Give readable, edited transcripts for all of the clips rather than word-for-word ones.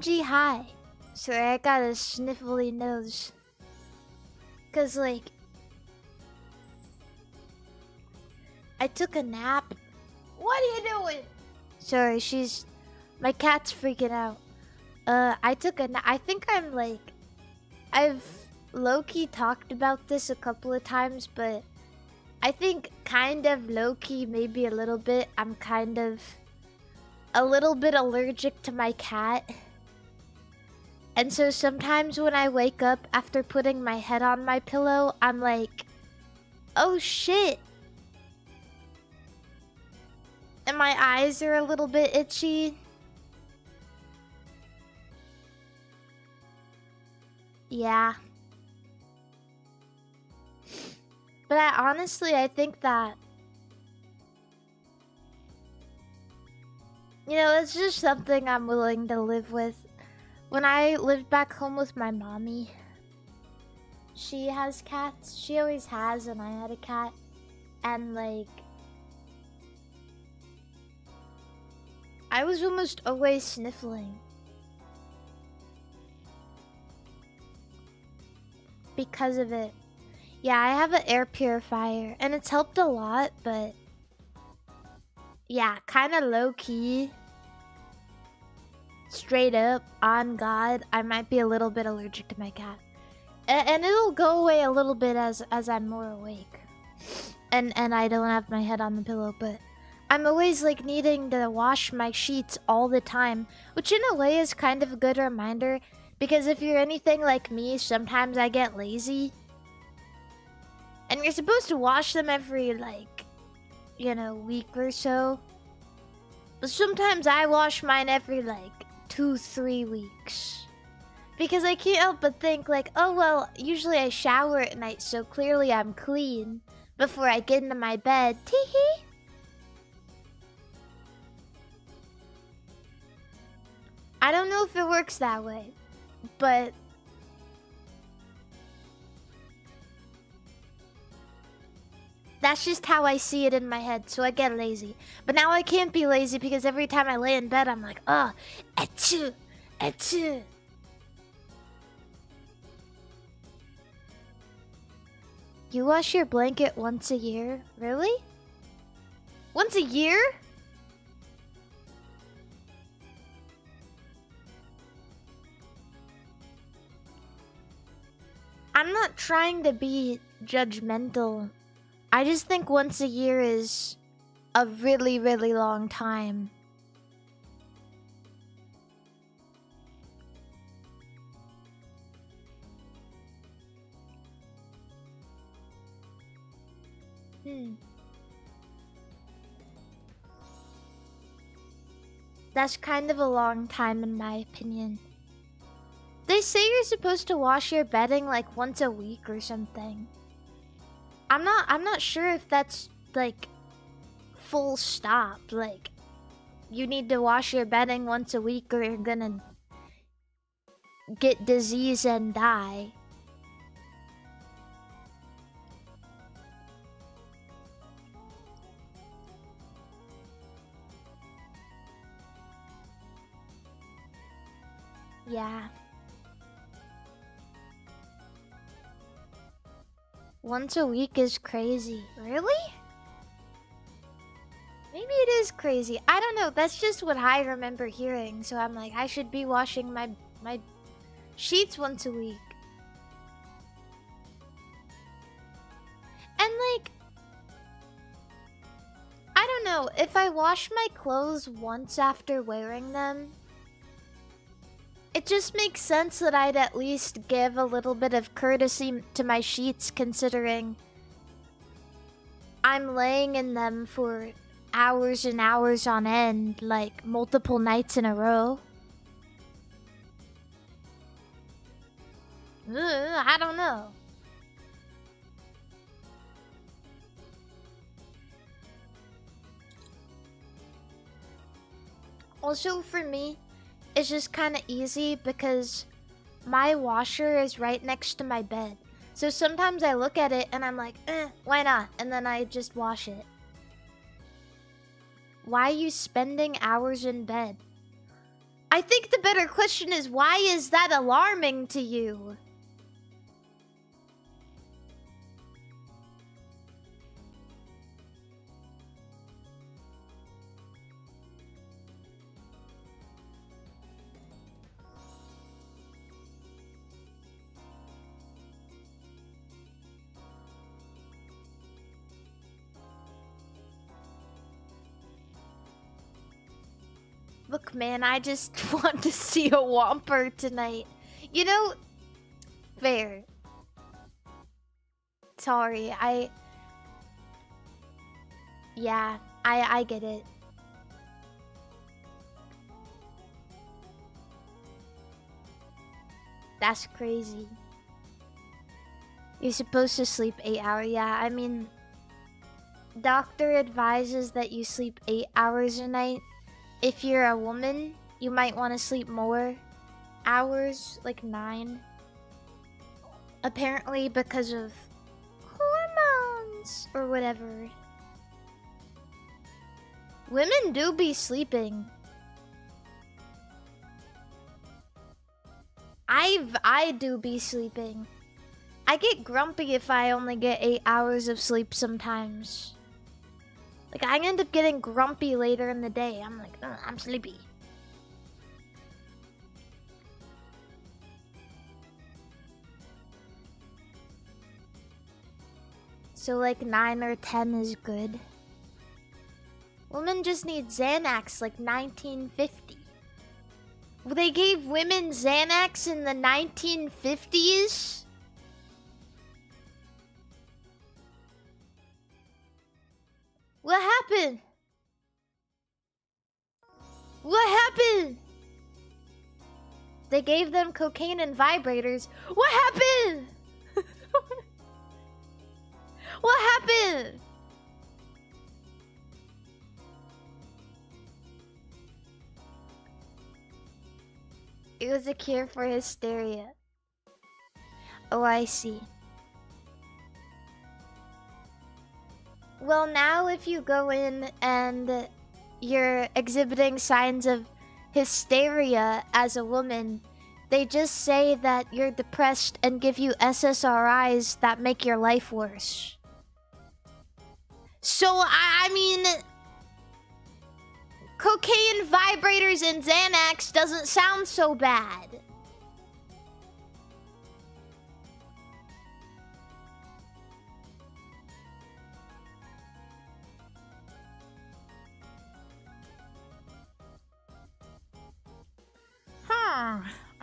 OMG high. So I got a sniffly nose. Cause like I took a nap. What are you doing? Sorry, my cat's freaking out. I took a nap. I think I'm like, I've low-key talked about this a couple of times, but I think kind of low-key, maybe a little bit, I'm kind of a little bit allergic to my cat. And so sometimes when I wake up after putting my head on my pillow, I'm like, oh shit. And my eyes are a little bit itchy. Yeah. But I think that, you know, it's just something I'm willing to live with. When I lived back home with my mommy, she has cats. She always has, and I had a cat. And like, I was almost always sniffling. Because of it. Yeah, I have an air purifier, and it's helped a lot, but yeah, kind of low-key. Straight up, on God, I might be a little bit allergic to my cat. And it'll go away a little bit as I'm more awake. And I don't have my head on the pillow, but I'm always like needing to wash my sheets all the time, which in a way is kind of a good reminder, because if you're anything like me, sometimes I get lazy. And you're supposed to wash them every, like, you know, week or so. But sometimes I wash mine every, like, 2-3 weeks. Because I can't help but think, like, oh, well, usually I shower at night, so clearly I'm clean before I get into my bed. Tee-hee! I don't know if it works that way, but that's just how I see it in my head, so I get lazy. But now I can't be lazy because every time I lay in bed, I'm like, oh, achoo, achoo. You wash your blanket once a year? Really? Once a year? I'm not trying to be judgmental. I just think once a year is a really, really long time. That's kind of a long time in my opinion. They say you're supposed to wash your bedding like once a week or something. I'm not sure if that's like full stop. Like you need to wash your bedding once a week or you're gonna get disease and die. Yeah. Once a week is crazy. Really? Maybe it is crazy. I don't know. That's just what I remember hearing. So I'm like, I should be washing my sheets once a week. And like, I don't know. If I wash my clothes once after wearing them, it just makes sense that I'd at least give a little bit of courtesy to my sheets, considering I'm laying in them for hours and hours on end, like multiple nights in a row. I don't know. Also, for me, it's just kind of easy because my washer is right next to my bed. So sometimes I look at it and I'm like, why not? And then I just wash it. Why are you spending hours in bed? I think the better question is, why is that alarming to you? Look, man, I just want to see a Whomper tonight. You know, fair. Sorry, yeah, I get it. That's crazy. You're supposed to sleep 8 hours. Yeah, I mean, doctor advises that you sleep 8 hours a night. If you're a woman, you might want to sleep more hours, like 9. Apparently because of hormones or whatever. Women do be sleeping. I do be sleeping. I get grumpy if I only get 8 hours of sleep sometimes. Like, I end up getting grumpy later in the day. I'm like, oh, I'm sleepy. So, like, 9 or 10 is good. Women just need Xanax, like 1950. They gave women Xanax in the 1950s? What happened? What happened? They gave them cocaine and vibrators. What happened? What happened? It was a cure for hysteria. Oh, I see. Well, now if you go in and you're exhibiting signs of hysteria as a woman, they just say that you're depressed and give you SSRIs that make your life worse. So, I mean, cocaine, vibrators, and Xanax doesn't sound so bad.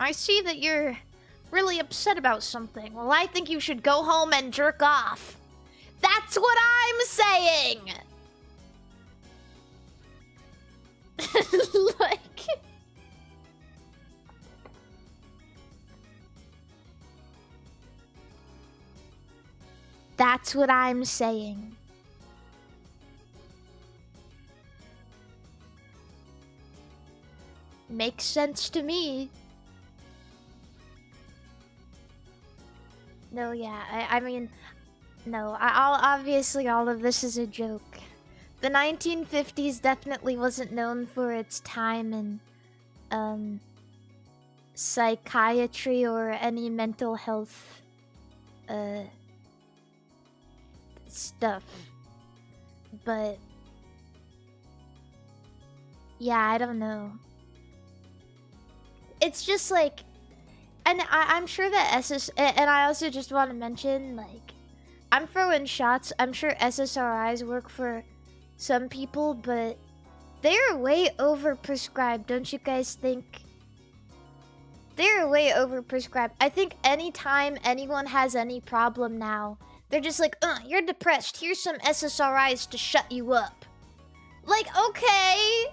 I see that you're really upset about something. Well, I think you should go home and jerk off. That's what I'm saying! Like... That's what I'm saying. Makes sense to me. No, yeah, I mean, no, obviously all of this is a joke. The 1950s definitely wasn't known for its time in, psychiatry or any mental health, stuff. But, yeah, I don't know. It's just like, and I'm sure that and I also just want to mention, like, I'm throwing shots. I'm sure SSRIs work for some people, but they're way overprescribed, don't you guys think? They're way overprescribed. I think anytime anyone has any problem now, they're just like, you're depressed. Here's some SSRIs to shut you up. Like, okay.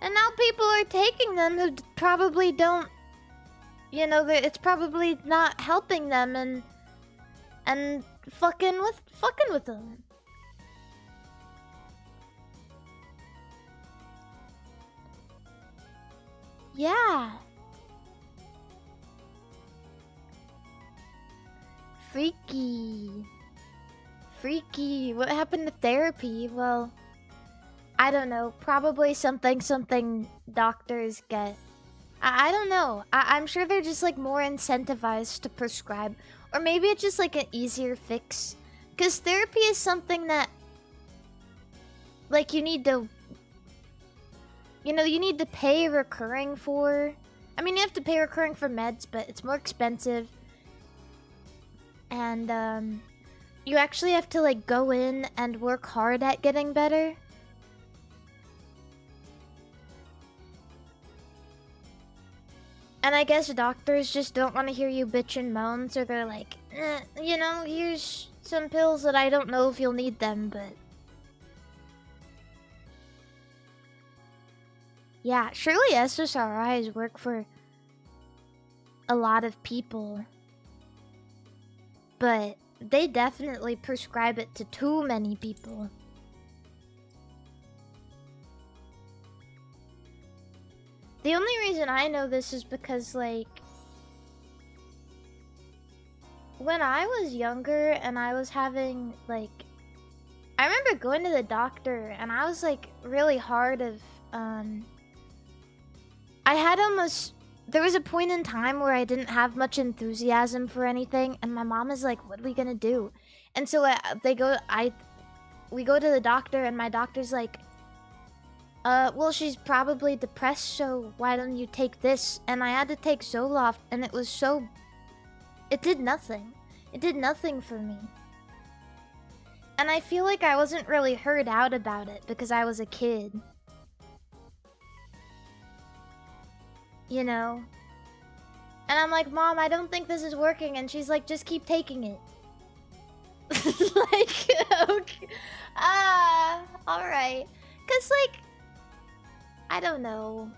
And now people are taking them who probably don't, you know, it's probably not helping them and fucking with them. Yeah. Freaky. freaky. What happened to therapy? Well, I don't know. Probably something doctors get. I don't know. I'm sure they're just like more incentivized to prescribe. Or maybe it's just like an easier fix. Because therapy is something that, like, you need to, you know, you need to pay recurring for. I mean, you have to pay recurring for meds, but it's more expensive. And, you actually have to, like, go in and work hard at getting better. And I guess doctors just don't want to hear you bitch and moan, so they're like, you know, here's some pills that I don't know if you'll need them, but... Yeah, surely SSRIs work for a lot of people. But they definitely prescribe it to too many people. The only reason I know this is because, like, when I was younger and I was having, like, I remember going to the doctor and I was, like, really hard of, I had almost, there was a point in time where I didn't have much enthusiasm for anything, and my mom is like, what are we gonna do? And so we go to the doctor, and my doctor's like, well, she's probably depressed, so why don't you take this? And I had to take Zoloft, and it was so... It did nothing. It did nothing for me. And I feel like I wasn't really heard out about it, because I was a kid. You know? And I'm like, Mom, I don't think this is working, and she's like, just keep taking it. Like, okay. Alright. Cause, like, I don't know.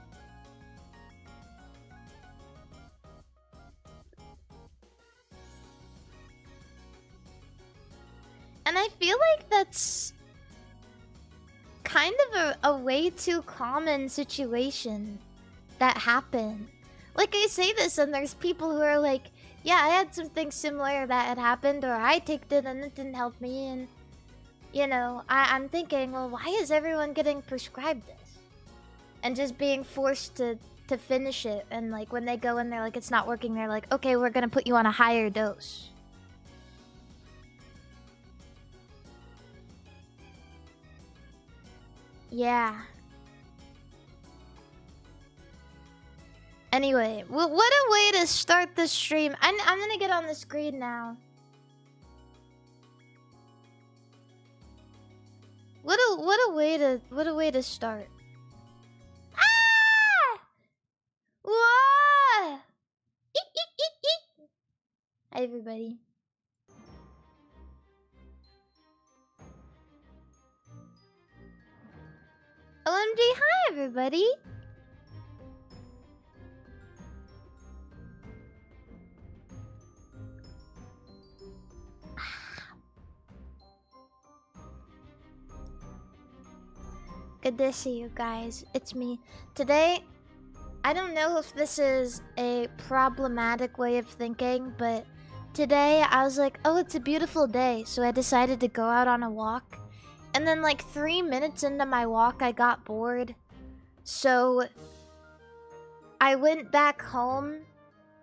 And I feel like that's kind of a way too common situation that happen. Like, I say this and there's people who are like, yeah, I had something similar that had happened, or I took it and it didn't help me, and you know, I'm thinking, well, why is everyone getting prescribed this? And just being forced to finish it, and like when they go in, they're like, it's not working, they're like, okay, we're gonna put you on a higher dose. Yeah. Anyway, what a way to start the stream. I'm gonna get on the screen now. What a way to start. Ah! Whoa! Eek, eek, eek, eek. Hi everybody. OMG, hi everybody. Good to see you guys. It's me. Today, I don't know if this is a problematic way of thinking, but today I was like, oh, it's a beautiful day, so I decided to go out on a walk. And then like 3 minutes into my walk, I got bored. So I went back home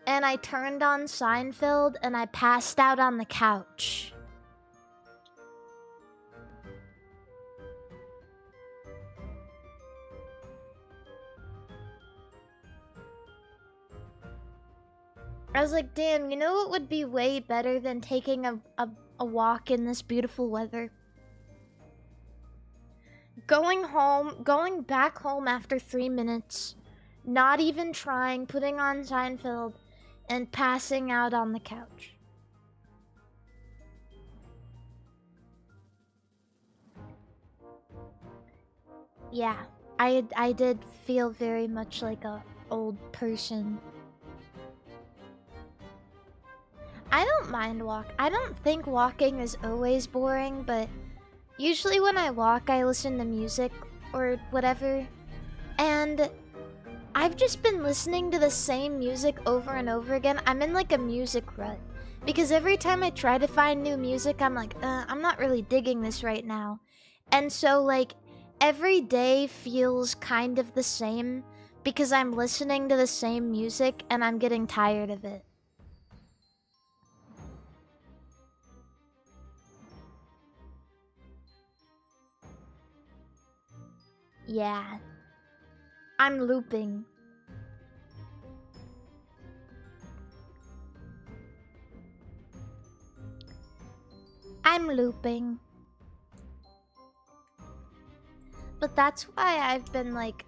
and I turned on Seinfeld and I passed out on the couch. I was like, damn, you know what would be way better than taking a walk in this beautiful weather? Going back home after 3 minutes, not even trying, putting on Seinfeld, and passing out on the couch. Yeah, I did feel very much like a old person. I don't mind I don't think walking is always boring, but usually when I walk, I listen to music or whatever. And I've just been listening to the same music over and over again. I'm in like a music rut. Because every time I try to find new music, I'm like, I'm not really digging this right now. And so, like, every day feels kind of the same because I'm listening to the same music and I'm getting tired of it. Yeah. I'm looping. I'm looping. But that's why I've been like...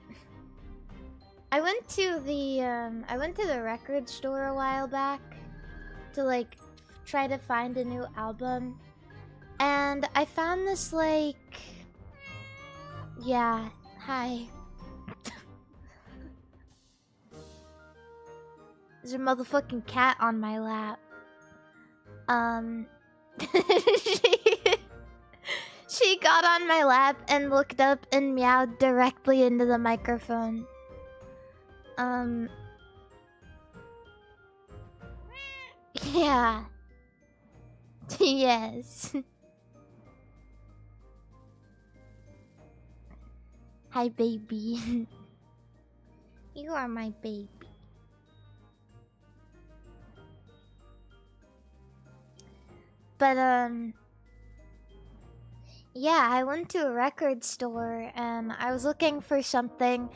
I went to the record store a while back to like try to find a new album. And I found this like... Yeah, hi. There's a motherfucking cat on my lap. She got on my lap and looked up and meowed directly into the microphone. Yeah. Yes. Hi, baby. You are my baby. But, yeah, I went to a record store and I was looking for something.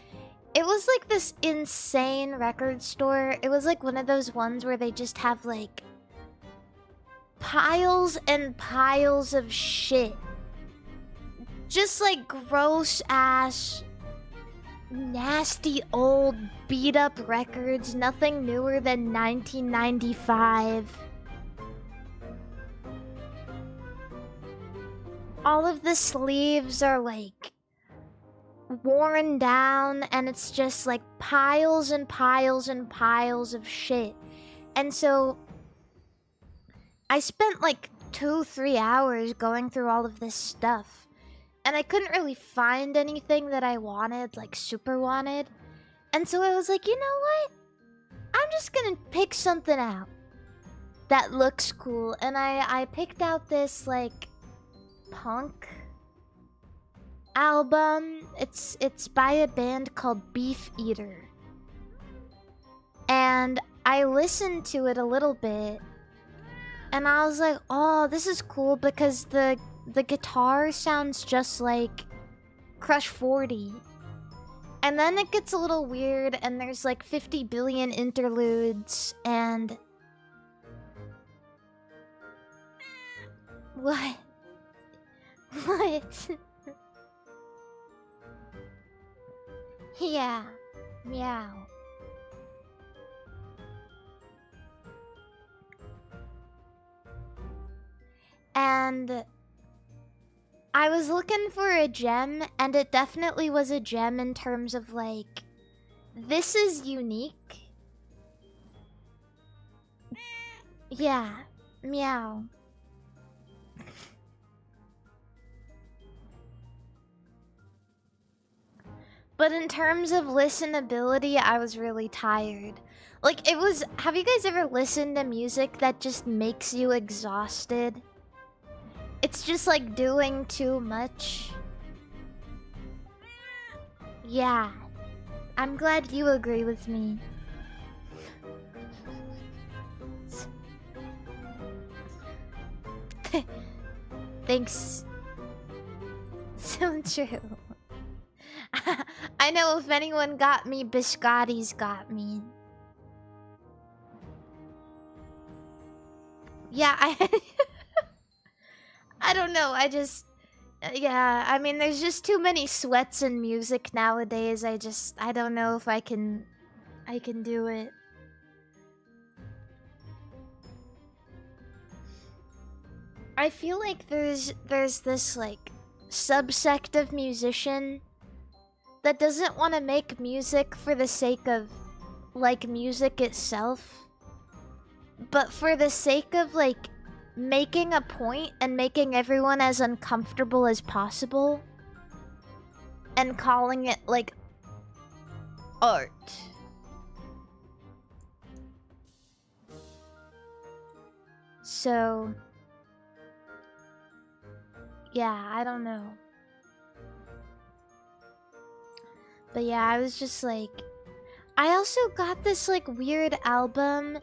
It was like this insane record store. It was like one of those ones where they just have like piles and piles of shit. Just like gross ass, nasty old beat up records. Nothing newer than 1995. All of the sleeves are like worn down and it's just like piles and piles and piles of shit. And so I spent like 2-3 hours going through all of this stuff and I couldn't really find anything that I wanted, like super wanted. And so I was like, you know what? I'm just gonna pick something out that looks cool. And I picked out this like punk album. It's by a band called Beef Eater. And I listened to it a little bit and I was like, oh, this is cool because the guitar sounds just like Crush 40. And then it gets a little weird and there's like 50 billion interludes and... What? What? Yeah. Meow. And I was looking for a gem, and it definitely was a gem in terms of like, this is unique. Yeah. Meow. But in terms of listenability, I was really tired. Like, it was... Have you guys ever listened to music that just makes you exhausted? It's just like doing too much. Yeah. I'm glad you agree with me. Thanks. So true. I know if anyone got me, Biscotti's got me. Yeah, I don't know, I just... yeah, I mean, there's just too many sweats in music nowadays. I don't know if I can do it. I feel like there's this, like, subsect of musician that doesn't want to make music for the sake of, like, music itself, but for the sake of, like, making a point and making everyone as uncomfortable as possible and calling it, like, art. So yeah, I don't know. But yeah, I was just like, I also got this like weird album,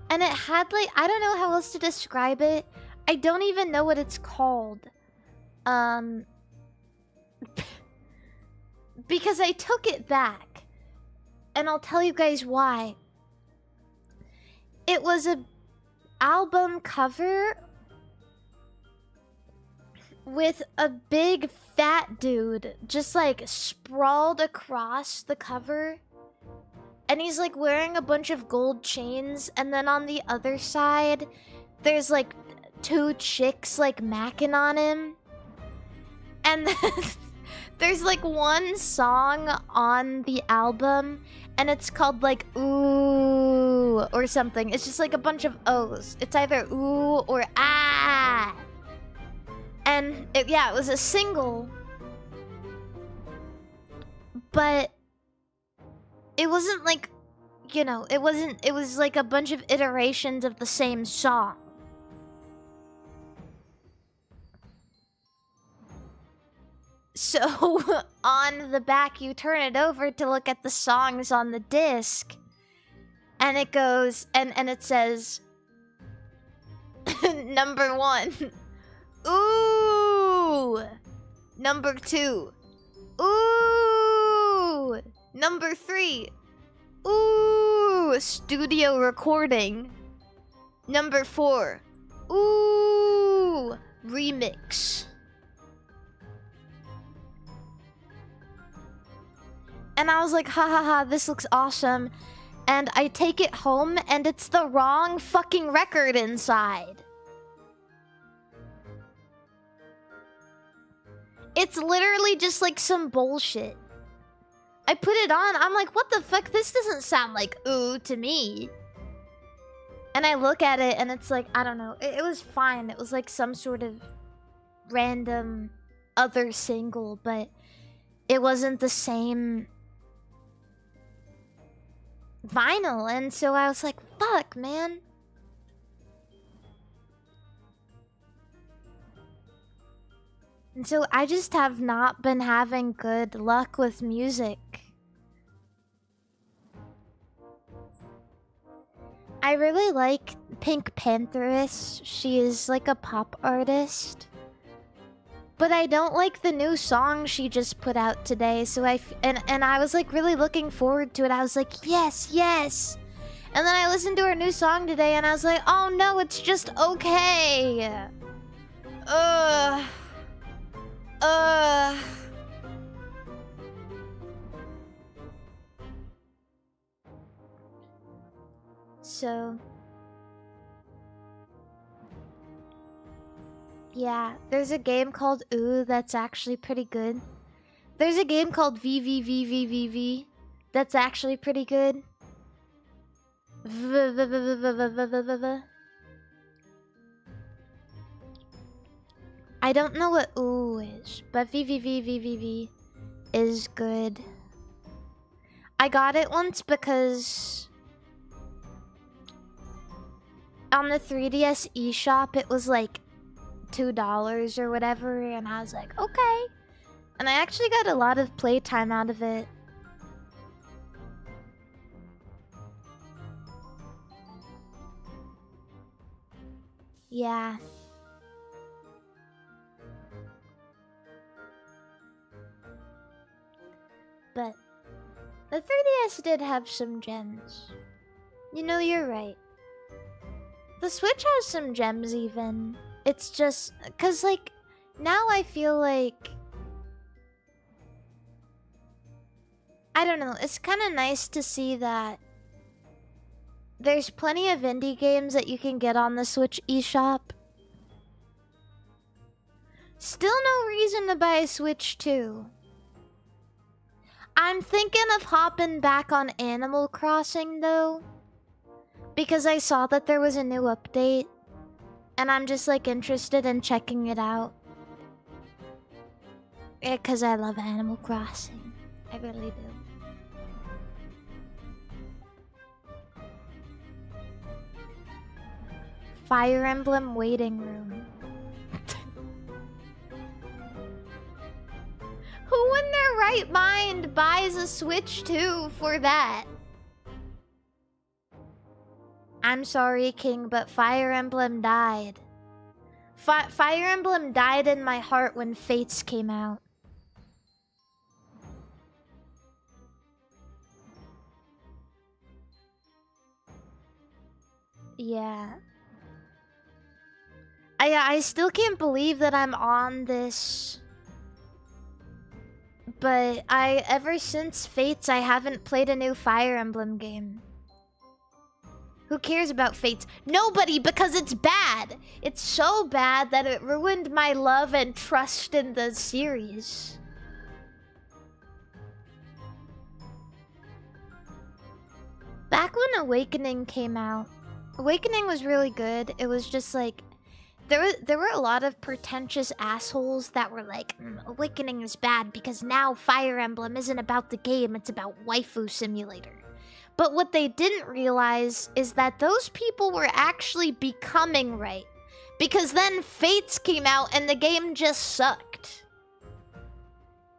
and it had like, I don't know how else to describe it. I don't even know what it's called. Because I took it back, and I'll tell you guys why. It was a album cover with a big fat dude just like sprawled across the cover, and he's like wearing a bunch of gold chains, and then on the other side there's like two chicks like macking on him, and there's like one song on the album and it's called like ooh or something. It's just like a bunch of O's. It's either ooh or ah. And yeah, it was a single, but it wasn't like, you know, it was like a bunch of iterations of the same song. So on the back, you turn it over to look at the songs on the disc, and it goes, and it says, number 1, ooh. Number 2, ooh. Number 3, ooh, studio recording. Number 4, ooh, remix. And I was like, ha ha ha, this looks awesome. And I take it home, and it's the wrong fucking record inside. It's literally just like some bullshit. I put it on, I'm like, what the fuck? This doesn't sound like ooh to me. And I look at it, and it's like, I don't know. It was fine. It was like some sort of random other single, but it wasn't the same vinyl. And so I was like, fuck, man. And so I just have not been having good luck with music. I really like Pink Pantheress. She is like a pop artist. But I don't like the new song she just put out today. So and I was like really looking forward to it. I was like, yes, yes. And then I listened to her new song today, and I was like, oh no, it's just okay. So yeah, there's a game called Ooh that's actually pretty good. There's a game called VVVVVV that's actually pretty good. I don't know what Ooh is, but VVVVVV is good. I got it once because on the 3DS eShop it was like $2 or whatever, and I was like, okay. And I actually got a lot of playtime out of it. Yeah. But the 3DS did have some gems. You know, you're right. The Switch has some gems even. It's just, cause like, now I feel like, I don't know, it's kind of nice to see that there's plenty of indie games that you can get on the Switch eShop. Still no reason to buy a Switch 2. I'm thinking of hopping back on Animal Crossing though, because I saw that there was a new update, and I'm just like interested in checking it out. Yeah, cause I love Animal Crossing. I really do. Fire Emblem waiting room. Who in their right mind buys a Switch 2 for that? I'm sorry, King, but Fire Emblem died. Fire Emblem died in my heart when Fates came out. Yeah. I still can't believe that I'm on this. But ever since Fates, I haven't played a new Fire Emblem game. Who cares about Fates? Nobody, because it's bad. It's so bad that it ruined my love and trust in the series. Back when Awakening came out, Awakening was really good. It was just like, there were a lot of pretentious assholes that were like, Awakening is bad because now Fire Emblem isn't about the game, it's about Waifu Simulator. But what they didn't realize is that those people were actually becoming right. Because then Fates came out and the game just sucked.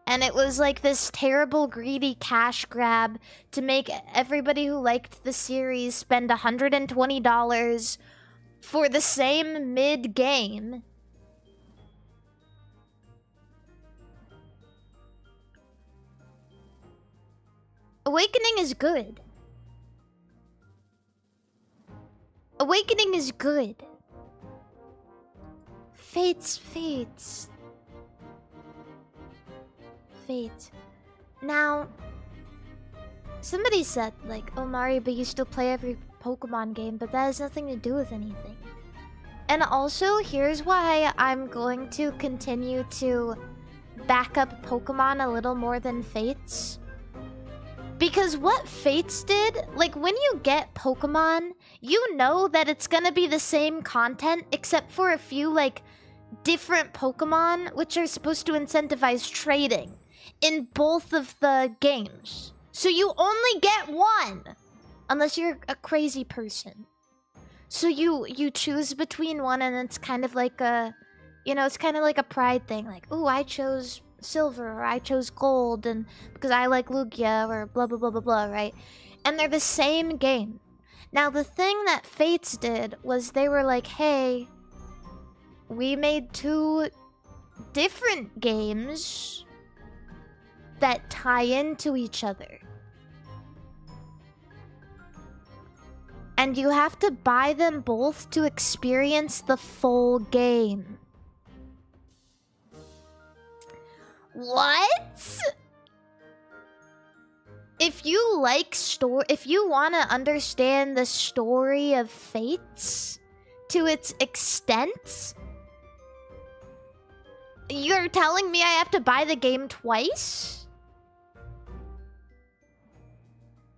And it was like this terrible greedy cash grab to make everybody who liked the series spend $120 for the same mid-game. Awakening is good. Awakening is good. Fates. Fate. Now, somebody said, like, oh, Mari, but you still play every Pokemon game, but that has nothing to do with anything. And also, here's why I'm going to continue to back up Pokemon a little more than Fates. Because what Fates did, like, when you get Pokemon, you know that it's gonna be the same content, except for a few, like, different Pokemon, which are supposed to incentivize trading in both of the games. So you only get one, unless you're a crazy person. So you choose between one, and it's kind of like a, you know, it's kind of like a pride thing. Like, ooh, I chose silver, or I chose gold, and because I like Lugia, or blah blah blah blah blah, right? And they're the same game. Now the thing that Fates did was they were like, hey, we made 2 different games that tie into each other. And you have to buy them both to experience the full game. What? If you like if you want to understand the story of Fates to its extent, you're telling me I have to buy the game twice?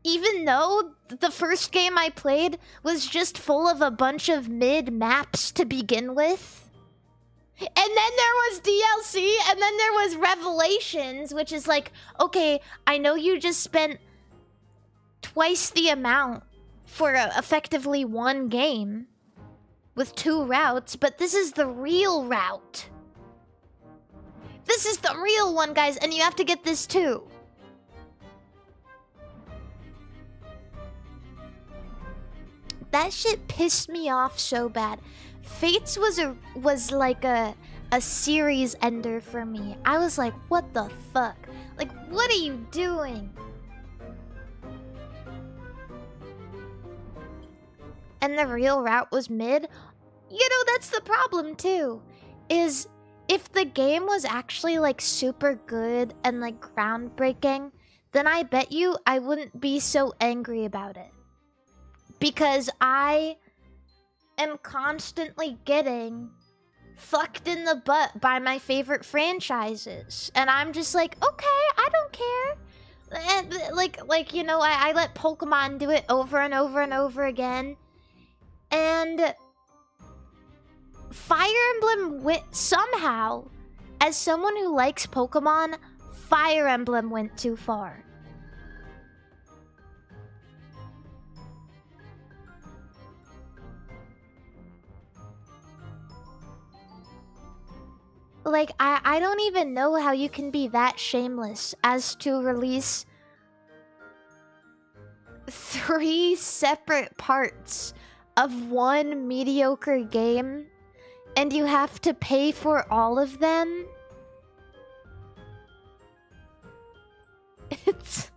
Even though the first game I played was just full of a bunch of mid maps to begin with? And then there was DLC, and then there was Revelations, which is like, okay, I know you just spent twice the amount for effectively one game with 2 routes, but this is the real route. This is the real one, guys, and you have to get this too. That shit pissed me off so bad. Fates was like a series ender for me. I was like, what the fuck? Like, what are you doing? And the real route was mid. You know, that's the problem too. Is if the game was actually like super good and like groundbreaking, then I bet you I wouldn't be so angry about it. Because I am constantly getting fucked in the butt by my favorite franchises. And I'm just like, okay, I don't care. And like you know, I let Pokemon do it over and over and over again. And Fire Emblem went somehow, as someone who likes Pokemon, Fire Emblem went too far. Like, I don't even know how you can be that shameless as to release 3 separate parts of one mediocre game, and you have to pay for all of them. It's...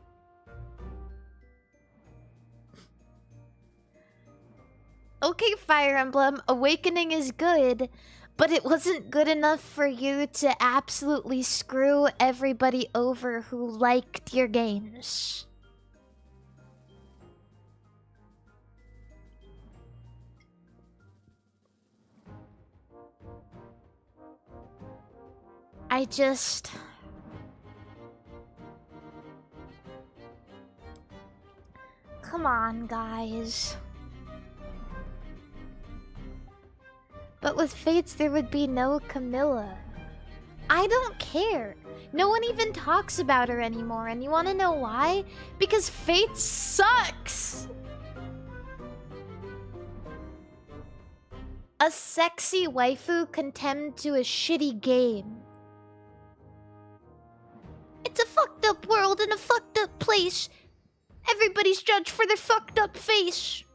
Okay, Fire Emblem, Awakening is good, but it wasn't good enough for you to absolutely screw everybody over who liked your games. I just... Come on, guys. But with Fates, there would be no Camilla. I don't care. No one even talks about her anymore, and you want to know why? Because Fates sucks! A sexy waifu condemned to a shitty game. It's a fucked up world and a fucked up place. Everybody's judged for their fucked up face.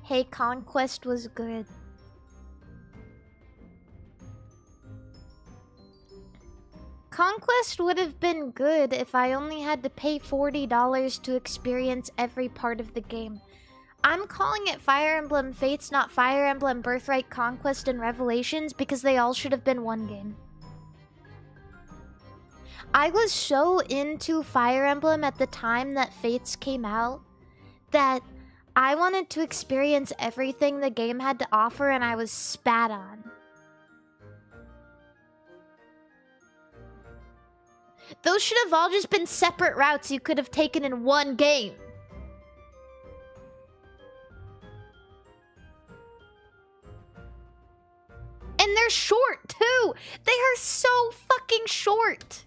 Hey, Conquest was good. Conquest would have been good if I only had to pay $40 to experience every part of the game. I'm calling it Fire Emblem Fates, not Fire Emblem Birthright, Conquest, and Revelations, because they all should have been one game. I was so into Fire Emblem at the time that Fates came out that I wanted to experience everything the game had to offer, and I was spat on. Those should have all just been separate routes you could have taken in one game. And they're short, too! They are so fucking short!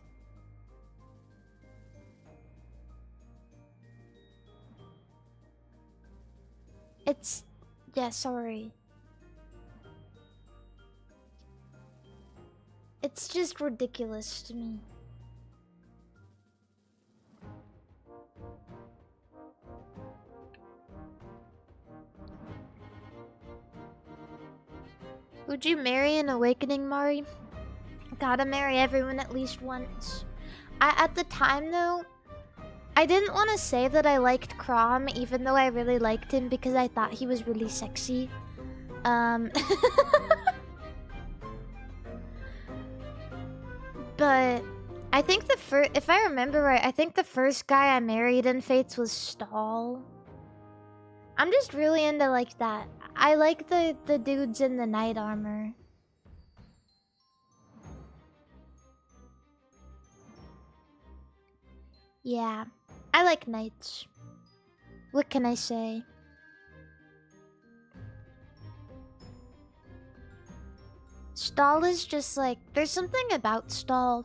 It's... yeah, sorry. It's just ridiculous to me. Would you marry an Awakening, Mari? Gotta marry everyone at least once. At the time, though, I didn't want to say that I liked Crom, even though I really liked him because I thought he was really sexy. But I think if I remember right, I think the first guy I married in Fates was Stall. I'm just really into like that. I like the dudes in the knight armor. Yeah, I like knights. What can I say? Stall is just like, there's something about Stall.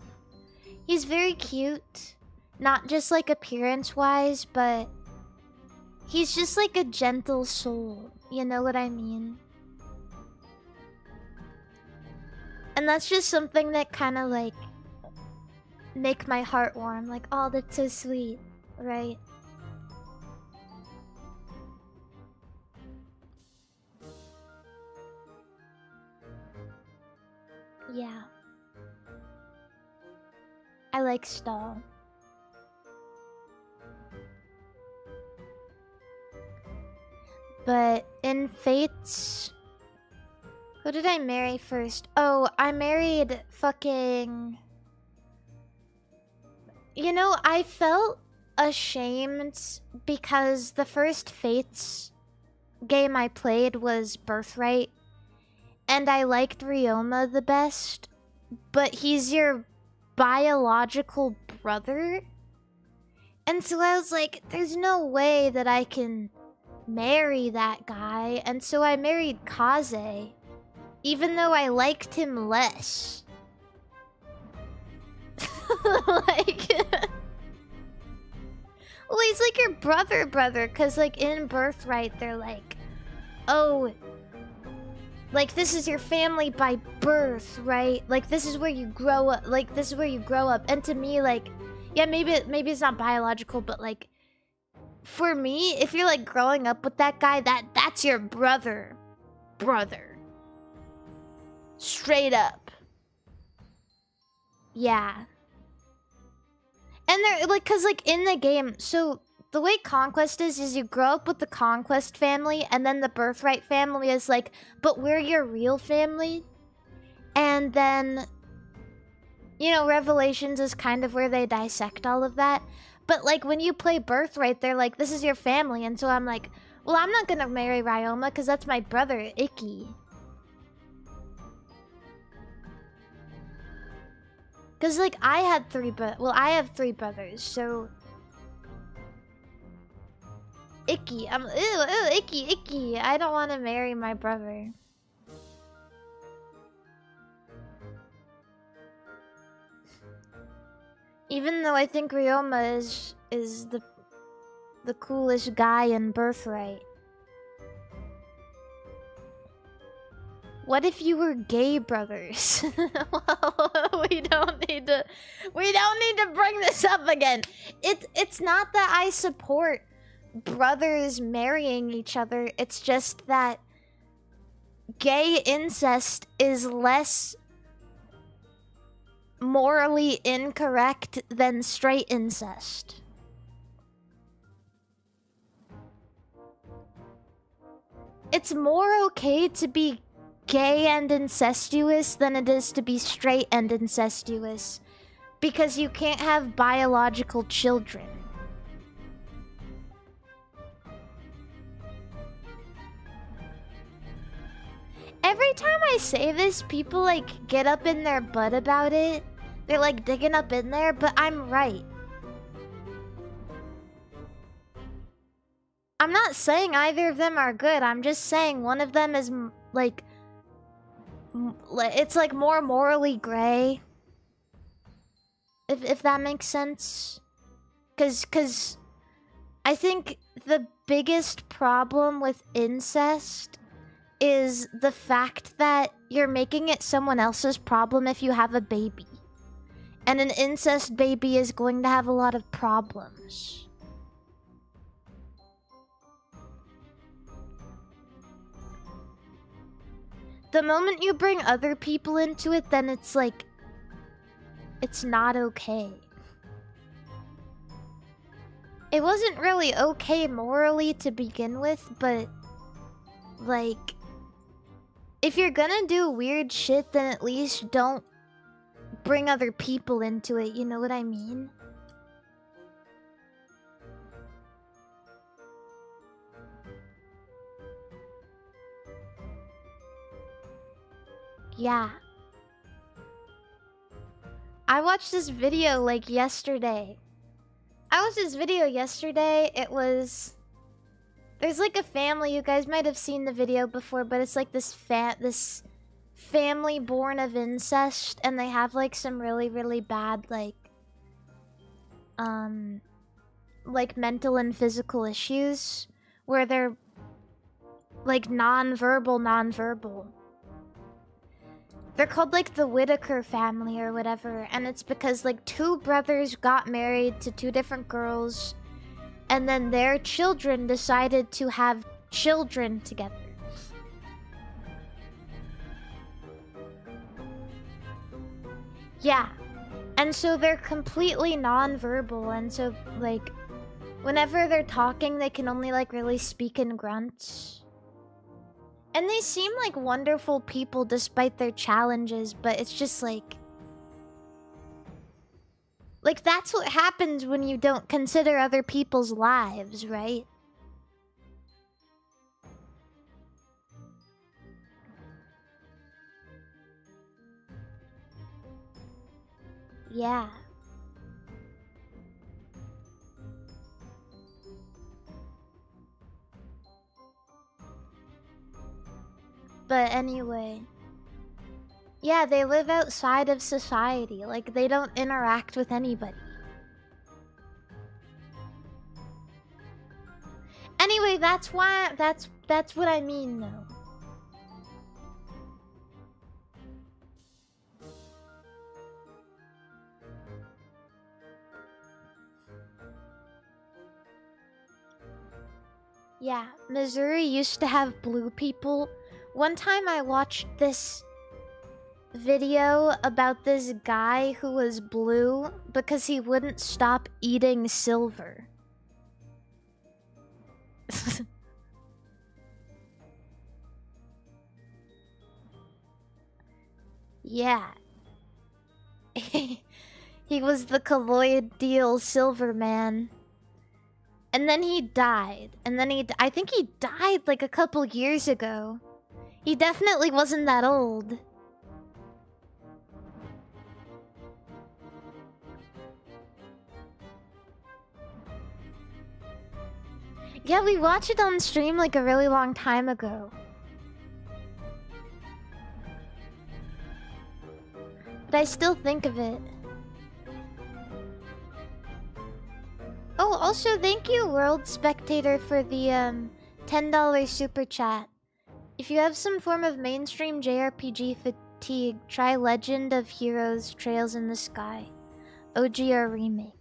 He's very cute. Not just like appearance-wise, but he's just like a gentle soul. You know what I mean? And that's just something that kind of like make my heart warm. Like, oh, that's so sweet, right? Yeah. I like Stall. But in Fates... Who did I marry first? Oh, I married fucking... You know, I felt ashamed because the first Fates game I played was Birthright. And I liked Ryoma the best. But he's your biological brother? And so I was like, there's no way that I can marry that guy. And so I married Kaze. Even though I liked him less. Well, he's like your brother, cause like in Birthright, they're like, oh, like this is your family by birth, right? Like this is where you grow up. Like this is where you grow up. And to me, like, yeah, maybe it's not biological, but like, for me, if you're like growing up with that guy, that's your brother, straight up. Yeah. And they're like, cause like in the game, so the way Conquest is you grow up with the Conquest family, and then the Birthright family is like, but we're your real family. And then, you know, Revelations is kind of where they dissect all of that. But like when you play Birthright, they're like, this is your family. And so I'm like, well, I'm not gonna marry Ryoma because that's my brother, Icky. Cause like I have three brothers, so Icky. Ew, icky. I don't want to marry my brother. Even though I think Ryoma is the coolest guy in Birthright. What if you were gay brothers? Well, we don't need to bring this up again. It's not that I support brothers marrying each other. It's just that gay incest is less morally incorrect than straight incest. It's more okay to be gay and incestuous than it is to be straight and incestuous, because you can't have biological children. Every time I say this, people like get up in their butt about it. They're like digging up in there, but I'm right. I'm not saying either of them are good. I'm just saying one of them is like it's like more morally gray. If that makes sense. Cause I think the biggest problem with incest is the fact that you're making it someone else's problem if you have a baby. And an incest baby is going to have a lot of problems. The moment you bring other people into it, then it's like, it's not okay. It wasn't really okay morally to begin with, but like, if you're gonna do weird shit, then at least don't bring other people into it, you know what I mean? Yeah. I watched this video like yesterday. It was... There's like a family, you guys might have seen the video before, but it's like this family born of incest, and they have like some really, really bad like mental and physical issues where they're like non-verbal. They're called like the Whitaker family or whatever, and it's because like two brothers got married to two different girls, and then their children decided to have children together. Yeah. And so they're completely non-verbal, and so like whenever they're talking, they can only like really speak in grunts. And they seem like wonderful people despite their challenges, but it's just like that's what happens when you don't consider other people's lives, right? Yeah. But anyway. Yeah, they live outside of society. Like, they don't interact with anybody. Anyway, that's why that's what I mean though. Yeah, Missouri used to have blue people. One time I watched this video about this guy who was blue because he wouldn't stop eating silver. Yeah. He was the colloidal silver man. And then he died. And then I think he died like a couple years ago. He definitely wasn't that old. Yeah, we watched it on stream like a really long time ago. But I still think of it. Oh, also thank you, World Spectator, for the $10 super chat. If you have some form of mainstream JRPG fatigue, try Legend of Heroes Trails in the Sky. OGR remake.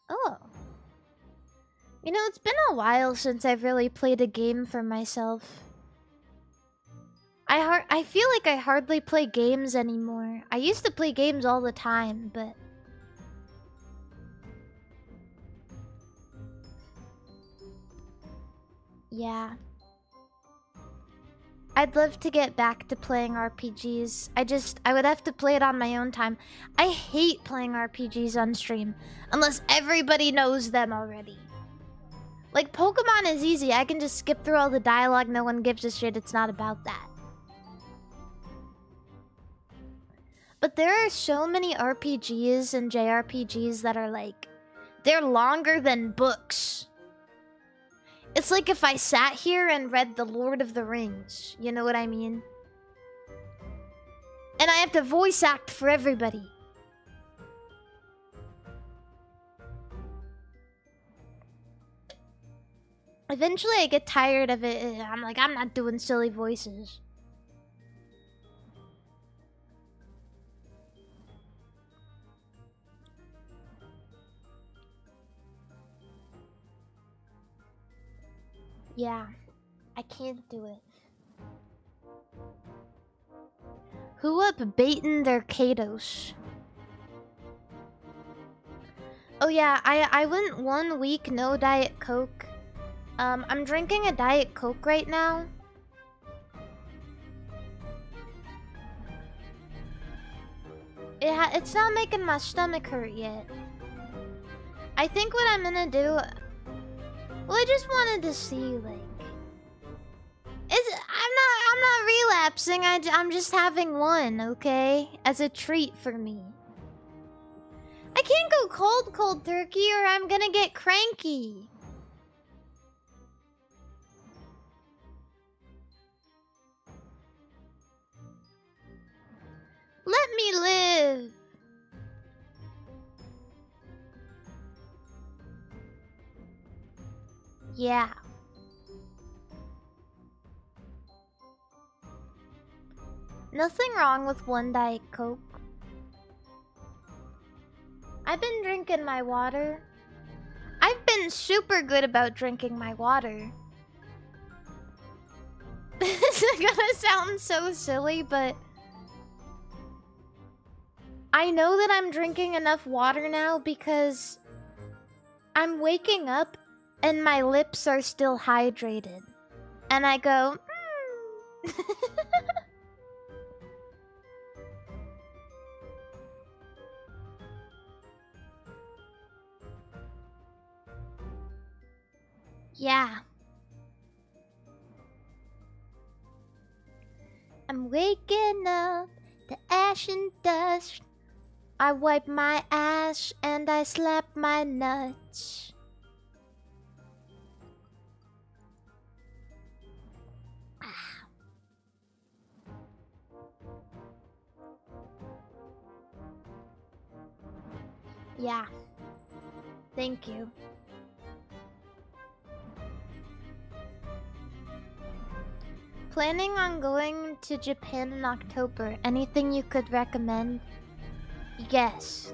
Oh. You know, it's been a while since I've really played a game for myself. I feel like I hardly play games anymore. I used to play games all the time, but... yeah. I'd love to get back to playing RPGs. I would have to play it on my own time. I hate playing RPGs on stream, unless everybody knows them already. Like, Pokemon is easy. I can just skip through all the dialogue. No one gives a shit. It's not about that. But there are so many RPGs and JRPGs that are like... they're longer than books. It's like if I sat here and read The Lord of the Rings. You know what I mean? And I have to voice act for everybody. Eventually I get tired of it. I'm like, I'm not doing silly voices. Yeah, I can't do it. Who up baiting their Kados? Oh yeah, I went 1 week no Diet Coke. I'm drinking a Diet Coke right now. It's not making my stomach hurt yet. I think what I'm gonna do... well, I just wanted to see, like... I'm not relapsing, I'm just having one, okay? As a treat for me. I can't go cold turkey or I'm gonna get cranky. Let me live. Yeah. Nothing wrong with one Diet Coke. I've been drinking my water. I've been super good about drinking my water. This is gonna sound so silly, but... I know that I'm drinking enough water now because... I'm waking up and my lips are still hydrated. And I go... yeah. I'm waking up to ash and dust. I wipe my ass and I slap my nuts. Yeah. Thank you. Planning on going to Japan in October. Anything you could recommend? Yes.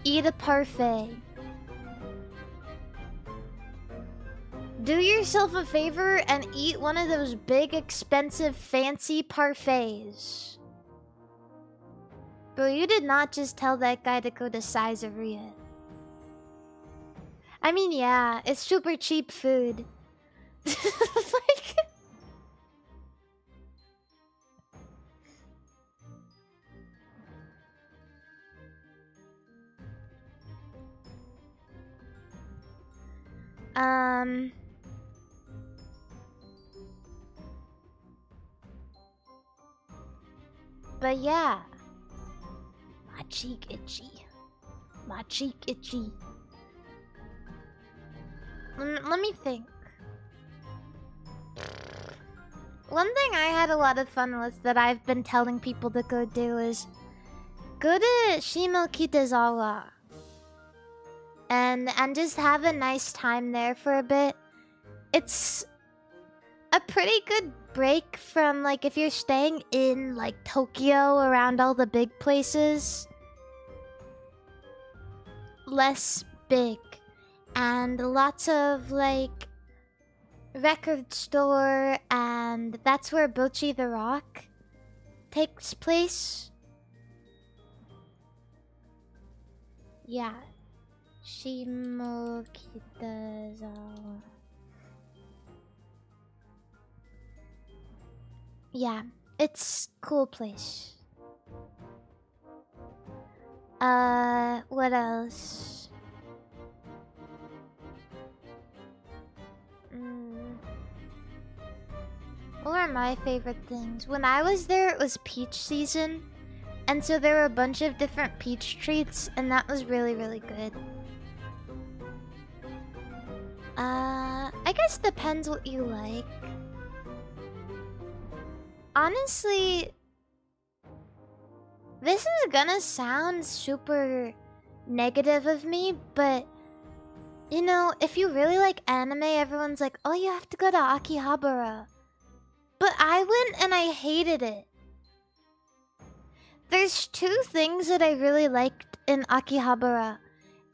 Eat a parfait. Do yourself a favor and eat one of those big, expensive, fancy parfaits. Bro, you did not just tell that guy to go to Caesarea. I mean, yeah, it's super cheap food. Like... But yeah. My cheek itchy. My cheek itchy. Let me think. One thing I had a lot of fun with that I've been telling people to go do is go to Shimokitazawa and just have a nice time there for a bit. It's a pretty good break from, like, if you're staying in, like, Tokyo around all the big places. Less big. And lots of, like, record store, and that's where Bochi the Rock takes place. Yeah. Shimokitazawa. Yeah, it's cool place. What else? What are my favorite things? When I was there, it was peach season. And so there were a bunch of different peach treats, and that was really, really good. I guess depends what you like. Honestly, this is gonna sound super negative of me, but you know, if you really like anime, everyone's like, oh, you have to go to Akihabara. But I went and I hated it. There's two things that I really liked in Akihabara.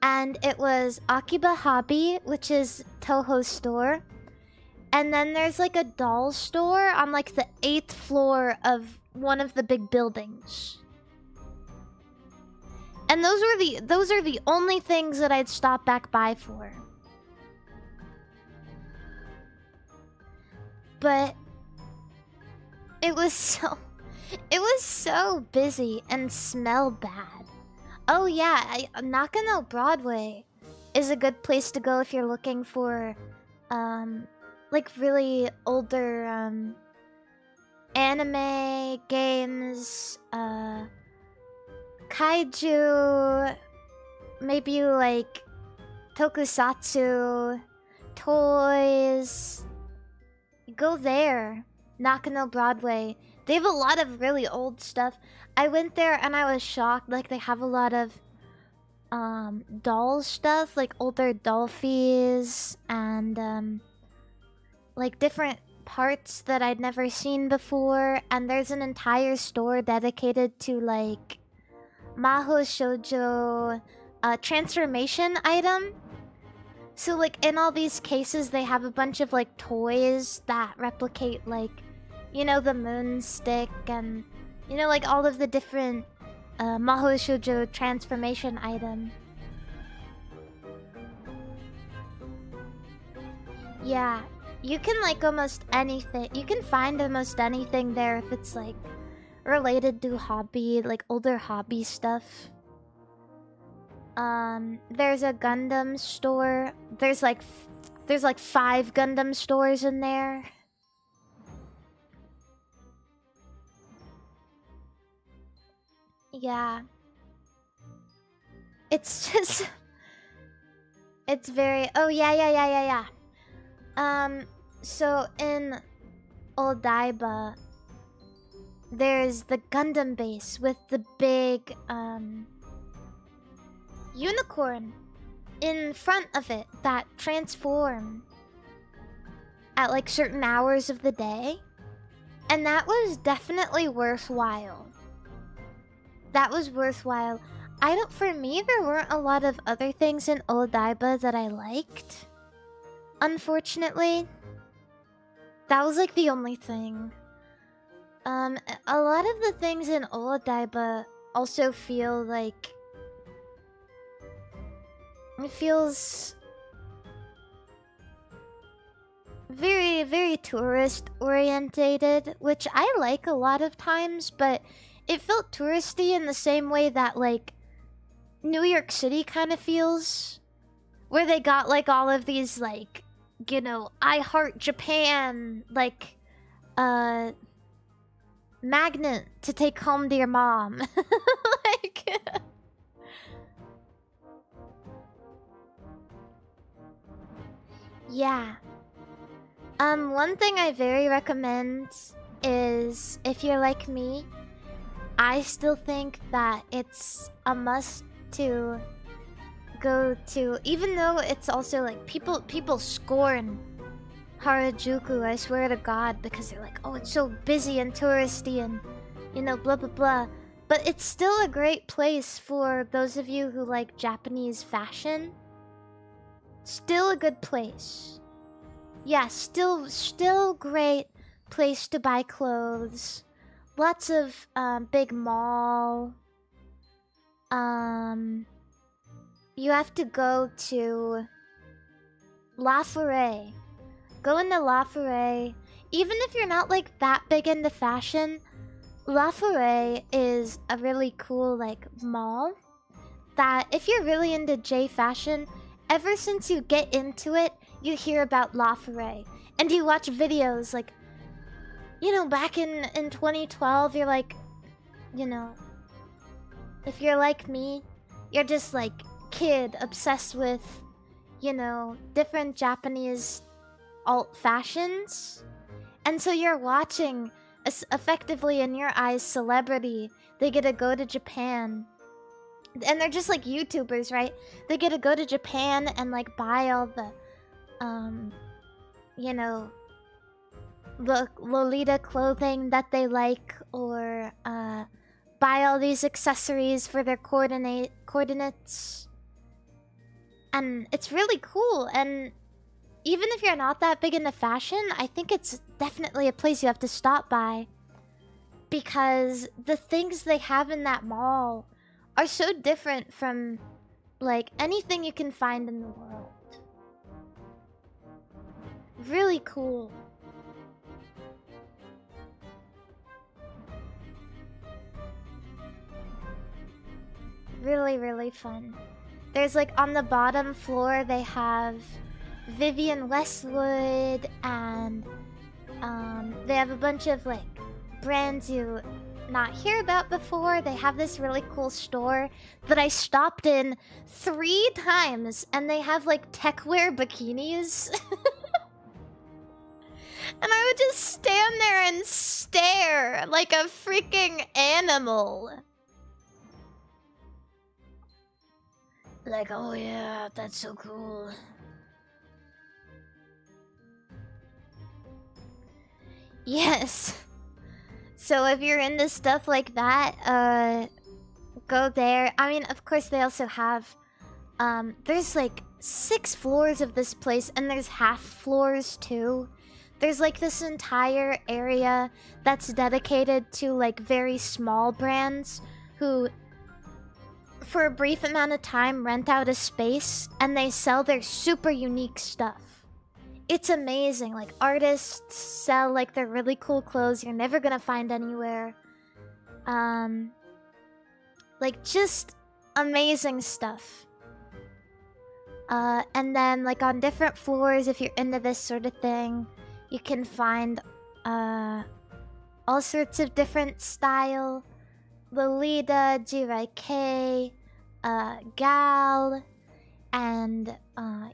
And it was Akiba Hobby, which is Toho's store. And then there's like a doll store on like the 8th floor of one of the big buildings. And those are the only things that I'd stop back by for. But it was so busy and smelled bad. Oh yeah, Nakano Broadway is a good place to go if you're looking for like really older anime games, kaiju, maybe you like tokusatsu, toys. Go there. Nakano Broadway. They have a lot of really old stuff. I went there and I was shocked. Like, they have a lot of doll stuff, like older Dolphies and like different parts that I'd never seen before. And there's an entire store dedicated to like Maho Shoujo transformation item. So like in all these cases they have a bunch of like toys that replicate like, you know, the moon stick and, you know, like all of the different Maho Shoujo transformation item. Yeah, you can like almost anything. You can find almost anything there if it's like related to hobby, like older hobby stuff. There's a Gundam store. There's like 5 Gundam stores in there. Yeah. It's just it's very oh yeah. So in Odaiba there's the Gundam base with the big unicorn in front of it that transform at like certain hours of the day. And that was definitely worthwhile. That was worthwhile. For me, there weren't a lot of other things in Odaiba that I liked. Unfortunately. That was like the only thing. A lot of the things in Odaiba also feel like... It feels... very, very tourist-orientated, which I like a lot of times, but it felt touristy in the same way that, like, New York City kind of feels. Where they got, like, all of these, like, you know, I Heart Japan, like, magnet to take home to your mom. Like... Yeah. One thing I very recommend is, if you're like me, I still think that it's a must to go to, even though it's also like people scorn Harajuku, I swear to God, because they're like, oh, it's so busy and touristy and, you know, blah blah blah. But it's still a great place for those of you who like Japanese fashion. Still a good place. Yeah, still great place to buy clothes. Lots of big mall. You have to go to La Forêt. Go into La Forêt. Even if you're not like that big into fashion, La Forêt is a really cool like mall that if you're really into J fashion, ever since you get into it, you hear about La Forêt. And you watch videos like, you know, back in 2012, you're like, you know, if you're like me, you're just like kid obsessed with, you know, different Japanese alt fashions. And so you're watching, effectively in your eyes, celebrity. They get to go to Japan. And they're just like YouTubers, right? They get to go to Japan and like buy all the, you know, the Lolita clothing that they like, or buy all these accessories for their coordinates. And it's really cool. And even if you're not that big into fashion, I think it's definitely a place you have to stop by, because the things they have in that mall are so different from like anything you can find in the world. Really cool. Really, really fun. There's like on the bottom floor they have Vivienne Westwood, and they have a bunch of like brands you not hear about before. They have this really cool store that I stopped in 3 times, and they have like techwear bikinis. And I would just stand there and stare like a freaking animal. Like, oh yeah, that's so cool. Yes. So if you're into stuff like that, go there. I mean, of course they also have, there's like 6 floors of this place, and there's half floors too. There's like this entire area that's dedicated to like very small brands who, for a brief amount of time, rent out a space and they sell their super unique stuff. It's amazing. Like, artists sell like their really cool clothes you're never gonna find anywhere. Like, just amazing stuff. And then like on different floors, if you're into this sort of thing, you can find all sorts of different style. Lolita, Jirai-K, Gal, and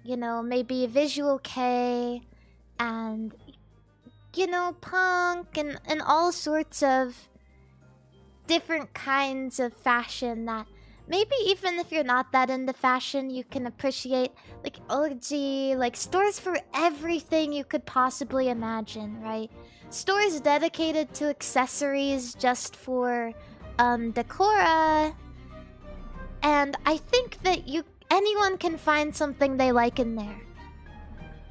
you know, maybe Visual K, and you know, punk, and all sorts of different kinds of fashion that maybe even if you're not that into fashion, you can appreciate. Like, OG, like stores for everything you could possibly imagine, right? stores dedicated to accessories just for decora. And I think that anyone can find something they like in there.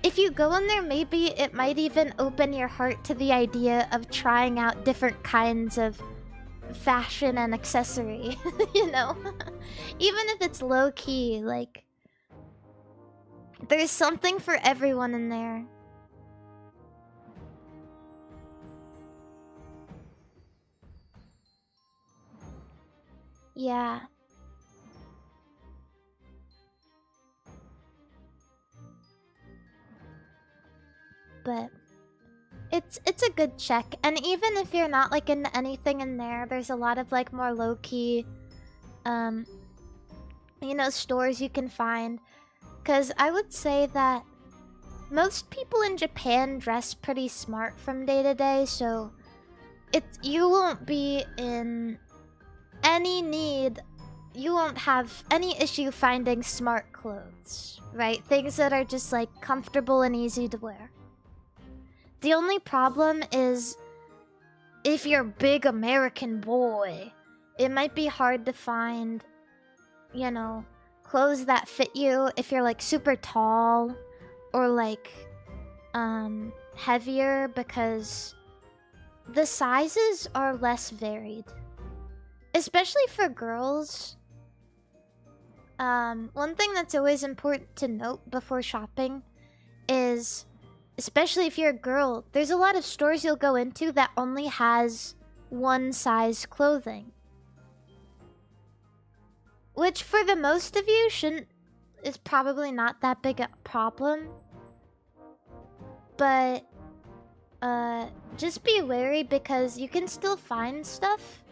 If you go in there, maybe it might even open your heart to the idea of trying out different kinds of fashion and accessory, you know? Even if it's low-key, like... there's something for everyone in there. Yeah. But it's a good check. And even if you're not like into anything in there, there's a lot of like more low-key you know, stores you can find. Cause I would say that most people in Japan dress pretty smart from day to day, so you won't be in any need, you won't have any issue finding smart clothes, right? Things that are just like comfortable and easy to wear. The only problem is if you're a big American boy, it might be hard to find, you know, clothes that fit you if you're like super tall or like heavier, because the sizes are less varied. Especially for girls. One thing that's always important to note before shopping is, especially if you're a girl, there's a lot of stores you'll go into that only has one size clothing. Which for the most of you is probably not that big a problem. But just be wary because you can still find stuff.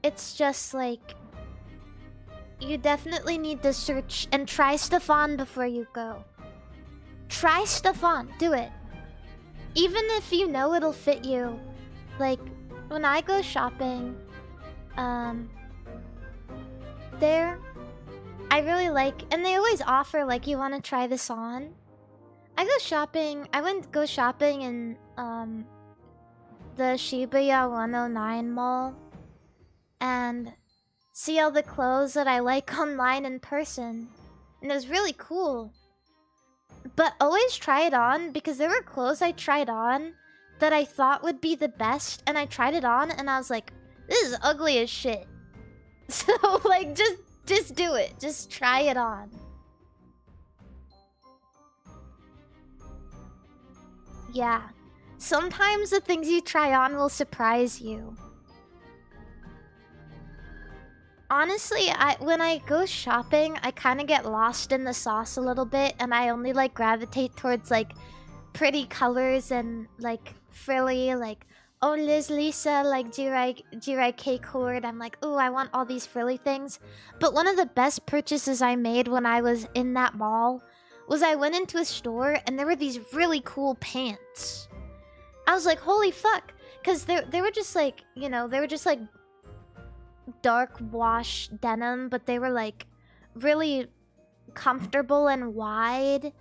It's just like you definitely need to search and try stuff on before you go. Try stuff on, do it. Even if you know it'll fit you. Like when I go shopping, there I really like, and they always offer like, you want to try this on? I went go shopping in the Shibuya 109 mall and see all the clothes that I like online in person, and it was really cool. But always try it on, because there were clothes I tried on that I thought would be the best, and I tried it on and I was like, this is ugly as shit. So like just do it. Just try it on. Yeah. Sometimes the things you try on will surprise you. Honestly, when I go shopping, I kind of get lost in the sauce a little bit, and I only like gravitate towards like pretty colors and like frilly, like, oh, Liz Lisa, like Jirai K cord. I'm like, ooh, I want all these frilly things. But one of the best purchases I made when I was in that mall was I went into a store and there were these really cool pants. I was like, holy fuck. Because they were just like, you know, they were just like dark wash denim, but they were like really comfortable and wide.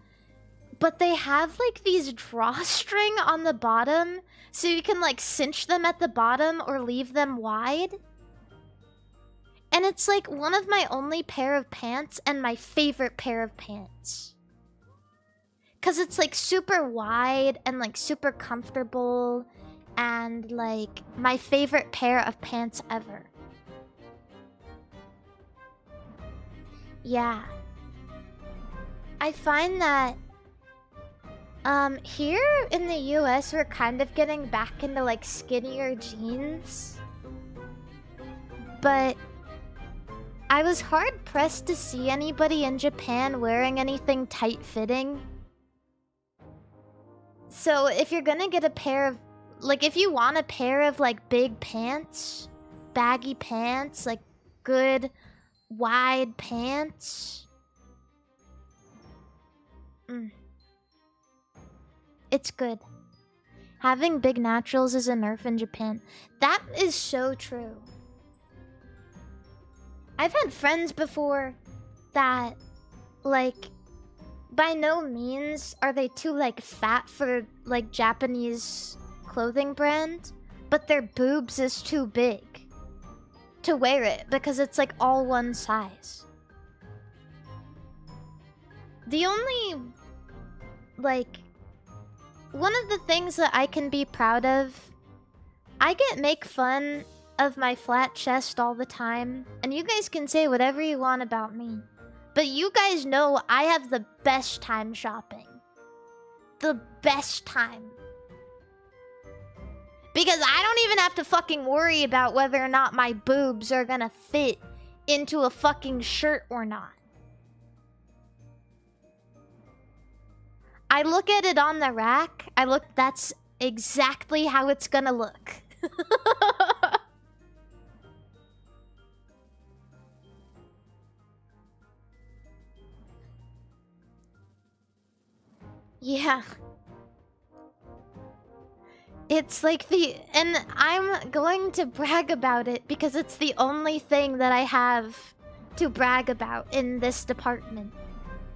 But they have like these drawstring on the bottom, so you can like cinch them at the bottom or leave them wide. And it's like one of my only pair of pants and my favorite pair of pants. Cause it's like super wide and like super comfortable and like my favorite pair of pants ever. Yeah. I find that here in the US, we're kind of getting back into like skinnier jeans. But I was hard pressed to see anybody in Japan wearing anything tight-fitting. So if you're gonna get a pair of, like if you want a pair of like big pants, baggy pants, like good wide pants, it's good. Having big naturals is a nerf in Japan. That is so true. I've had friends before that, like, by no means are they too, like, fat for, like, Japanese clothing brand, but their boobs is too big to wear it because it's like all one size. The only, like, one of the things that I can be proud of, I make fun of my flat chest all the time, and you guys can say whatever you want about me, but you guys know I have the best time shopping. The best time. Because I don't even have to fucking worry about whether or not my boobs are gonna fit into a fucking shirt or not. I look at it on the rack. That's exactly how it's gonna look. Yeah. It's like and I'm going to brag about it because it's the only thing that I have to brag about in this department.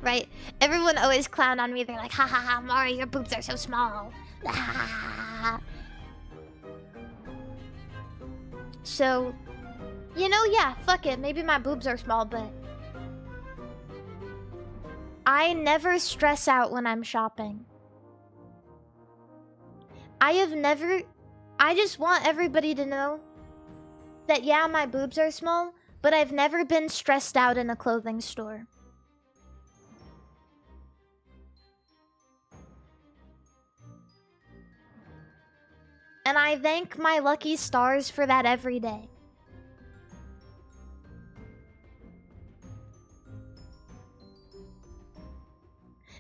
Right? Everyone always clown on me. They're like, ha ha ha, Mari, your boobs are so small. Ah. So, you know, yeah, fuck it. Maybe my boobs are small, but I never stress out when I'm shopping. I just want everybody to know that, yeah, my boobs are small, but I've never been stressed out in a clothing store. And I thank my lucky stars for that every day.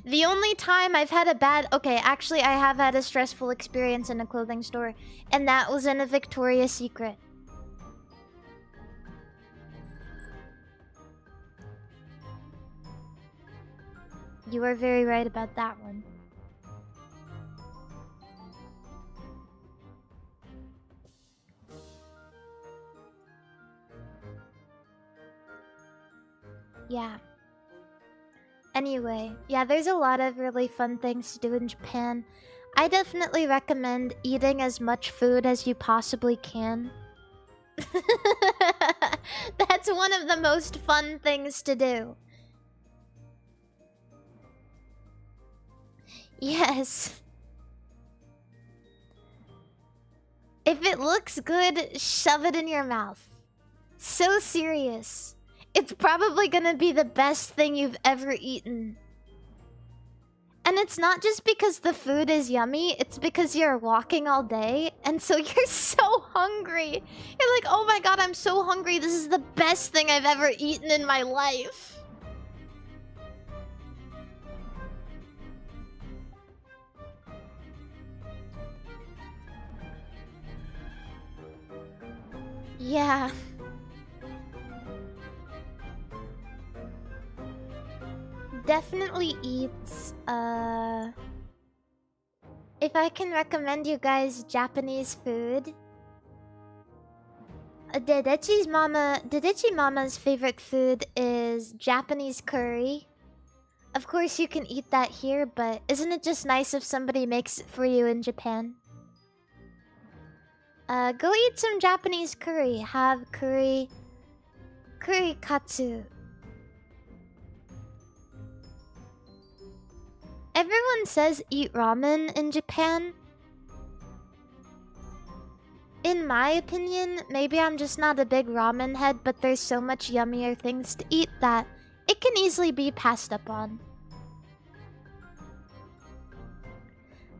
The only time I've had a bad... Okay, actually, I have had a stressful experience in a clothing store, and that was in a Victoria's Secret. You are very right about that one. Yeah. Anyway, yeah, there's a lot of really fun things to do in Japan. I definitely recommend eating as much food as you possibly can. That's one of the most fun things to do. Yes. If it looks good, shove it in your mouth. So serious. It's probably gonna be the best thing you've ever eaten. And it's not just because the food is yummy, it's because you're walking all day, and so you're so hungry. You're like, oh my god, I'm so hungry. This is the best thing I've ever eaten in my life. Yeah. Definitely eats, if I can recommend you guys Japanese food, Dedechi Mama's favorite food is Japanese curry. Of course you can eat that here, but isn't it just nice if somebody makes it for you in Japan? Go eat some Japanese curry. Have curry katsu. Everyone says eat ramen in Japan. In my opinion, maybe I'm just not a big ramen head, but there's so much yummier things to eat that it can easily be passed up on.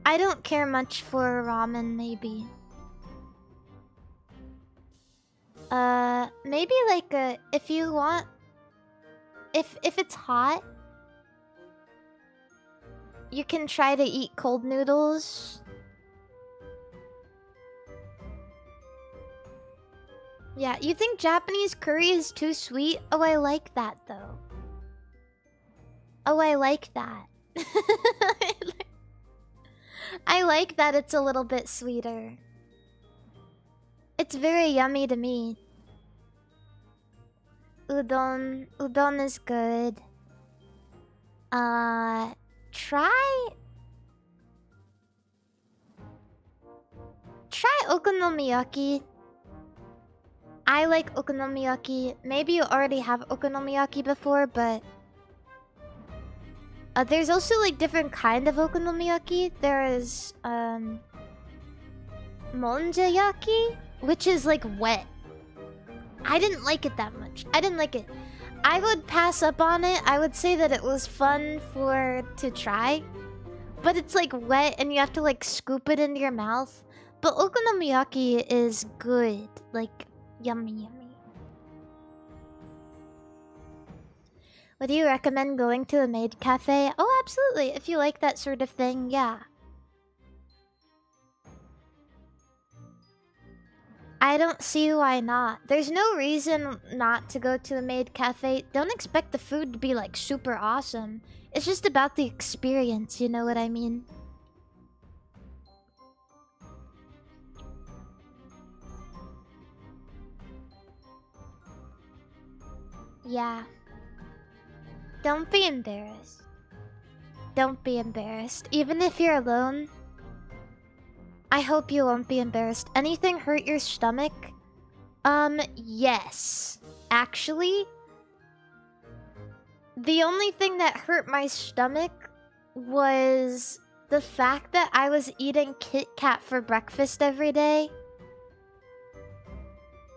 I don't care much for ramen, maybe. Maybe like if you want... If it's hot, you can try to eat cold noodles. Yeah, you think Japanese curry is too sweet? Oh, I like that, though. Oh, I like that. I like that it's a little bit sweeter. It's very yummy to me. Udon. Udon is good. Try... okonomiyaki. I like okonomiyaki. Maybe you already have okonomiyaki before, but there's also like different kind of okonomiyaki. There is monjayaki, which is like wet. I didn't like it that much. I didn't like it. I would pass up on it. I would say that it was fun to try, but it's like wet and you have to like scoop it into your mouth. But okonomiyaki is good. Like yummy, yummy. Would you recommend going to a maid cafe? Oh, absolutely. If you like that sort of thing, yeah. I don't see why not. There's no reason not to go to a maid cafe. Don't expect the food to be like super awesome. It's just about the experience, you know what I mean? Yeah. Don't be embarrassed. Don't be embarrassed. Even if you're alone, I hope you won't be embarrassed. Anything hurt your stomach? Yes. Actually, the only thing that hurt my stomach was the fact that I was eating Kit Kat for breakfast every day.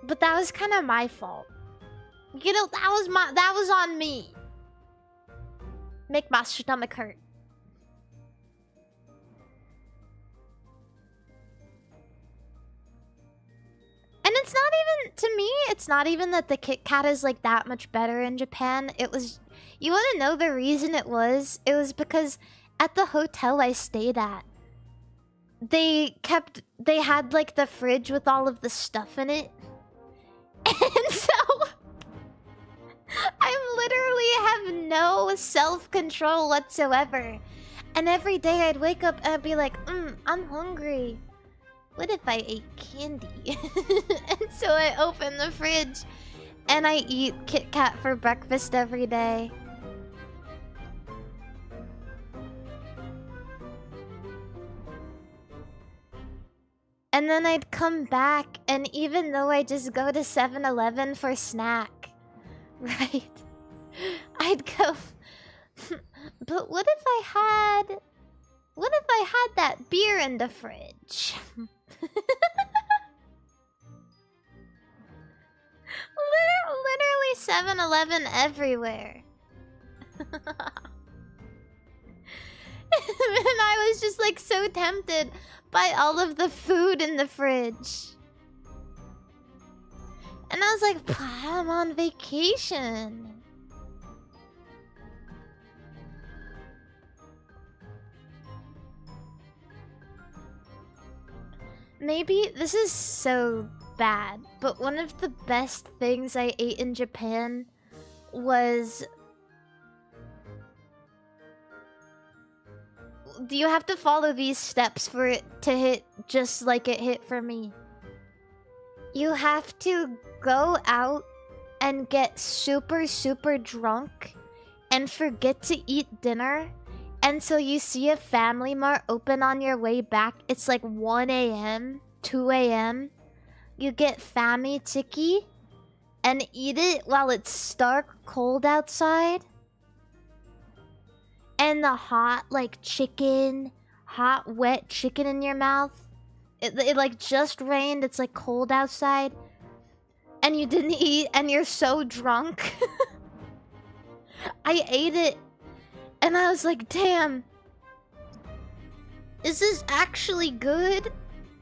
But that was kind of my fault. You know, that was on me. Make my stomach hurt. And it's not even, to me, it's not even that the Kit Kat is like that much better in Japan. It was, you want to know the reason it was? It was because at the hotel I stayed at, they had like the fridge with all of the stuff in it. And so I literally have no self-control whatsoever. And every day I'd wake up and I'd be like, I'm hungry. What if I ate candy? And so I open the fridge and I eat Kit Kat for breakfast every day. And then I'd come back, and even though I just go to 7-Eleven for snack, right? I'd go, but what if I had that beer in the fridge? Literally 7-Eleven everywhere. And I was just like so tempted by all of the food in the fridge. And I was like, I'm on vacation. Maybe this is so bad, but one of the best things I ate in Japan was... You have to follow these steps for it to hit just like it hit for me. You have to go out and get super, super drunk and forget to eat dinner. And so you see a Family Mart open on your way back. It's like 1 a.m., 2 a.m. You get Fami Tiki and eat it while it's stark cold outside. And the hot, like, chicken, hot, wet chicken in your mouth. It like, just rained. It's, like, cold outside. And you didn't eat, and you're so drunk. I ate it. And I was like, damn. Is this actually good?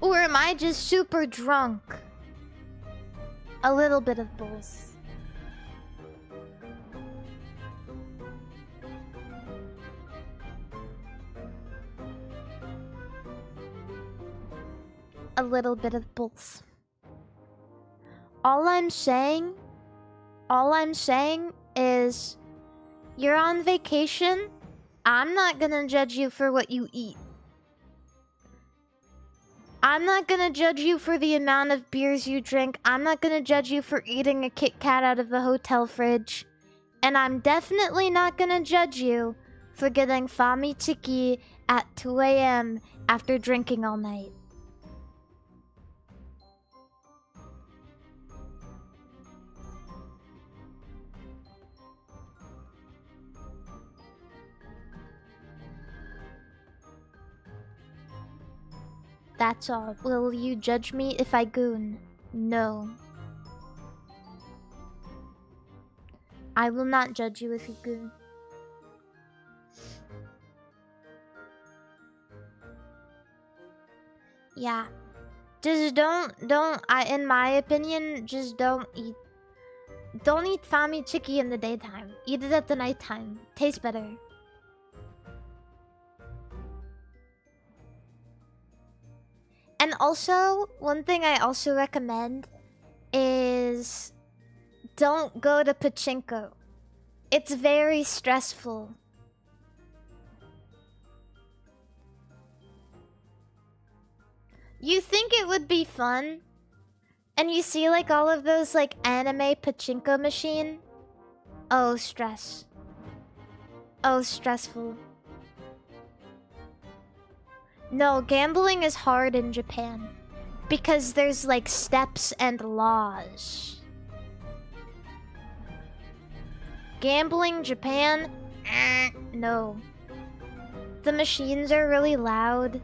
Or am I just super drunk? A little bit of both. A little bit of both. All I'm saying is, you're on vacation. I'm not gonna judge you for what you eat. I'm not gonna judge you for the amount of beers you drink. I'm not gonna judge you for eating a Kit Kat out of the hotel fridge. And I'm definitely not gonna judge you for getting Fami Tiki at 2 a.m. after drinking all night. That's all. Will you judge me if I goon? No. I will not judge you if you goon. Yeah. Just don't, in my opinion, just don't eat fami chicky in the daytime. Eat it at the nighttime. Tastes better. And also, one thing I also recommend is don't go to pachinko. It's very stressful. You think it would be fun? And you see like all of those like anime pachinko machine? Oh, stress. Oh, stressful. No, gambling is hard in Japan. Because there's like steps and laws. Gambling Japan? No. The machines are really loud.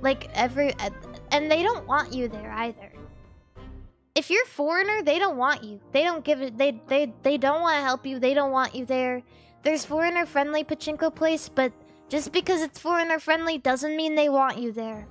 Like and they don't want you there either. If you're foreigner, they don't want you. They don't give it. They don't want to help you. They don't want you there. There's foreigner friendly pachinko place, but just because it's foreigner friendly doesn't mean they want you there.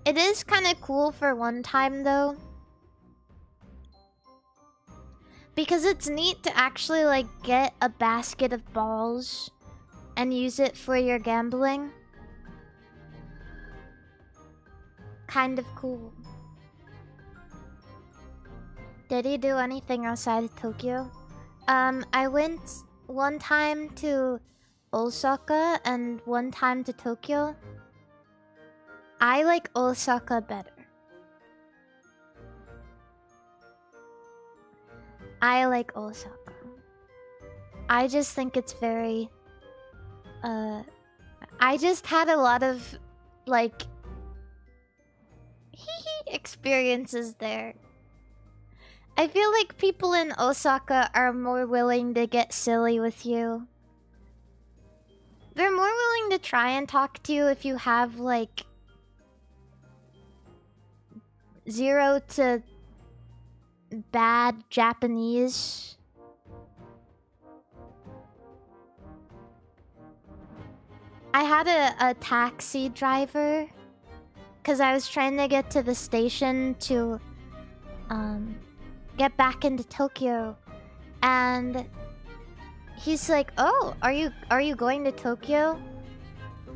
It is kind of cool for one time though. Because it's neat to actually like get a basket of balls and use it for your gambling. Kind of cool. Did he do anything outside of Tokyo? I went one time to Osaka and one time to Tokyo. I like Osaka better. I like Osaka. I just think it's very... I just had a lot of, like... experiences there. I feel like people in Osaka are more willing to get silly with you. They're more willing to try and talk to you if you have, like... 0 to... bad Japanese. I had a taxi driver because I was trying to get to the station to get back into Tokyo, and he's like, "Oh, are you going to Tokyo?"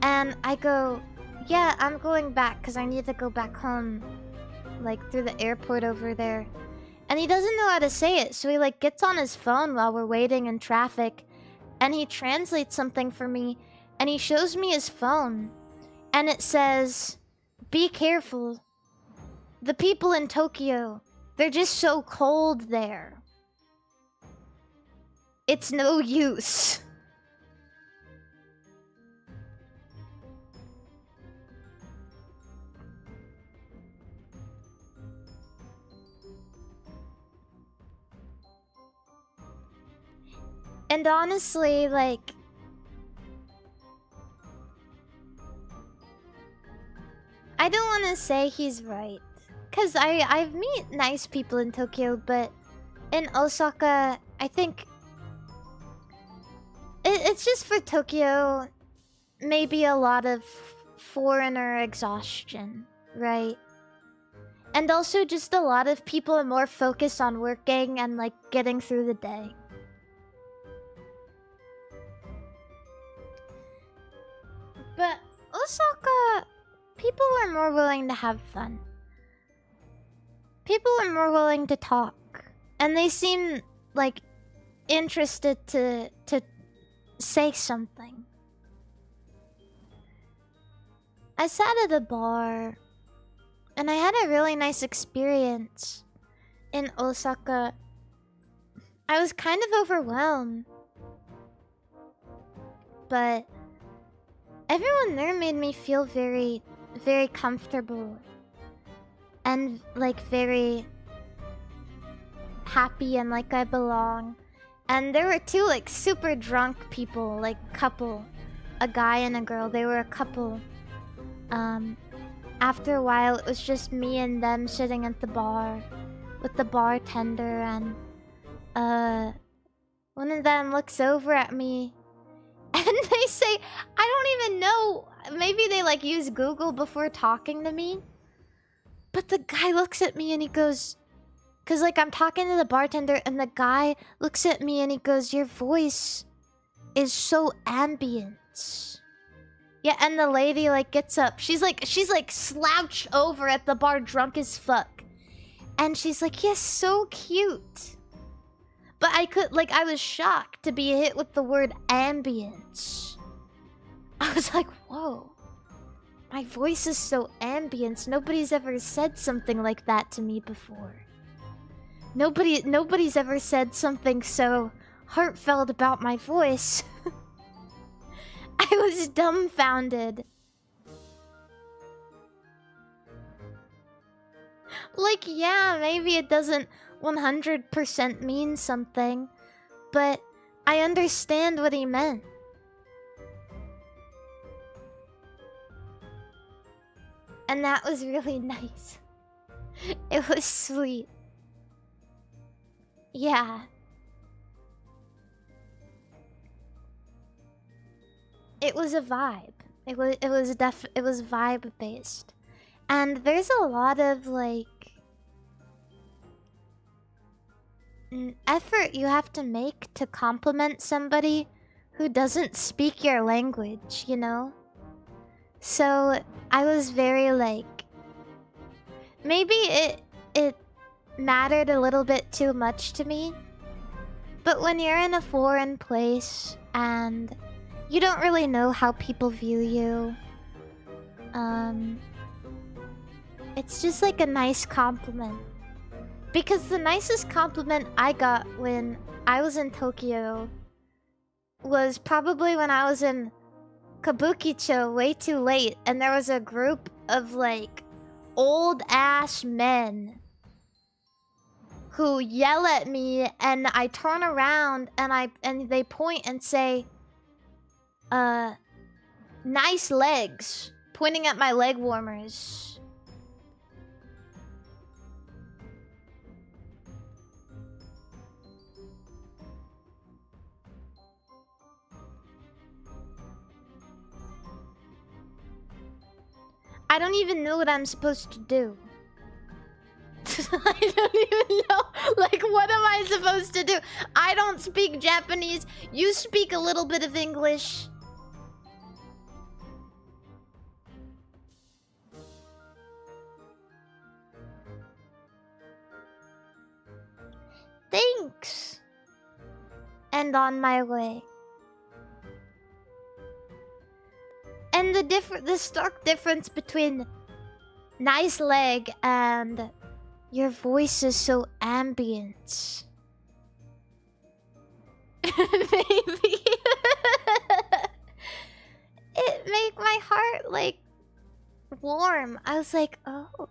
And I go, "Yeah, I'm going back because I need to go back home, like through the airport over there." And he doesn't know how to say it, so he like gets on his phone while we're waiting in traffic, and he translates something for me, and he shows me his phone, and it says, "Be careful. The people in Tokyo, they're just so cold there. It's no use." And honestly, like... I don't want to say he's right. Because I've met nice people in Tokyo, but in Osaka, I think... It's just for Tokyo, maybe a lot of foreigner exhaustion, right? And also just a lot of people are more focused on working and like getting through the day. But Osaka, people were more willing to have fun. People were more willing to talk. And they seem like interested to say something. I sat at a bar and I had a really nice experience in Osaka. I was kind of overwhelmed, but everyone there made me feel very, very comfortable. and like very happy and like I belong. And there were two like super drunk people, like couple, a guy and a girl. They were a couple. After a while, it was just me and them sitting at the bar with the bartender, and one of them looks over at me and they say, I don't even know, maybe they like use Google before talking to me. But the guy looks at me and he goes, cause like I'm talking to the bartender and the guy looks at me and he goes, your voice is so ambient. Yeah, and the lady like gets up. She's like slouched over at the bar drunk as fuck. And she's like, yes, so cute. But I was shocked to be hit with the word ambient. I was like, whoa. My voice is so ambient. Nobody's ever said something like that to me before. Nobody's ever said something so heartfelt about my voice. I was dumbfounded. Like, yeah, maybe it doesn't 100% mean something, but I understand what he meant. And that was really nice. It was sweet. Yeah. It was a vibe. It was vibe based. And there's a lot of like effort you have to make to compliment somebody who doesn't speak your language, you know? So I was very like, maybe it mattered a little bit too much to me. But when you're in a foreign place and you don't really know how people view you, it's just like a nice compliment. Because the nicest compliment I got when I was in Tokyo was probably when I was in Kabukicho way too late, and there was a group of like old ass men who yell at me, and I turn around and they point and say, nice legs, pointing at my leg warmers. I don't even know what I'm supposed to do. I don't even know. Like, what am I supposed to do? I don't speak Japanese. You speak a little bit of English. Thanks. And on my way. And the stark difference between nice leg and your voice is so ambient. Maybe. It made my heart like warm. I was like, oh,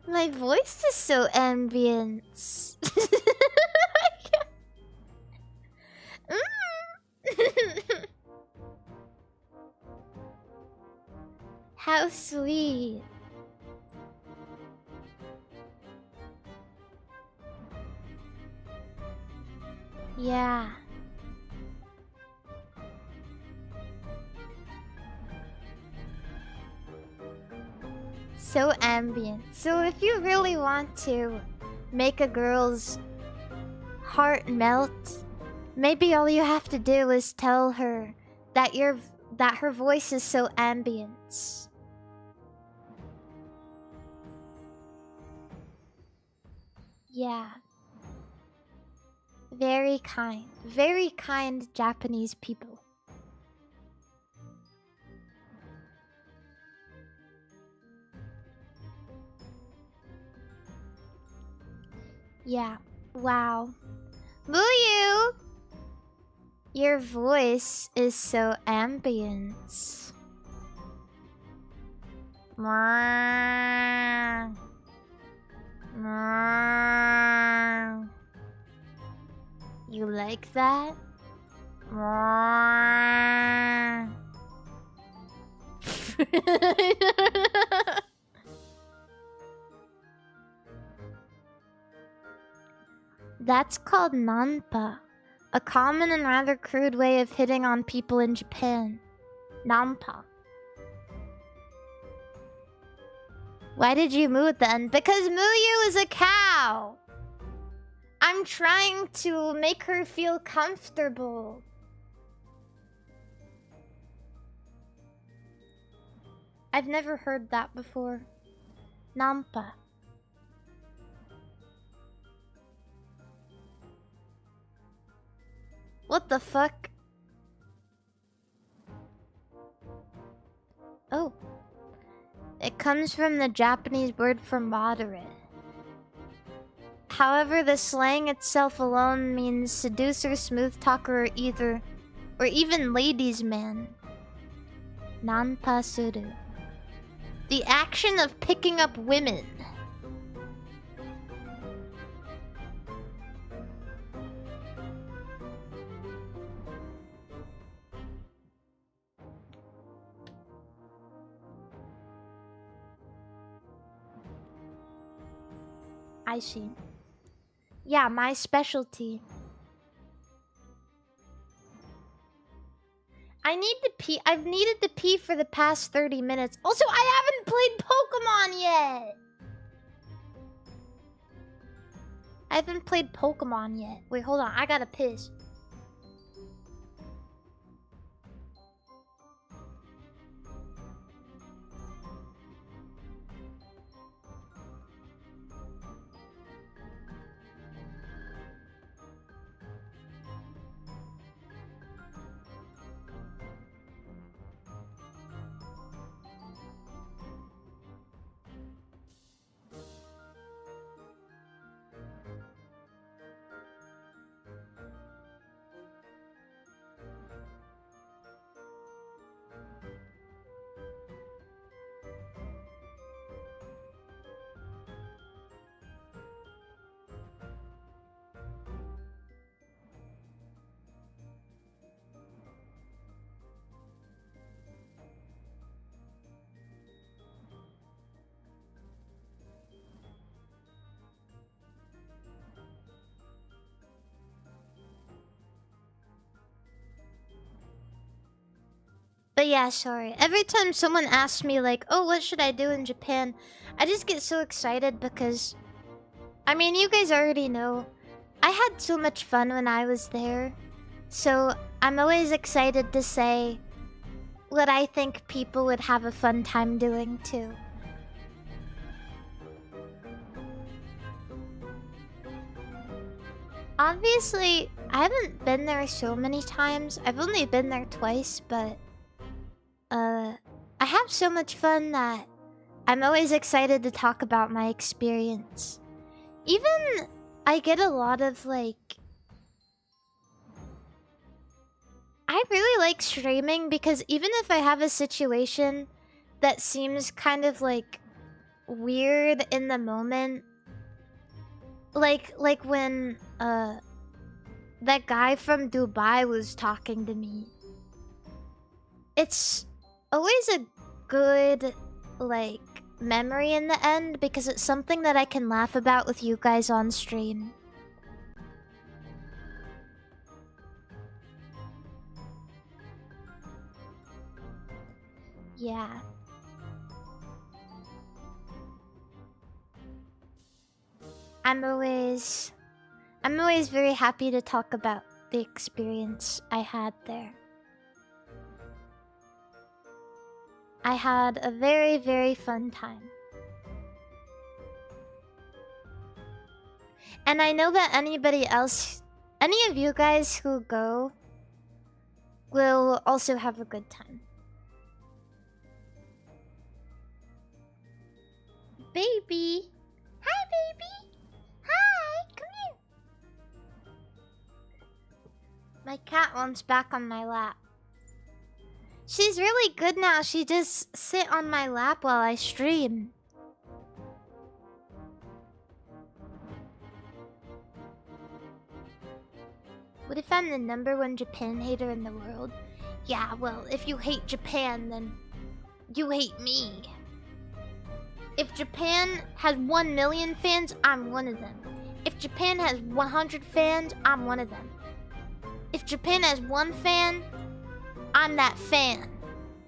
my voice is so ambient. How sweet. Yeah. So ambient. So if you really want to make a girl's heart melt, maybe all you have to do is tell her that her voice is so ambient. Yeah. Very kind Japanese people. Yeah. Wow. Muyu! Your voice is so ambient. Mwah. like that? That's called nanpa, a common and rather crude way of hitting on people in Japan. Nampa. Why did you moo at the end? Because Muyu is a cow! I'm trying to make her feel comfortable. I've never heard that before. Nampa. What the fuck? Oh. It comes from the Japanese word for moderate. However, the slang itself alone means seducer, smooth talker, or even ladies' man. Nanpa suru. The action of picking up women. I see. Yeah, my specialty. I need to pee. I've needed to pee for the past 30 minutes. Also, I haven't played Pokemon yet. I haven't played Pokemon yet. Wait, hold on. I gotta piss. But yeah, sorry. Every time someone asks me like, oh, what should I do in Japan? I just get so excited because... I mean, you guys already know. I had so much fun when I was there. So, I'm always excited to say what I think people would have a fun time doing too. Obviously, I haven't been there so many times. I've only been there twice, but... I have so much fun that I'm always excited to talk about my experience. Even, I get a lot of, like... I really like streaming because even if I have a situation that seems kind of, like, weird in the moment... Like when, that guy from Dubai was talking to me. It's always a good, like, memory in the end because it's something that I can laugh about with you guys on stream. Yeah. I'm always very happy to talk about the experience I had there. I had a very, very fun time. And I know that anybody else, any of you guys who go, will also have a good time. Baby! Hi, baby! Hi! Come here! My cat wants back on my lap. She's really good now. She just sit on my lap while I stream. What if I'm the #1 Japan hater in the world? Yeah, well, if you hate Japan, then you hate me. If Japan has 1 million fans, I'm one of them. If Japan has 100 fans, I'm one of them. If Japan has 1 fan, I'm that fan.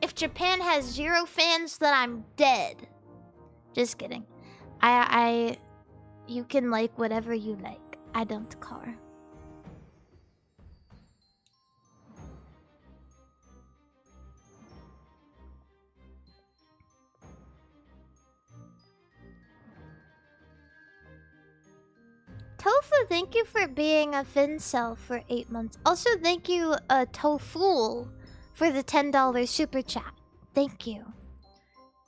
If Japan has 0 fans, then I'm dead. Just kidding. You can like whatever you like. I don't care. Tofu, thank you for being a Fincel for 8 months. Also, thank you, Tofu, for the $10 super chat. Thank you.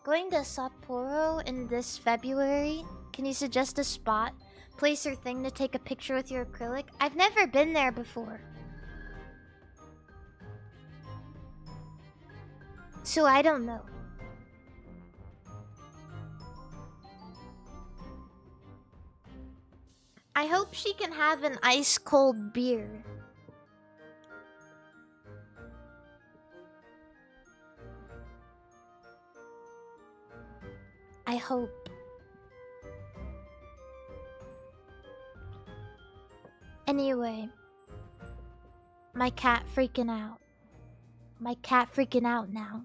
Going to Sapporo in this February. Can you suggest a spot, place, or thing to take a picture with your acrylic? I've never been there before, so I don't know. I hope she can have an ice-cold beer. I hope. Anyway, my cat freaking out. My cat freaking out now.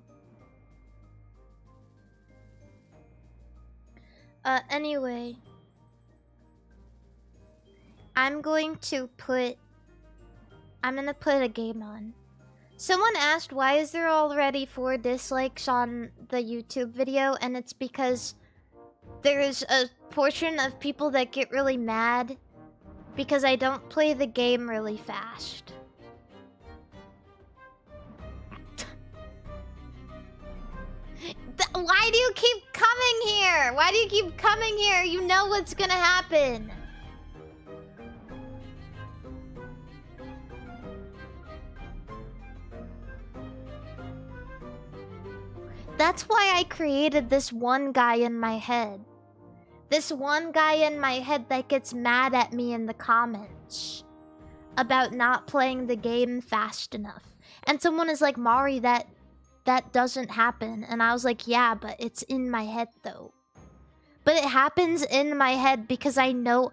Anyway, I'm gonna put a game on. Someone asked, why is there already 4 dislikes on the YouTube video? And it's because there's a portion of people that get really mad because I don't play the game really fast. Why do you keep coming here? Why do you keep coming here? You know what's gonna happen. That's why I created this one guy in my head. This one guy in my head that gets mad at me in the comments about not playing the game fast enough. And someone is like, Mari, that doesn't happen. And I was like, yeah, but it's in my head though. But it happens in my head because I know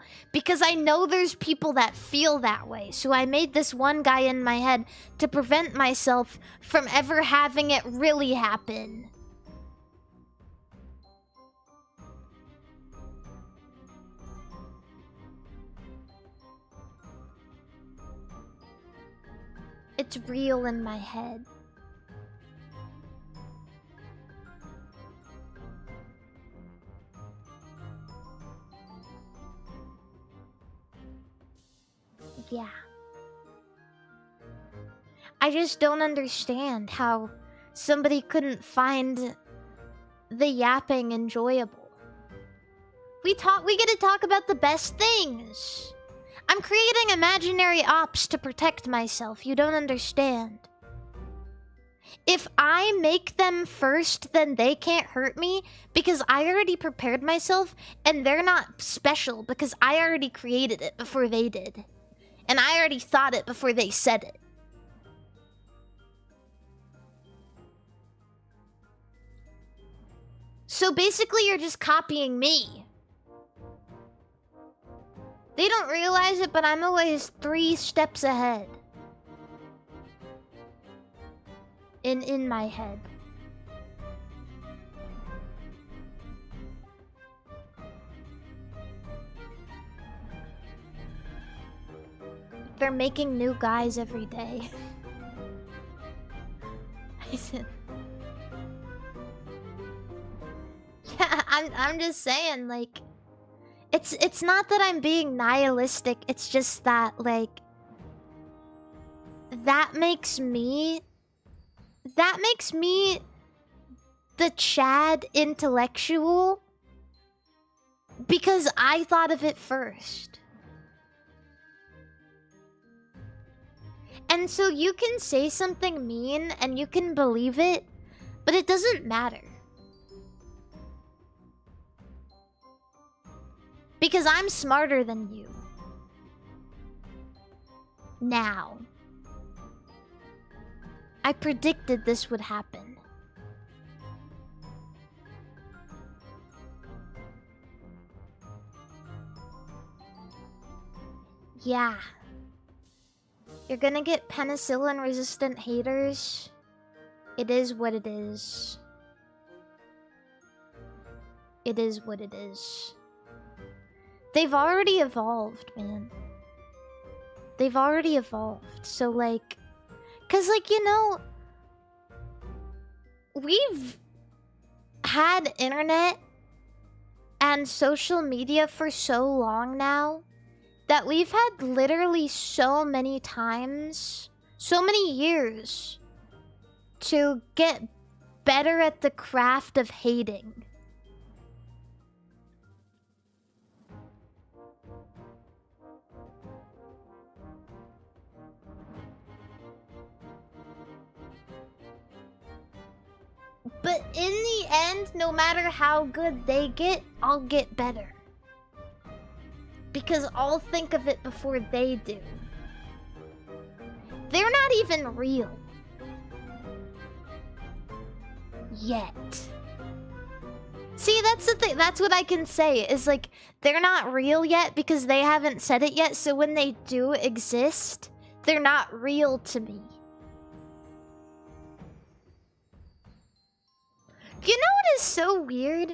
there's people that feel that way. So I made this one guy in my head to prevent myself from ever having it really happen. It's real in my head. Yeah. I just don't understand how somebody couldn't find the yapping enjoyable. We get to talk about the best things. I'm creating imaginary ops to protect myself. You don't understand. If I make them first, then they can't hurt me because I already prepared myself, and they're not special because I already created it before they did. And I already thought it before they said it. So basically, you're just copying me. They don't realize it, but I'm always 3 steps ahead. In my head. They're making new guys every day. Yeah, I'm just saying, like, it's not that I'm being nihilistic, it's just that, like, that makes me the Chad intellectual because I thought of it first. And so you can say something mean and you can believe it, but it doesn't matter. Because I'm smarter than you. now. I predicted this would happen. Yeah. You're gonna get penicillin-resistant haters. It is what it is. It is what it is. They've already evolved, man. They've already evolved. So, like... 'Cause, like, you know... We've had internet and social media for so long now that we've had literally so many times, so many years to get better at the craft of hating. But in the end, no matter how good they get, I'll get better. Because I'll think of it before they do. They're not even real. Yet. See, that's the thing. That's what I can say. Is like, they're not real yet because they haven't said it yet. So when they do exist, they're not real to me. You know what is so weird?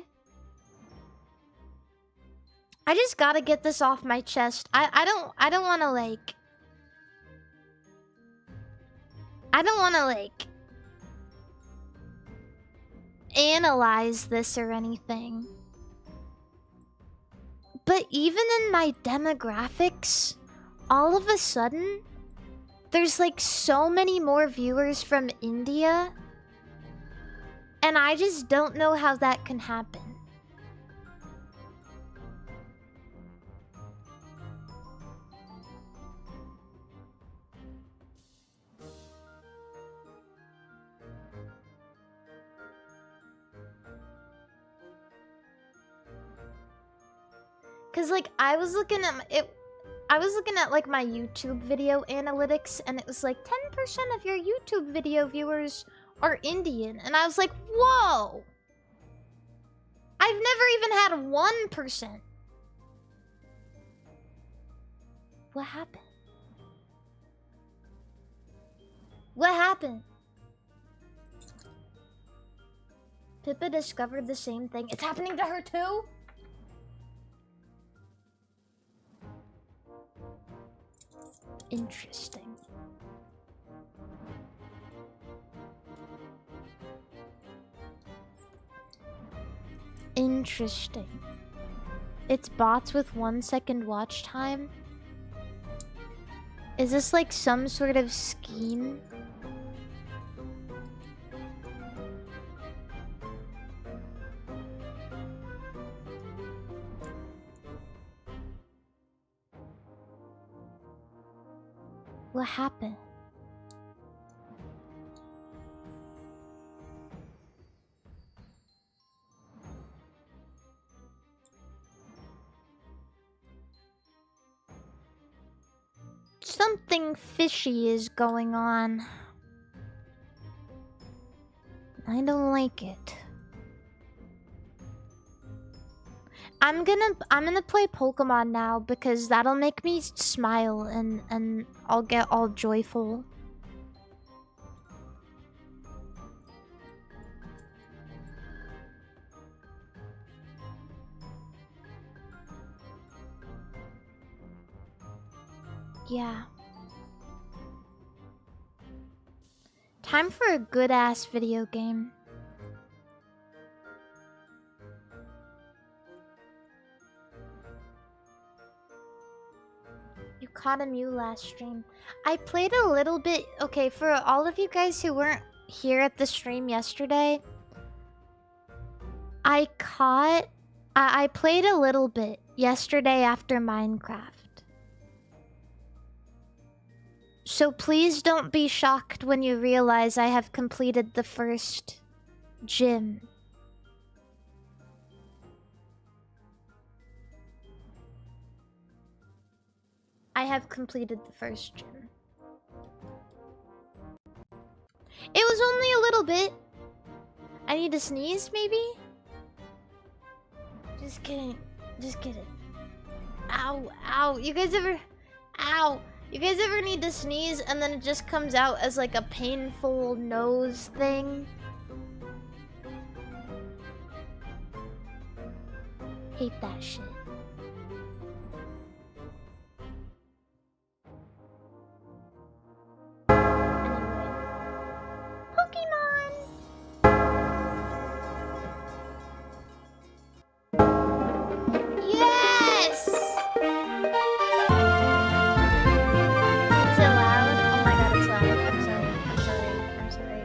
I just gotta get this off my chest. I don't wanna like... I don't wanna like... analyze this or anything. But even in my demographics, all of a sudden, there's like so many more viewers from India. And I just don't know how that can happen. Cause like I was looking at like my YouTube video analytics and it was like 10% of your YouTube video viewers are Indian. And I was like, whoa! I've never even had 1%. What happened? What happened? Pippa discovered the same thing. It's happening to her too? Interesting. Interesting. It's bots with 1 second watch time? Is this like some sort of scheme? What happened? Something fishy is going on. I don't like it. I'm gonna play Pokemon now because that'll make me smile and I'll get all joyful. Yeah. Time for a good-ass video game. You caught a Mew last stream. I played a little bit... Okay, for all of you guys who weren't here at the stream yesterday, I played a little bit yesterday after Minecraft. So please don't be shocked when you realize I have completed the first gym. I have completed the first gym. It was only a little bit. I need to sneeze, maybe? Just kidding. Just kidding. Ow, ow. You guys ever... Ow. You guys ever need to sneeze and then it just comes out as like a painful nose thing? Hate that shit. Anyway. Pokemon! Yes! Is it loud? Oh my god, it's loud. I'm sorry. I'm sorry. I'm sorry.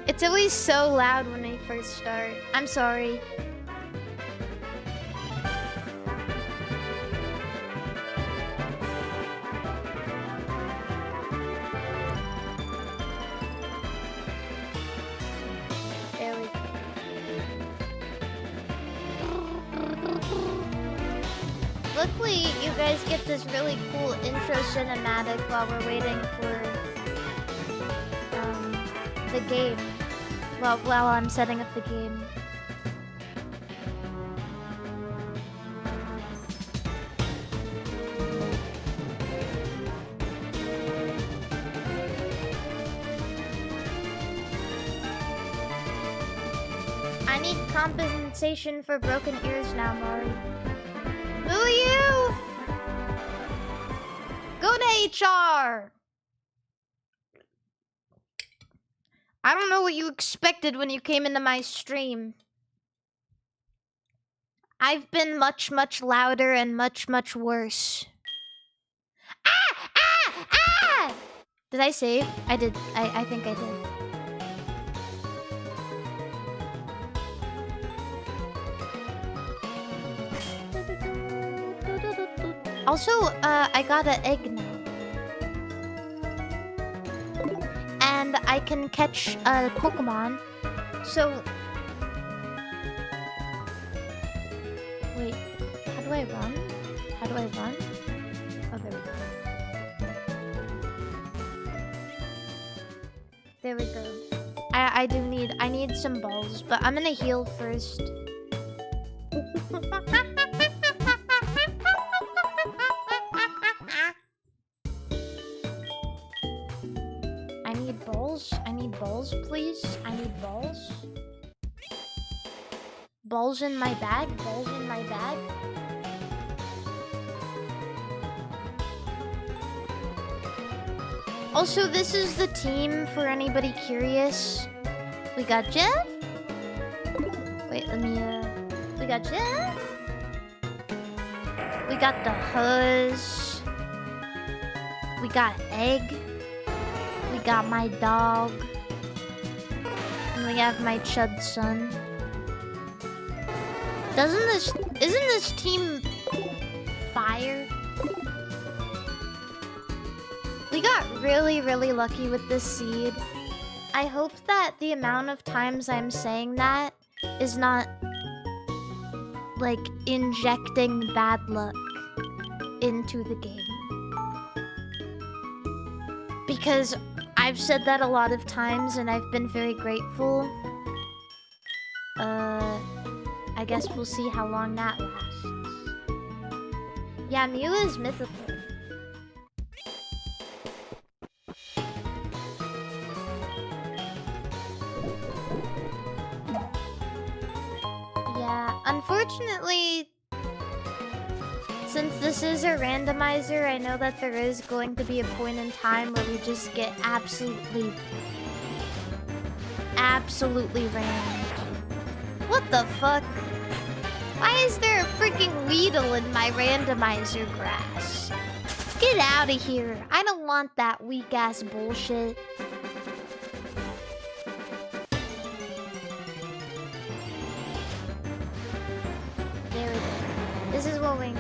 It's always so loud when I first start. I'm sorry. There we go. Luckily, you guys get this really cool intro cinematic while we're waiting for the game. While I'm setting up the game. I need compensation for broken ears now, Mari. Will you? Go to HR! I don't know what you expected when you came into my stream. I've been much, much louder and much, much worse. Ah! Ah! Ah! Did I save? I did. I think I did. Also, I got an egg now. And I can catch a Pokemon. So... Wait, how do I run? How do I run? Oh, there we go. There we go. I need some balls, but I'm gonna heal first. I need balls, please. I need balls. Balls in my bag. Balls in my bag. Also, this is the team for anybody curious. We got Jeff. Wait, let me, we got Jeff. We got the Huzz. We got Egg. We got my dog. And we have my chud son. Isn't this team fire? We got really, really lucky with this seed. I hope that the amount of times I'm saying that is not like injecting bad luck into the game. Because I've said that a lot of times and I've been very grateful. I guess we'll see how long that lasts. Yeah, Mew is mythical. Yeah, unfortunately, since this is a randomizer, I know that there is going to be a point in time where we just get absolutely rammed. What the fuck? Why is there a freaking Weedle in my randomizer grass? Get out of here. I don't want that weak-ass bullshit. There we go. This is what we need.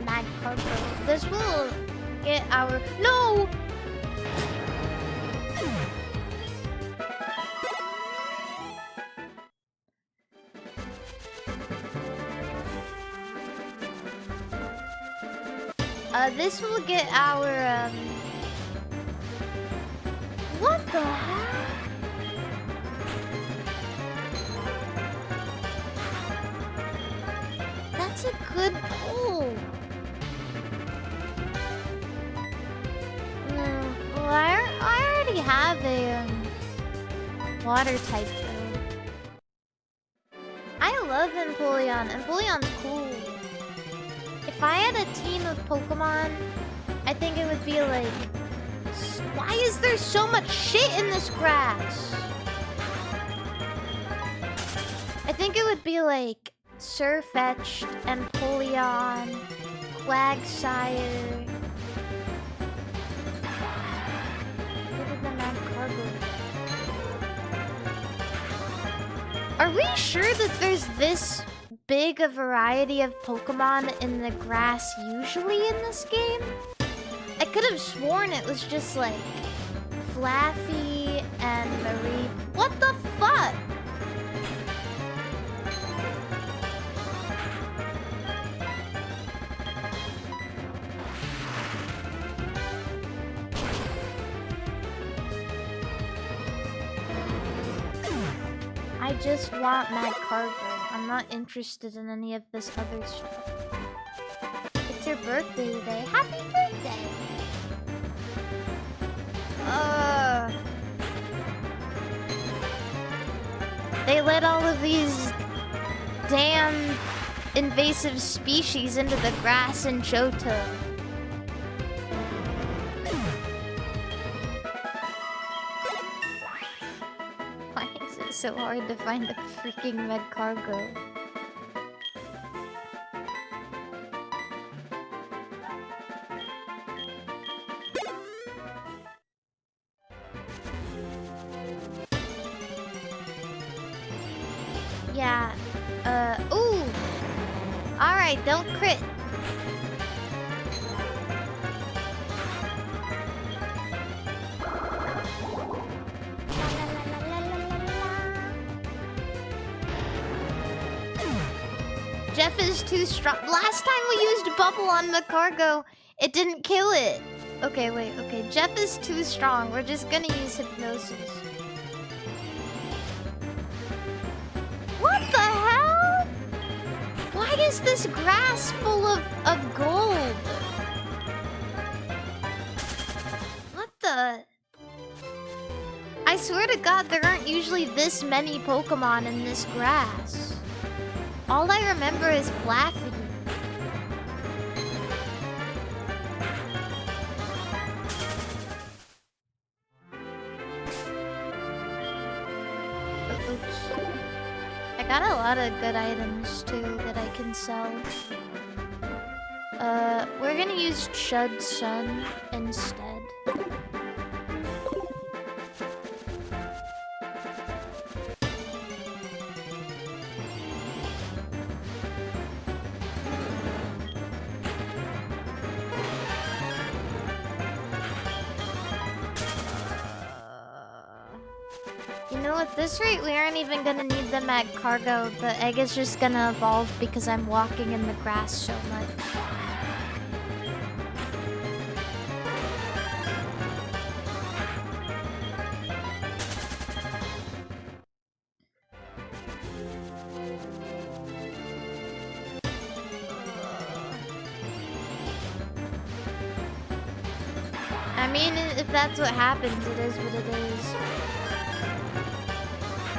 Mad Carpo. This will get our... No! This will get our, What the heck? That's a good pull. Well, I already have a, water type, though. I love Empoleon. Empoleon's cool. If I had a team of Pokemon, I think it would be like... Why is there so much shit in this grass? I think it would be like... Sirfetch'd, Empoleon, Quagsire... What did the Mad Cargo? Are we sure that there's this big a variety of Pokemon in the grass usually in this game? I could have sworn it was just like Flaffy and Marie. What the fuck? I just want Mad Cargo. I'm not interested in any of this other stuff. It's your birthday today. Happy birthday! They let all of these damn invasive species into the grass in Johto. Why is it so hard to find a freaking Med Cargo? Yeah, ooh! Alright, don't crit. Jeff is too strong. Last time we used Bubble on the cargo, it didn't kill it. Okay, wait, okay. Jeff is too strong. We're just gonna use Hypnosis. What the hell? Why is this grass full of gold? What the? I swear to God, there aren't usually this many Pokemon in this grass. All I remember is Flaffy. Oops. I got a lot of good items too that I can sell. We're gonna use Chud Sun instead. You know, at this rate, we aren't even gonna need them at cargo. The egg is just gonna evolve because I'm walking in the grass so much. I mean, if that's what happens, it is what it is.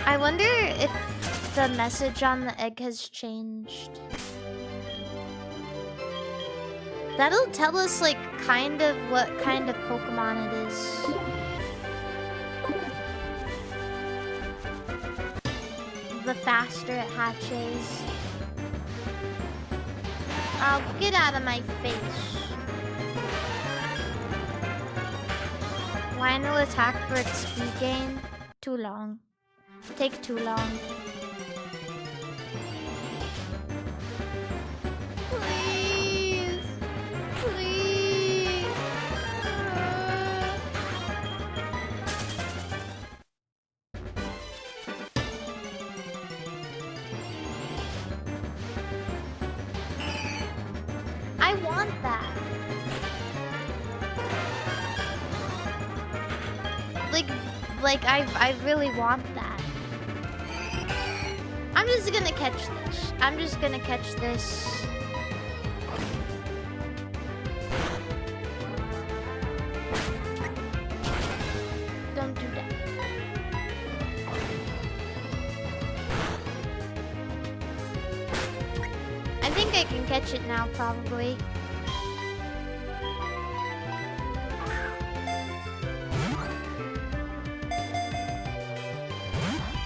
I wonder if the message on the egg has changed. That'll tell us, like, kind of what kind of Pokemon it is. The faster it hatches. Oh, get out of my face. Why no attack for XP gain? Too long. Take too long. Please. Please. I want that. Like I really want that. I'm just gonna catch this. I'm just gonna catch this. Don't do that. I think I can catch it now, probably.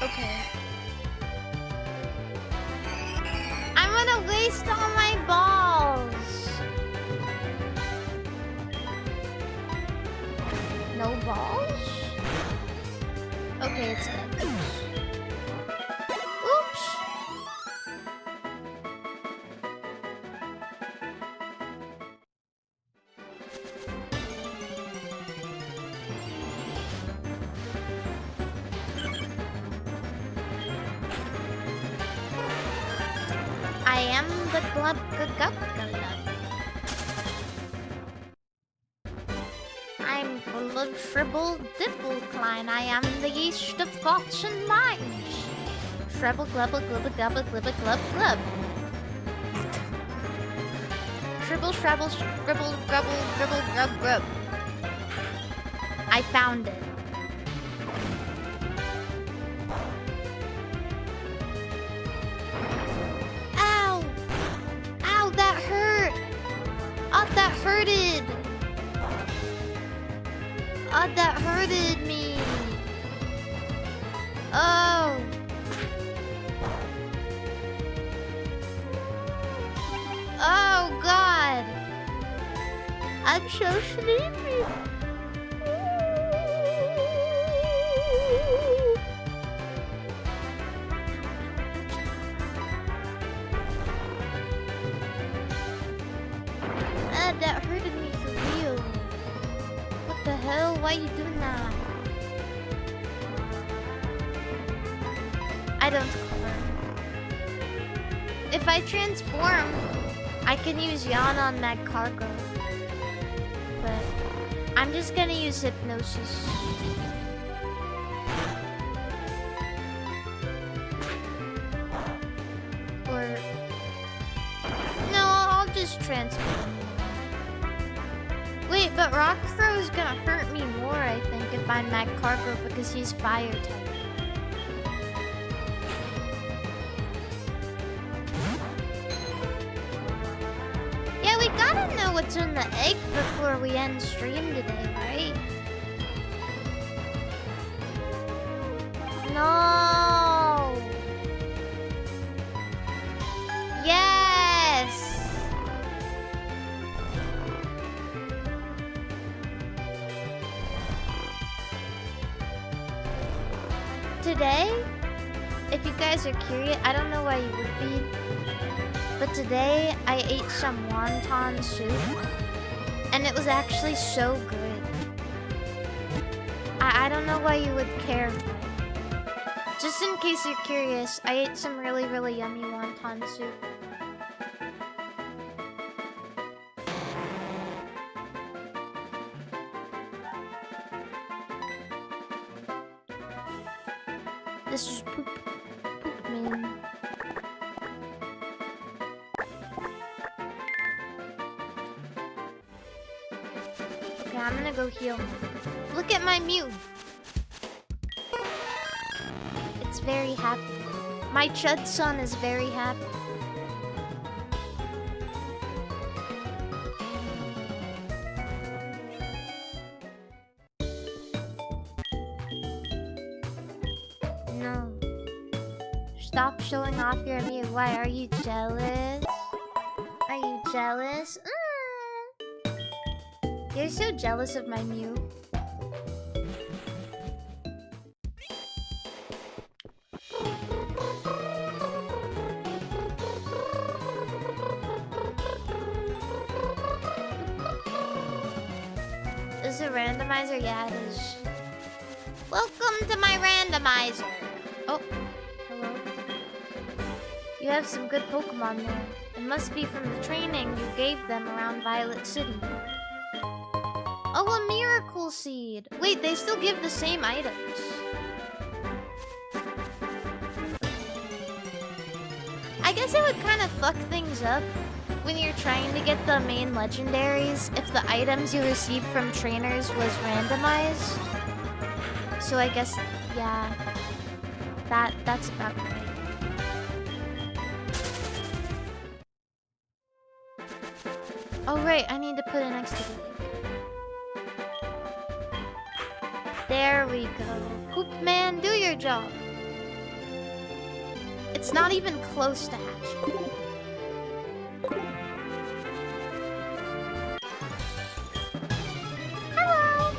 Okay. I'm gonna waste all my balls. No balls? Okay, it's dead. Oops. I am the glub glub. I'm full of shribble dibble klein. I am the yeast of thoughts and minds. Shribble glubble glubba gubba glibba glub glub. Shribble shrabble scribble grubble gribble grub grub. I found it. Ow! Ow, that hurt! Oh, that hurted! Oh, that hurted me! Oh! Oh, God! I'm so sleepy! That hurted me for real. What the hell? Why are you doing that? I don't care. If I transform, I can use Yawn on that cargo. But I'm just gonna use hypnosis. Or no, I'll just transform. Wait, but Rock Throw is gonna hurt me more, I think, if I'm that cargo because he's fire type. Yeah, we gotta know what's in the egg before we end stream today, right? No! Yes! Today, if you guys are curious, I don't know why you would be, but today I ate some wonton soup, and it was actually so good. I don't know why you would care. Just in case you're curious, I ate some really, really yummy wonton soup. This is poop. Poop man. Okay, I'm gonna go heal. Look at my Mew. It's very happy. My chud son is very happy. Stop showing off your Mew. Why, are you jealous? Are you jealous? You're so jealous of my Mew. Is it a randomizer? Yeah, it is. Welcome to my randomizer. Oh. You have some good Pokemon there. It must be from the training you gave them around Violet City. Oh, a Miracle! Miracle Seed. Wait, they still give the same items. I guess it would kind of fuck things up when you're trying to get the main legendaries if the items you receive from trainers was randomized. So I guess, yeah, that's about right. Oh right, I need to put it next to the lake. There we go. Poop man, do your job. It's not even close to hatching. Hello!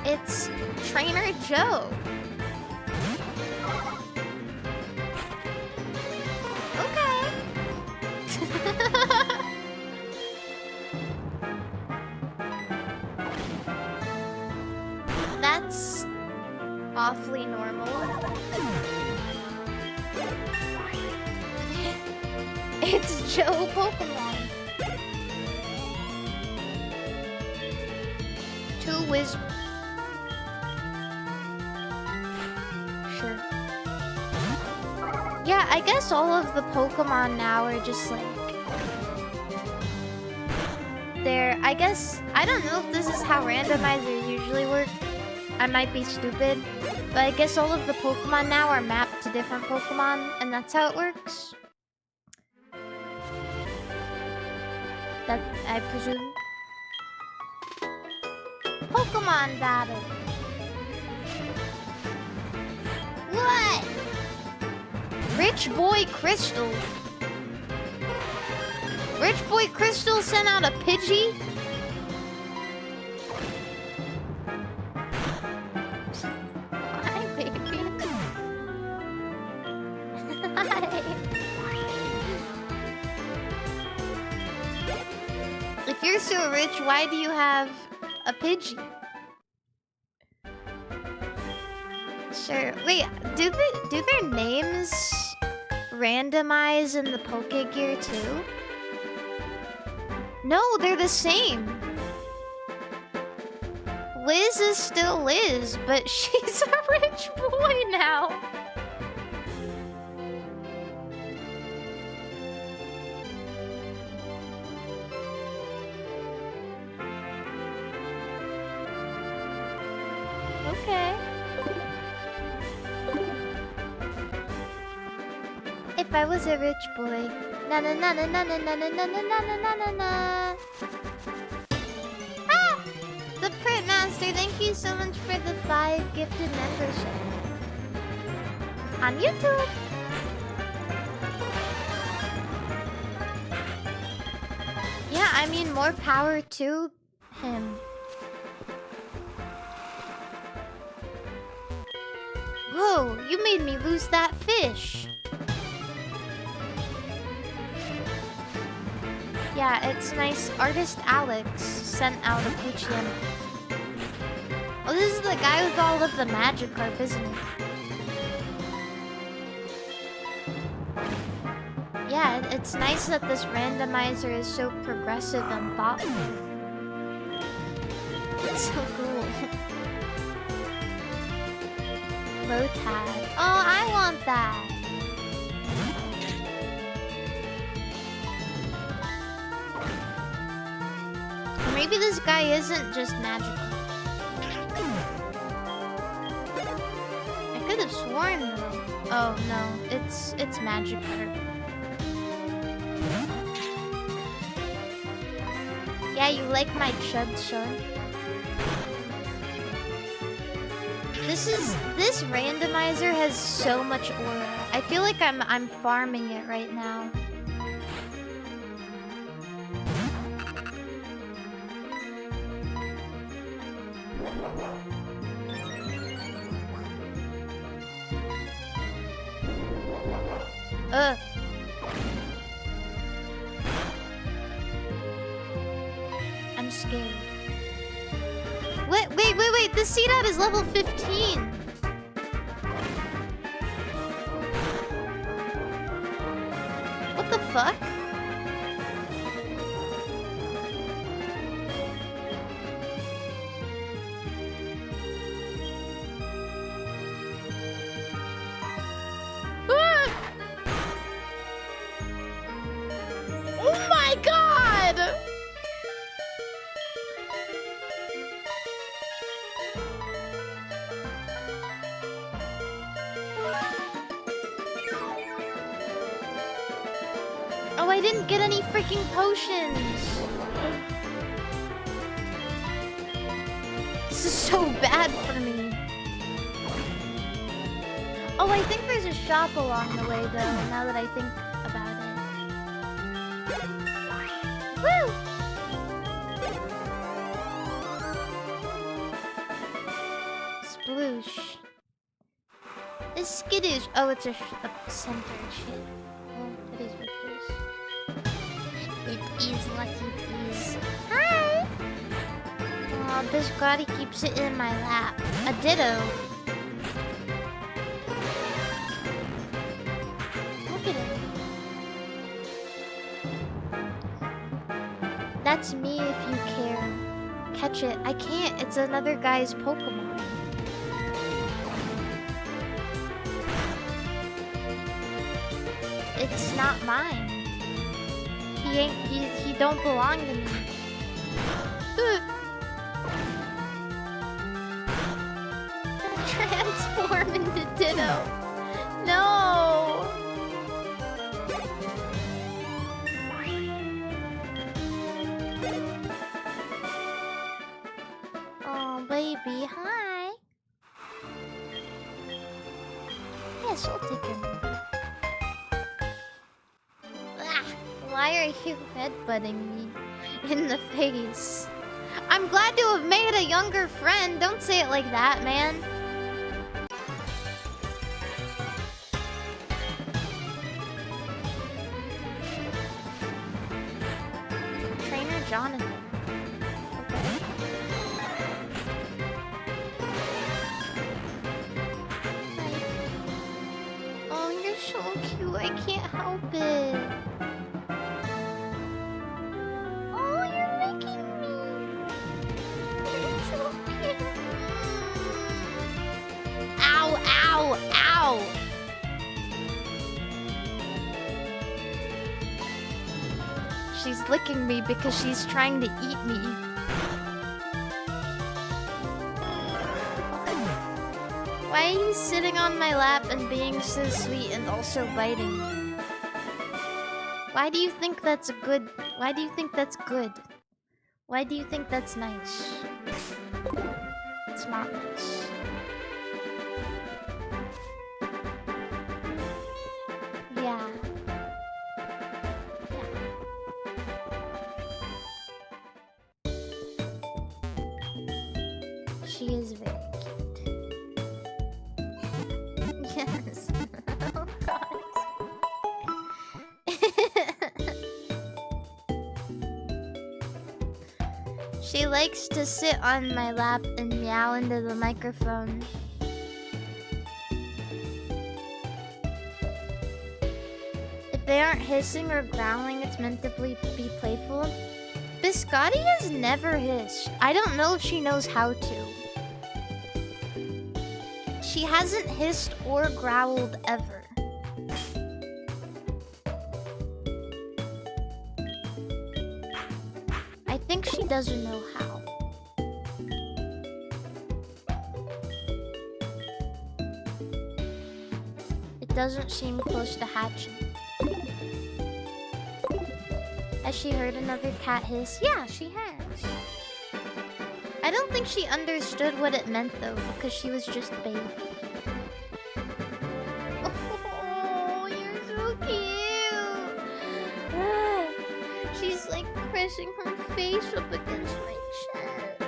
It's Trainer Joe. Okay. That's awfully normal. It's Joe Pokemon. Two Wiz. Sure. Yeah, I guess all of the Pokemon now are just like... They're... I guess... I don't know if this is how randomizers usually work. I might be stupid. But I guess all of the Pokemon now are mapped to different Pokemon, and that's how it works. That, I presume. Pokemon battle. What? Rich Boy Crystal. Rich Boy Crystal sent out a Pidgey? Hi, baby. Hi. If you're so rich, why do you have a Pidgey? Sure. Wait, do their names randomize in the Pokegear too? No, they're the same. Liz is still Liz, but she's a rich boy now. Okay. If I was a rich boy. Na na na na na na na na na na na na na na. Ah! The Print Master, thank you so much for the 5 gifted membership. On YouTube. Yeah, I mean, more power to him. Whoa, you made me lose that fish. Yeah, it's nice. Artist Alex sent out a Pidgey. Oh, this is the guy with all of the Magikarp, isn't it? Yeah, it's nice that this randomizer is so progressive and thoughtful. It's so cool. Lotad. Oh, I want that. Or maybe this guy isn't just magical. I could have sworn though. Oh no, it's Magikarp. Yeah, you like my chud, son? This randomizer has so much aura. I feel like I'm farming it right now. I'm scared. Wait, this Seedot is level 15. What the fuck? Oh, I didn't get any freaking potions. This is so bad for me. Oh, I think there's a shop along the way, though, now that I think about it. Woo! Sploosh. It's skittish. Oh, it's a center shit. Oh, it is what it is. It is what it is. Hi! Aw, Biscotti keeps it in my lap. A ditto. Look at him. That's me if you care. Catch it. I can't. It's another guy's Pokemon. It's not mine. He don't belong to me. Transform into Ditto. No. Oh, baby, hi. Yes, I'll take him. Why are you headbutting me in the face? I'm glad to have made a younger friend. Don't say it like that, man. Trainer Jonathan. Okay. Oh, you're so cute. I can't help it. Ow! She's licking me because she's trying to eat me. Why are you sitting on my lap and being so sweet and also biting me? Why do you think that's good? Why do you think that's good? Why do you think that's nice? It's not nice. Yeah. She is very cute. Yes. Oh god. She likes to sit on my lap and meow into the microphone. If they aren't hissing or growling, it's meant to be playful. Biscotti has never hissed. I don't know if she knows how to. She hasn't hissed or growled ever. I think she doesn't know how. It doesn't seem close to hatching. Has she heard another cat hiss? Yeah, she has. I don't think she understood what it meant though, because she was just a baby. Oh, you're so cute. She's like pressing her face up against my chest.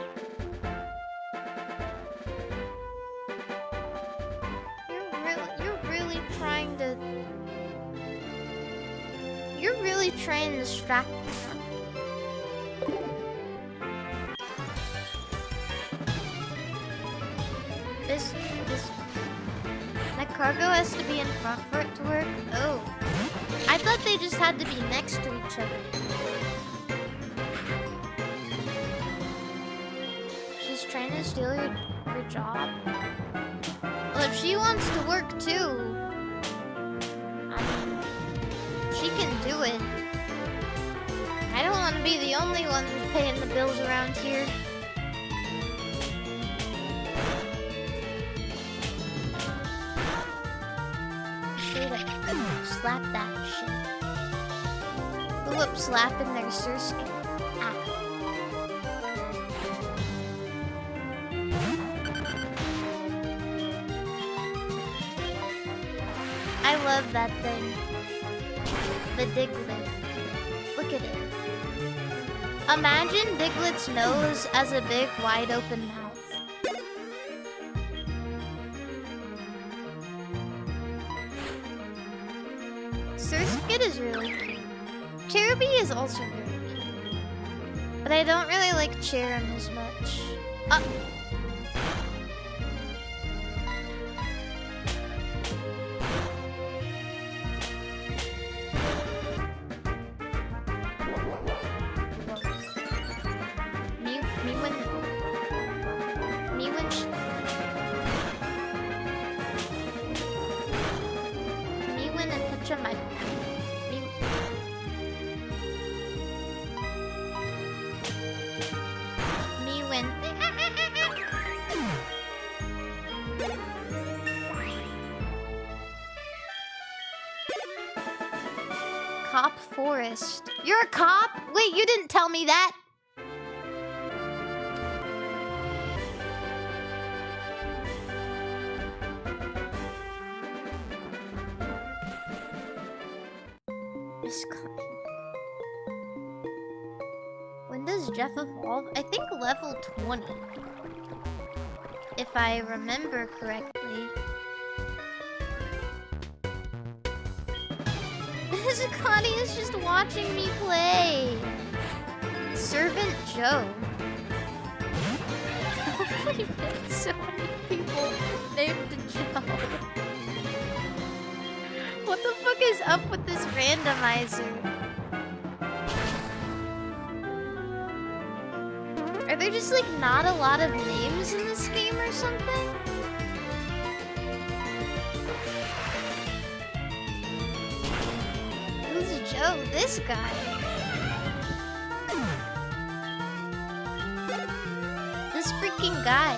You're really trying to distract me. That cargo has to be in front for it to work? Oh. I thought they just had to be next to each other. She's trying to steal your job. Well, if she wants to work too, I mean, she can do it. I don't want to be the only one who's paying the bills around here. Slap that shit. whoop slapping their Sursuke. Ah. I love that thing. The Diglett. Look at it. Imagine Diglett's nose as a big, wide open mouth. Surskit is really cute. Cherubi is also very cute. But I don't really like Cherim as much. Cop Forest. You're a cop? Wait, you didn't tell me that. Miss Connie. When does Jeff evolve? I think level 20. If I remember correctly. Miss Connie is just watching me play. Servant Joe. Oh my god, so many people named Joe. What the fuck is up with this randomizer? Are there just like not a lot of names in this game or something? Who's Joe? This guy. This freaking guy.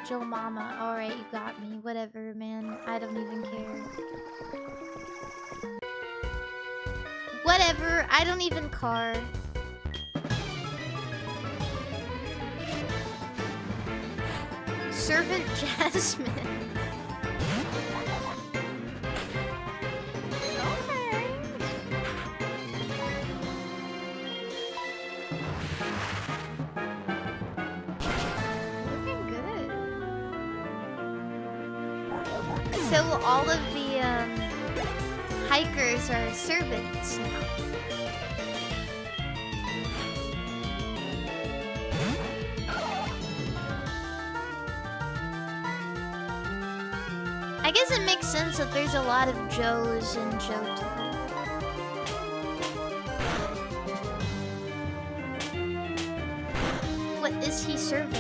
Joe Mama. Alright, you got me. Whatever, man. I don't even care. Whatever. I don't even care. Servant Jasmine. Okay. Looking good. So all of the hikers are servants now. I guess it makes sense that there's a lot of Joes in Johto. What is he serving?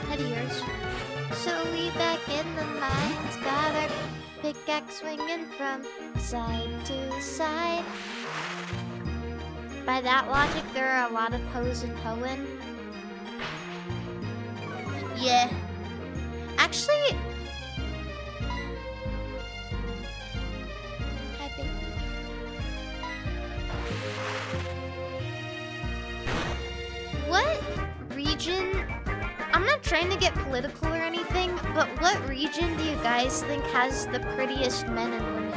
Head of yours. So we back in the mines, got our pickaxe swinging from side to side. By that logic, there are a lot of hoes and hoeing. Yeah. Actually... Hi, baby. What region... I'm not trying to get political or anything, but what region do you guys think has the prettiest men and women?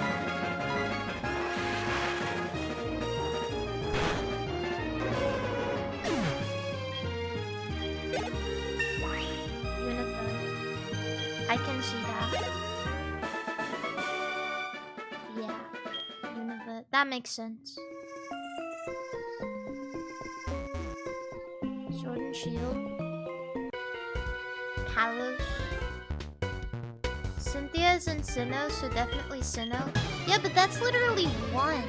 I can see that. Yeah. Unova. That makes sense. Sword and Shield. Kalos. Cynthia's and Sinnoh, so definitely Sinnoh. Yeah, but that's literally one.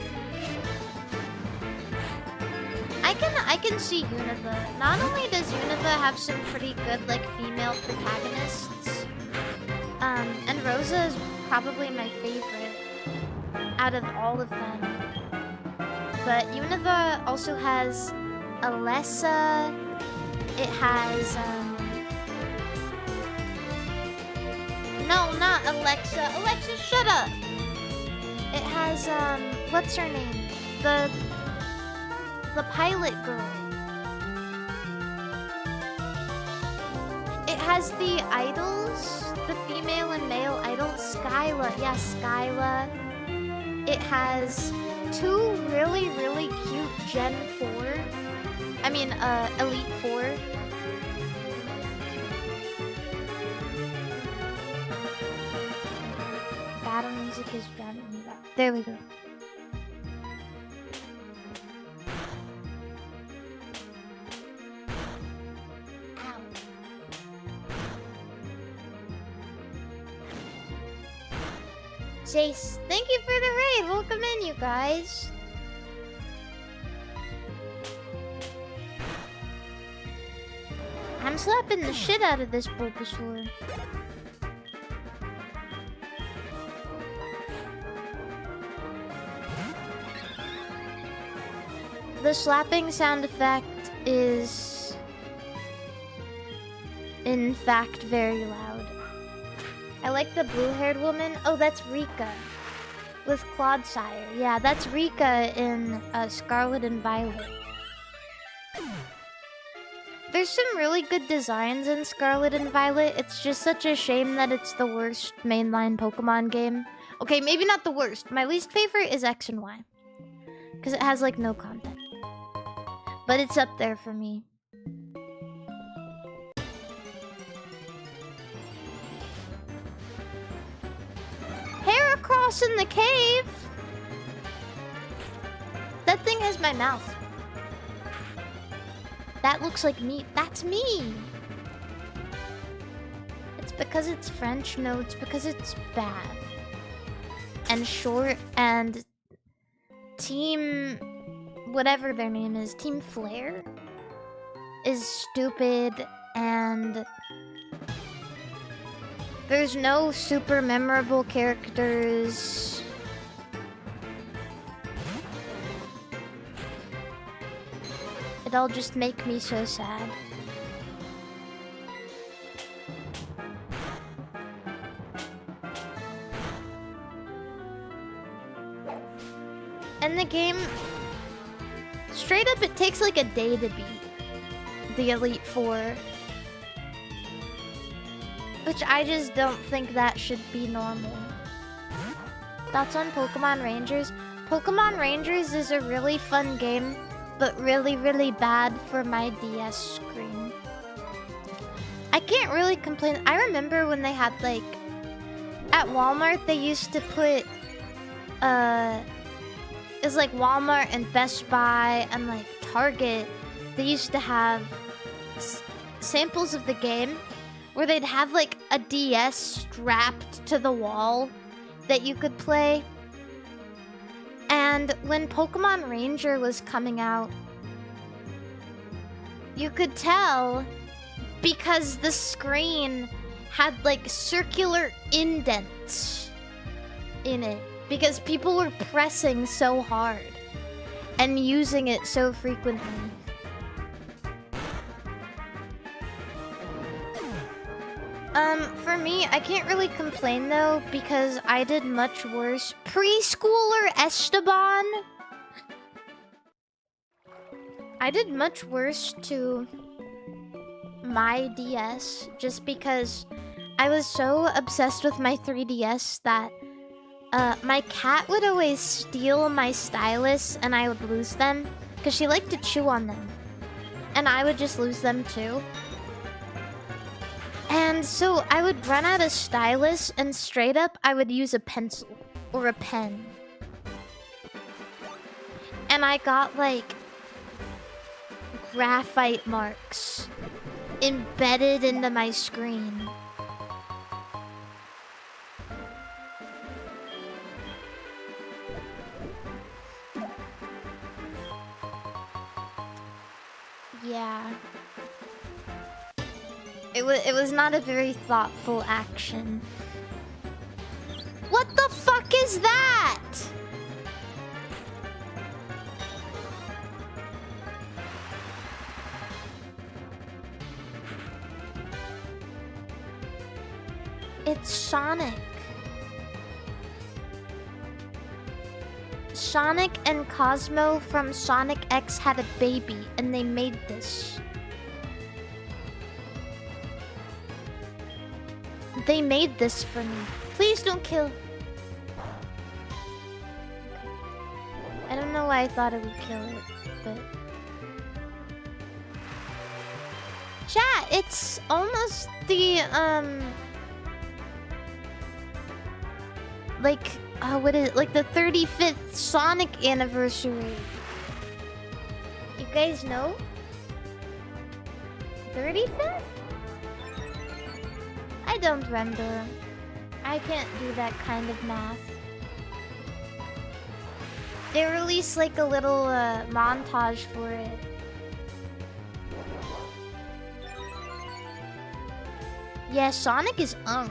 I can see Unova. Not only does Unova have some pretty good, like, female protagonists, and Rosa is probably my favorite out of all of them. But Unova also has Alessa. It has, Alexa. Alexa, shut up! It has, what's her name? The pilot girl. It has the idols, the female and male idols. Skyla, yeah, Skyla. It has 2 really, really cute Gen 4. I mean, Elite 4. Battle music is drowning me out. There we go. Ow. Jace, thank you for the raid. Welcome in, you guys. I'm slapping the shit out of this Bulbasaur. The slapping sound effect is, in fact, very loud. I like the blue-haired woman. Oh, that's Rika. With Clodsire. Yeah, that's Rika in Scarlet and Violet. There's some really good designs in Scarlet and Violet. It's just such a shame that it's the worst mainline Pokemon game. Okay, maybe not the worst. My least favorite is X and Y. Because it has, like, no content. But it's up there for me. Heracross in the cave! That thing has my mouth. That looks like me. That's me! It's because it's French? No, it's because it's bad. And short and... Team... whatever their name is, Team Flare, is stupid, and there's no super memorable characters. It'll just make me so sad. And the game... straight up, it takes like a day to beat the Elite Four. Which I just don't think that should be normal. Thoughts on Pokemon Rangers? Pokemon Rangers is a really fun game, but really, really bad for my DS screen. I can't really complain. I remember when they had like... at Walmart, they used to put... it's like Walmart and Best Buy and like Target. They used to have samples of the game where they'd have like a DS strapped to the wall that you could play. And when Pokemon Ranger was coming out, you could tell because the screen had like circular indents in it. Because people were pressing so hard and using it so frequently. For me, I can't really complain though, because I did much worse. Preschooler Esteban? I did much worse to my DS just because I was so obsessed with my 3DS that my cat would always steal my stylus and I would lose them because she liked to chew on them. And I would just lose them too. And so I would run out of stylus and straight up I would use a pencil or a pen. And I got like graphite marks embedded into my screen. Yeah. It was not a very thoughtful action. What the fuck is that? It's Sonic. Sonic and Cosmo from Sonic X had a baby, and they made this. They made this for me. Please don't kill. I don't know why I thought it would kill it, but... Chat, it's almost the, like, what is it? Like the 35th Sonic anniversary. You guys know? 35th? I don't remember. I can't do that kind of math. They released like a little montage for it. Yeah, Sonic is unk.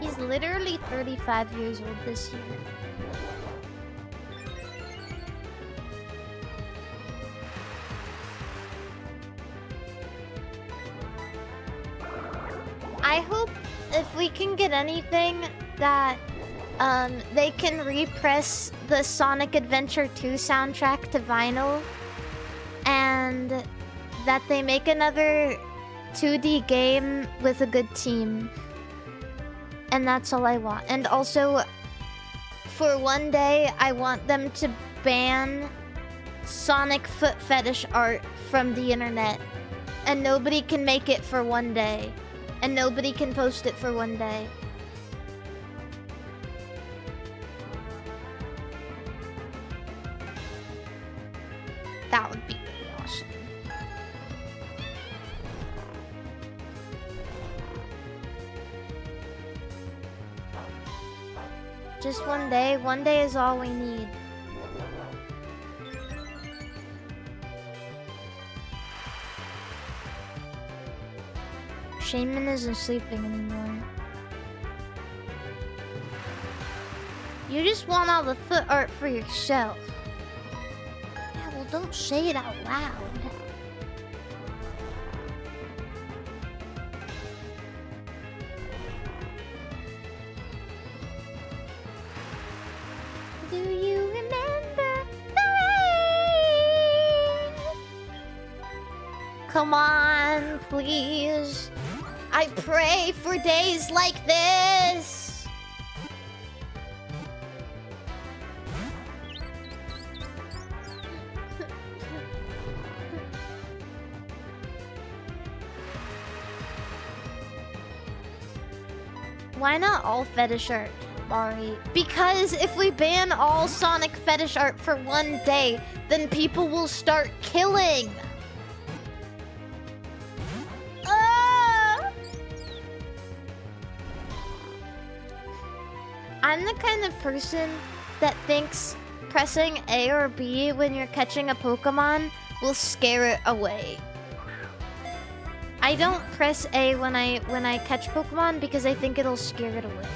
He's literally 35 years old this year. I hope if we can get anything that they can repress the Sonic Adventure 2 soundtrack to vinyl, and that they make another 2D game with a good team. And that's all I want. And also, for one day, I want them to ban Sonic foot fetish art from the internet. And nobody can make it for one day. And nobody can post it for one day. That would be really awesome. Just one day. One day is all we need. Shaman isn't sleeping anymore. You just want all the foot art for yourself. Yeah, well, don't say it out loud. Do you remember the rain? Come on, please. I pray for days like this. Why not all fetish art, Mari? Because if we ban all Sonic fetish art for one day, then people will start killing. I'm the kind of person that thinks pressing A or B when you're catching a Pokemon will scare it away. I don't press A when I catch Pokemon because I think it'll scare it away.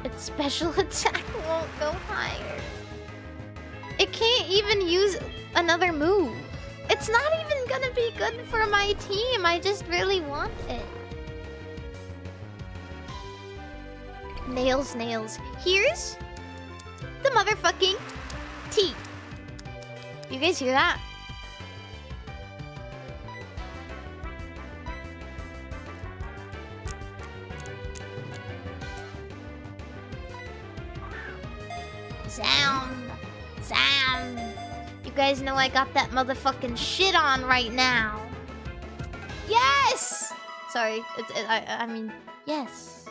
Its special attack won't go higher. It can't even use another move. It's not even gonna be good for my team. I just really want it. Nails, nails. Here's the motherfucking tea. You guys hear that? Sound. Sound. You guys know I got that motherfucking shit on right now. Yes! Sorry, I mean, yes.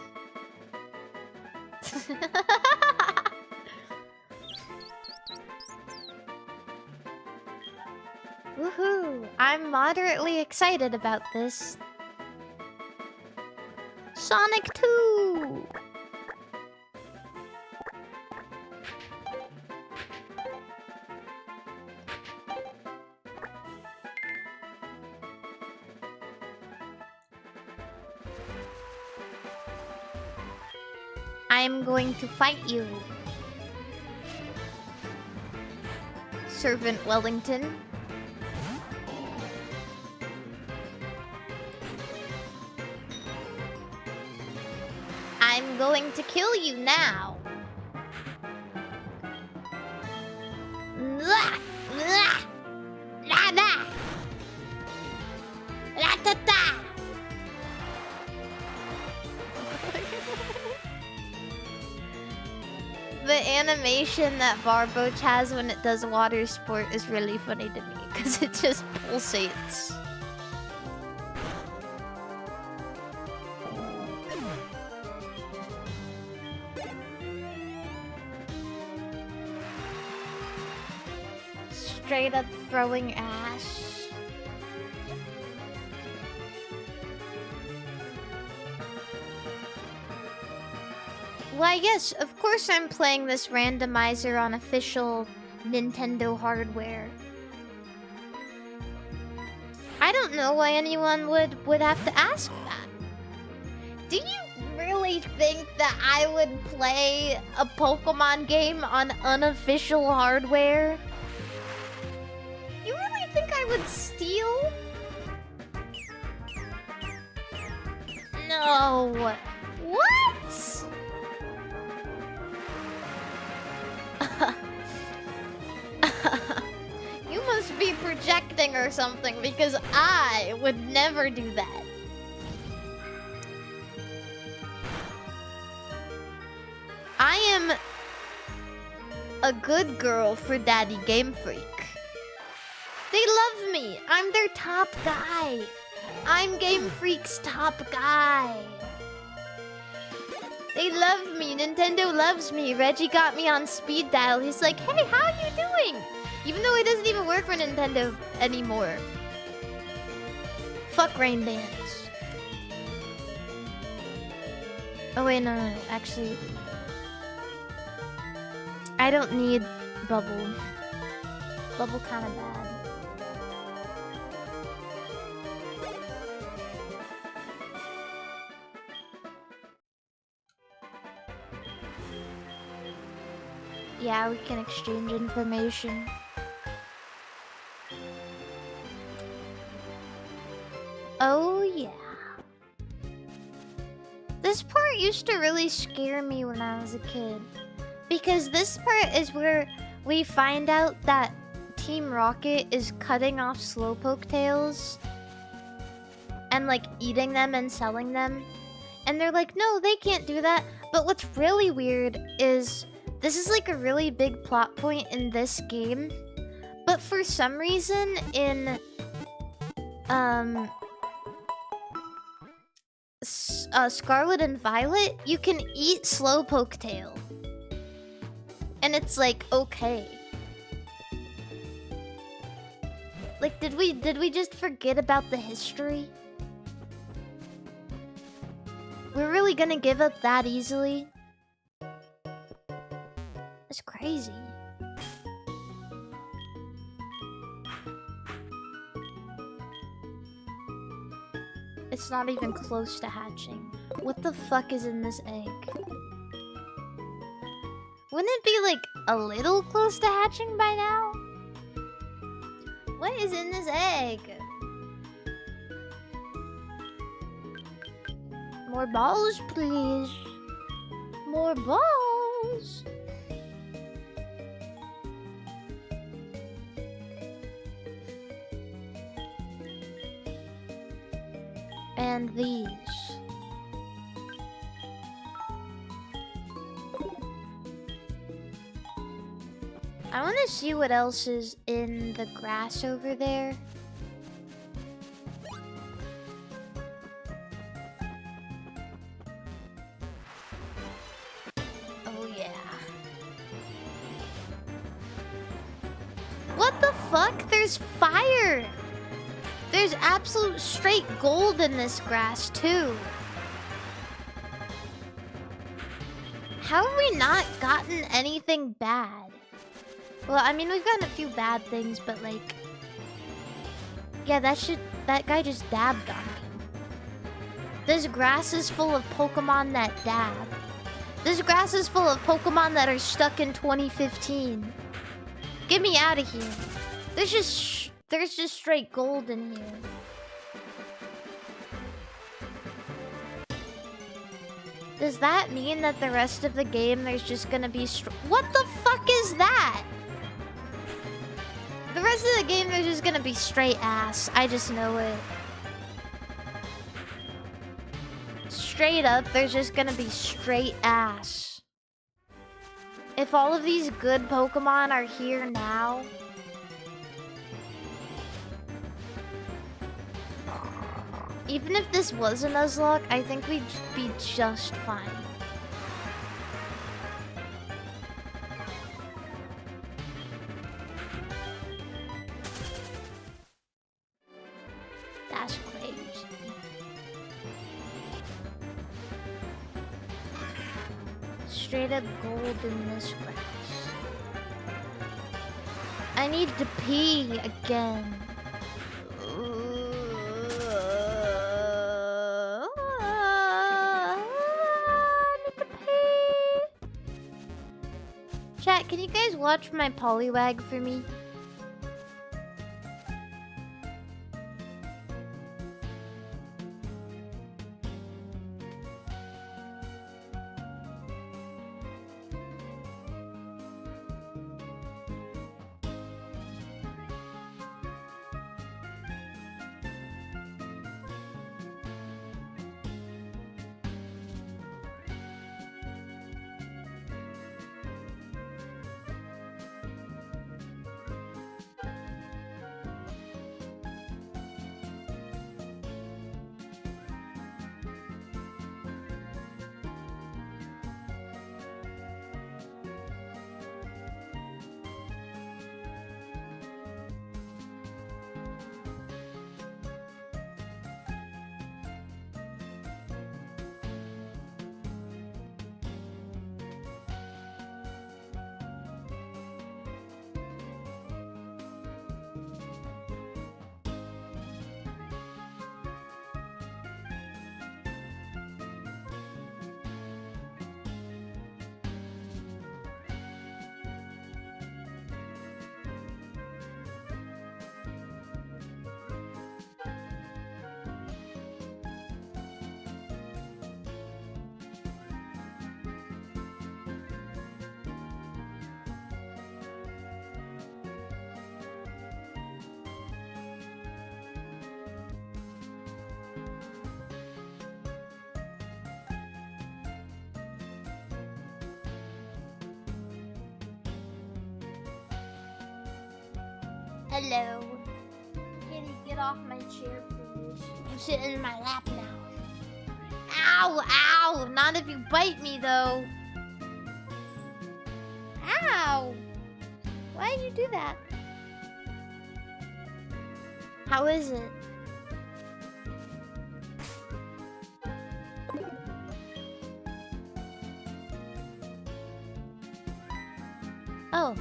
Woohoo! I'm moderately excited about this. Sonic 2! I'm going to fight you. Servant Wellington. I'm going to kill you now. The animation that Barboach has when it does water sport is really funny to me because it just pulsates. Straight up throwing ash. Why, yes, of course I'm playing this randomizer on official Nintendo hardware. I don't know why anyone would have to ask that. Do you really think that I would play a Pokemon game on unofficial hardware? You really think I would steal? No. What? You must be projecting or something because I would never do that. I am a good girl for Daddy Game Freak. They love me. I'm their top guy. I'm Game Freak's top guy. They love me. Nintendo loves me. Reggie got me on speed dial. He's like, hey, how are you doing? Even though it doesn't even work for Nintendo anymore. Fuck Rain Dance. Oh wait, no. Actually, I don't need Bubble. Bubble kind of bad. Yeah, we can exchange information. Oh yeah. This part used to really scare me when I was a kid. Because this part is where we find out that Team Rocket is cutting off Slowpoke tails and like eating them and selling them. And they're like, no, they can't do that. But what's really weird is this is like a really big plot point in this game. But for some reason in Scarlet and Violet, you can eat Slowpoke tail. And it's like, okay. Like, did we just forget about the history? We're really gonna give up that easily? That's crazy. It's not even close to hatching. What the fuck is in this egg? Wouldn't it be like a little close to hatching by now? What is in this egg? More balls, please. More balls. And these. I want to see what else is in the grass over there. Oh yeah. What the fuck? There's fire! There's absolute straight gold in this grass, too. How have we not gotten anything bad? Well, I mean, we've gotten a few bad things, but like... Yeah, that guy just dabbed on me. This grass is full of Pokemon that dab. This grass is full of Pokemon that are stuck in 2015. Get me out of here. There's just straight gold in here. Does that mean that the rest of the game there's just gonna be what the fuck is that? The rest of the game there's just gonna be straight ass. I just know it. Straight up, there's just gonna be straight ass. If all of these good Pokemon are here now... Even if this was a Nuzlocke, I think we'd be just fine. That's crazy. Straight up gold in this grass. I need to pee again. Chat, can you guys watch my Poliwag for me? Hello. Can you get off my chair, please? I'm sitting in my lap now. Ow, ow! Not if you bite me, though. Ow! Why did you do that? How is it? Oh.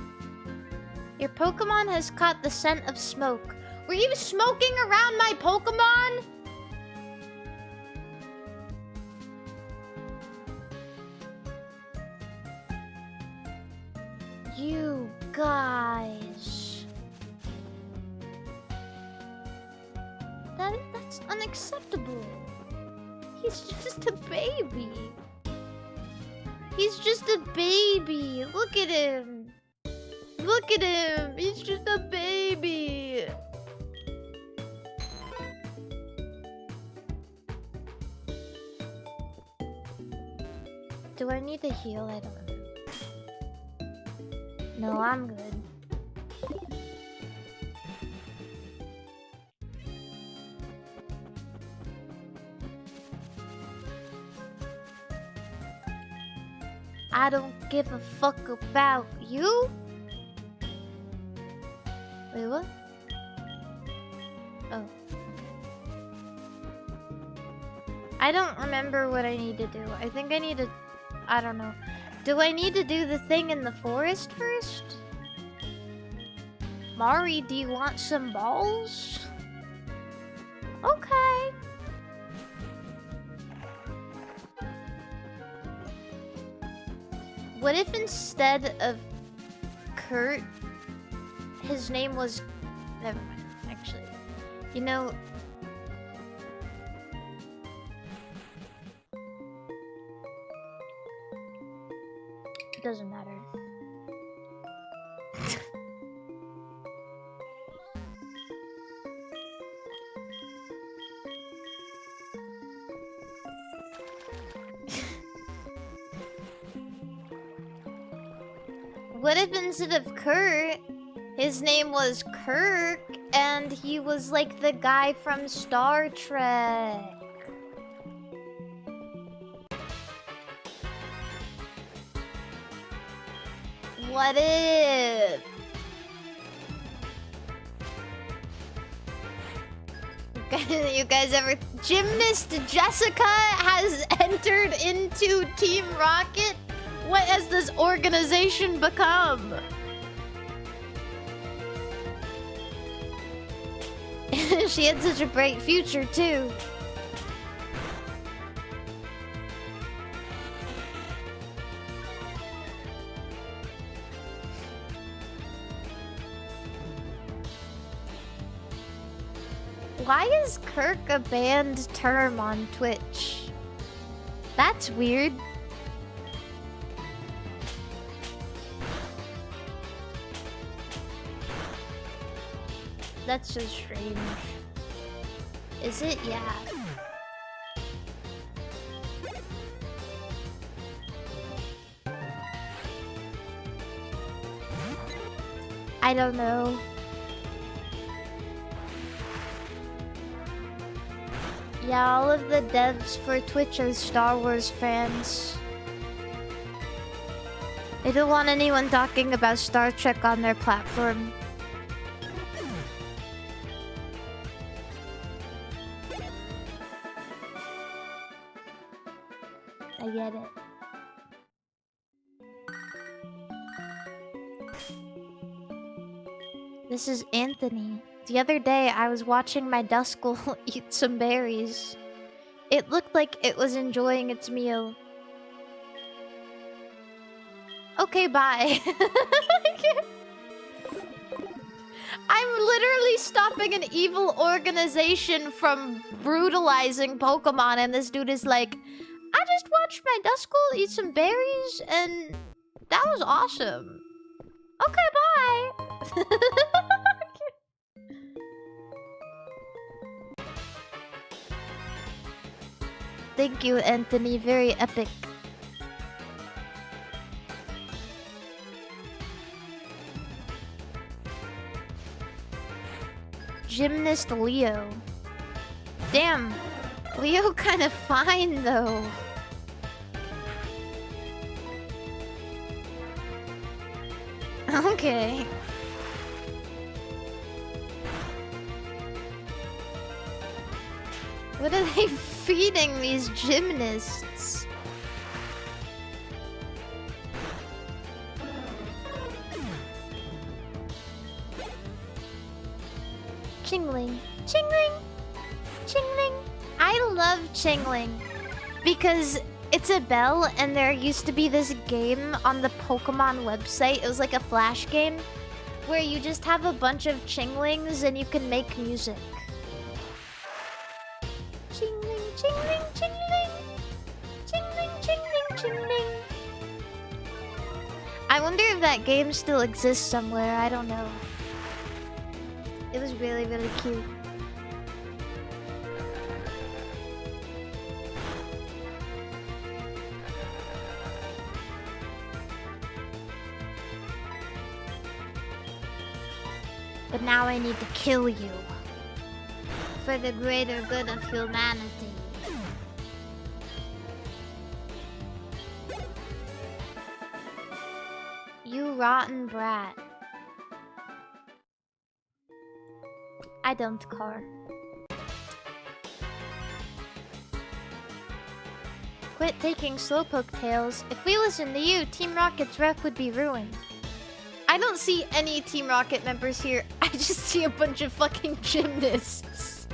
Your Pokemon has caught the scent of smoke. Were you smoking around my Pokemon? You guys. That's unacceptable. He's just a baby. He's just a baby. Look at him. Look at him! He's just a baby! Do I need to heal? I don't know. No, I'm good. I don't give a fuck about you. Wait, what? Oh. I don't remember what I need to do. I think I need to... I don't know. Do I need to do the thing in the forest first? Mari, do you want some balls? Okay. What if instead of Kurt his name was... Never mind, actually. You know... It doesn't matter. What if instead of Kurt, his name was Kirk, and he was like the guy from Star Trek? What if? You guys ever... Gymnast Jessica has entered into Team Rocket? What has this organization become? She had such a bright future, too. Why is Kirk a banned term on Twitch? That's weird. That's just strange. Is it? Yeah. I don't know. Yeah, all of the devs for Twitch are Star Wars fans. They don't want anyone talking about Star Trek on their platform. I get it. This is Anthony. The other day, I was watching my Duskull eat some berries. It looked like it was enjoying its meal. Okay, bye. I'm literally stopping an evil organization from brutalizing Pokemon, and this dude is like, I just watched my Duskull eat some berries, and that was awesome. Okay, bye. Thank you, Anthony. Very epic. Gymnast Leo. Damn. Leo kind of fine, though. Okay. What are they feeding these gymnasts? Chingling. Chingling! Chingling! I love Chingling because it's a bell, and there used to be this game on the Pokemon website. It was like a flash game where you just have a bunch of Chinglings and you can make music. Chingling, chingling, chingling. Chingling, chingling, chingling. I wonder if that game still exists somewhere. I don't know. It was really, really cute. But now I need to kill you. For the greater good of humanity. You rotten brat. I don't care. Quit taking Slowpoke tails. If we listen to you, Team Rocket's rep would be ruined. I don't see any Team Rocket members here. I just see a bunch of fucking gymnasts.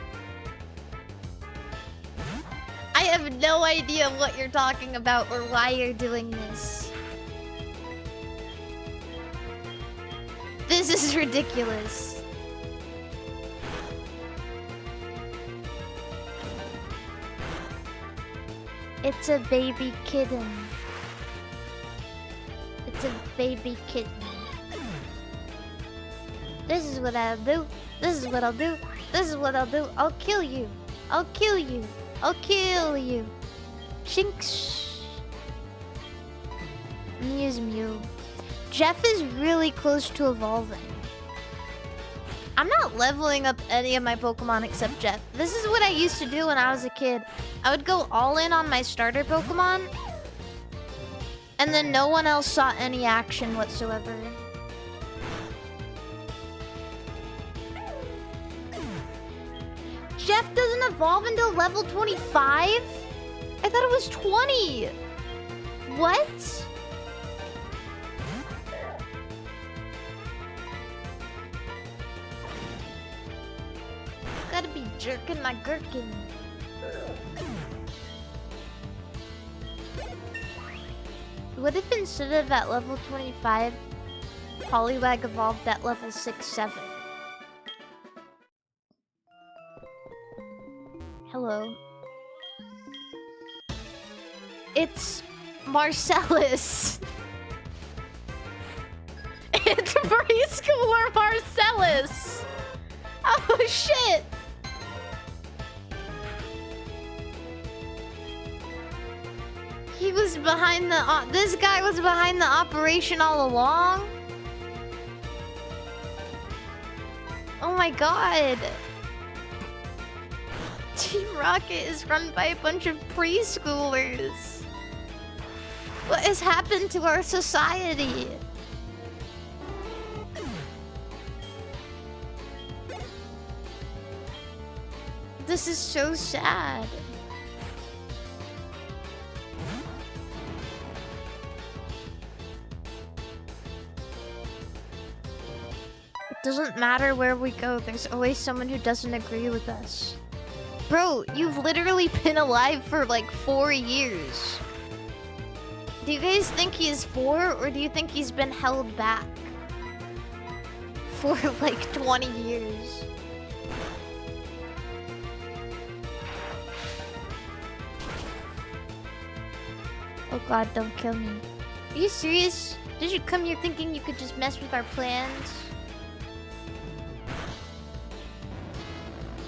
I have no idea what you're talking about or why you're doing this. This is ridiculous. It's a baby kitten. It's a baby kitten. This is what I'll do. This is what I'll do. This is what I'll do. I'll kill you. I'll kill you. I'll kill you. Shinks. Muse Mew. Jeff is really close to evolving. I'm not leveling up any of my Pokemon except Jeff. This is what I used to do when I was a kid. I would go all in on my starter Pokemon, and then no one else saw any action whatsoever. Jeff doesn't evolve until level 25? I thought it was 20. What? Gotta be jerking my gherkin. What if instead of at level 25, Poliwag evolved at level 6-7? Hello. It's Marcellus. It's preschooler Marcellus. Oh shit. He was behind the this guy was behind the operation all along. Oh my god. Team Rocket is run by a bunch of preschoolers. What has happened to our society? This is so sad. It doesn't matter where we go, there's always someone who doesn't agree with us. Bro, you've literally been alive for like 4 years. Do you guys think he's 4, or do you think he's been held back for like 20 years? Oh god, don't kill me. Are you serious? Did you come here thinking you could just mess with our plans?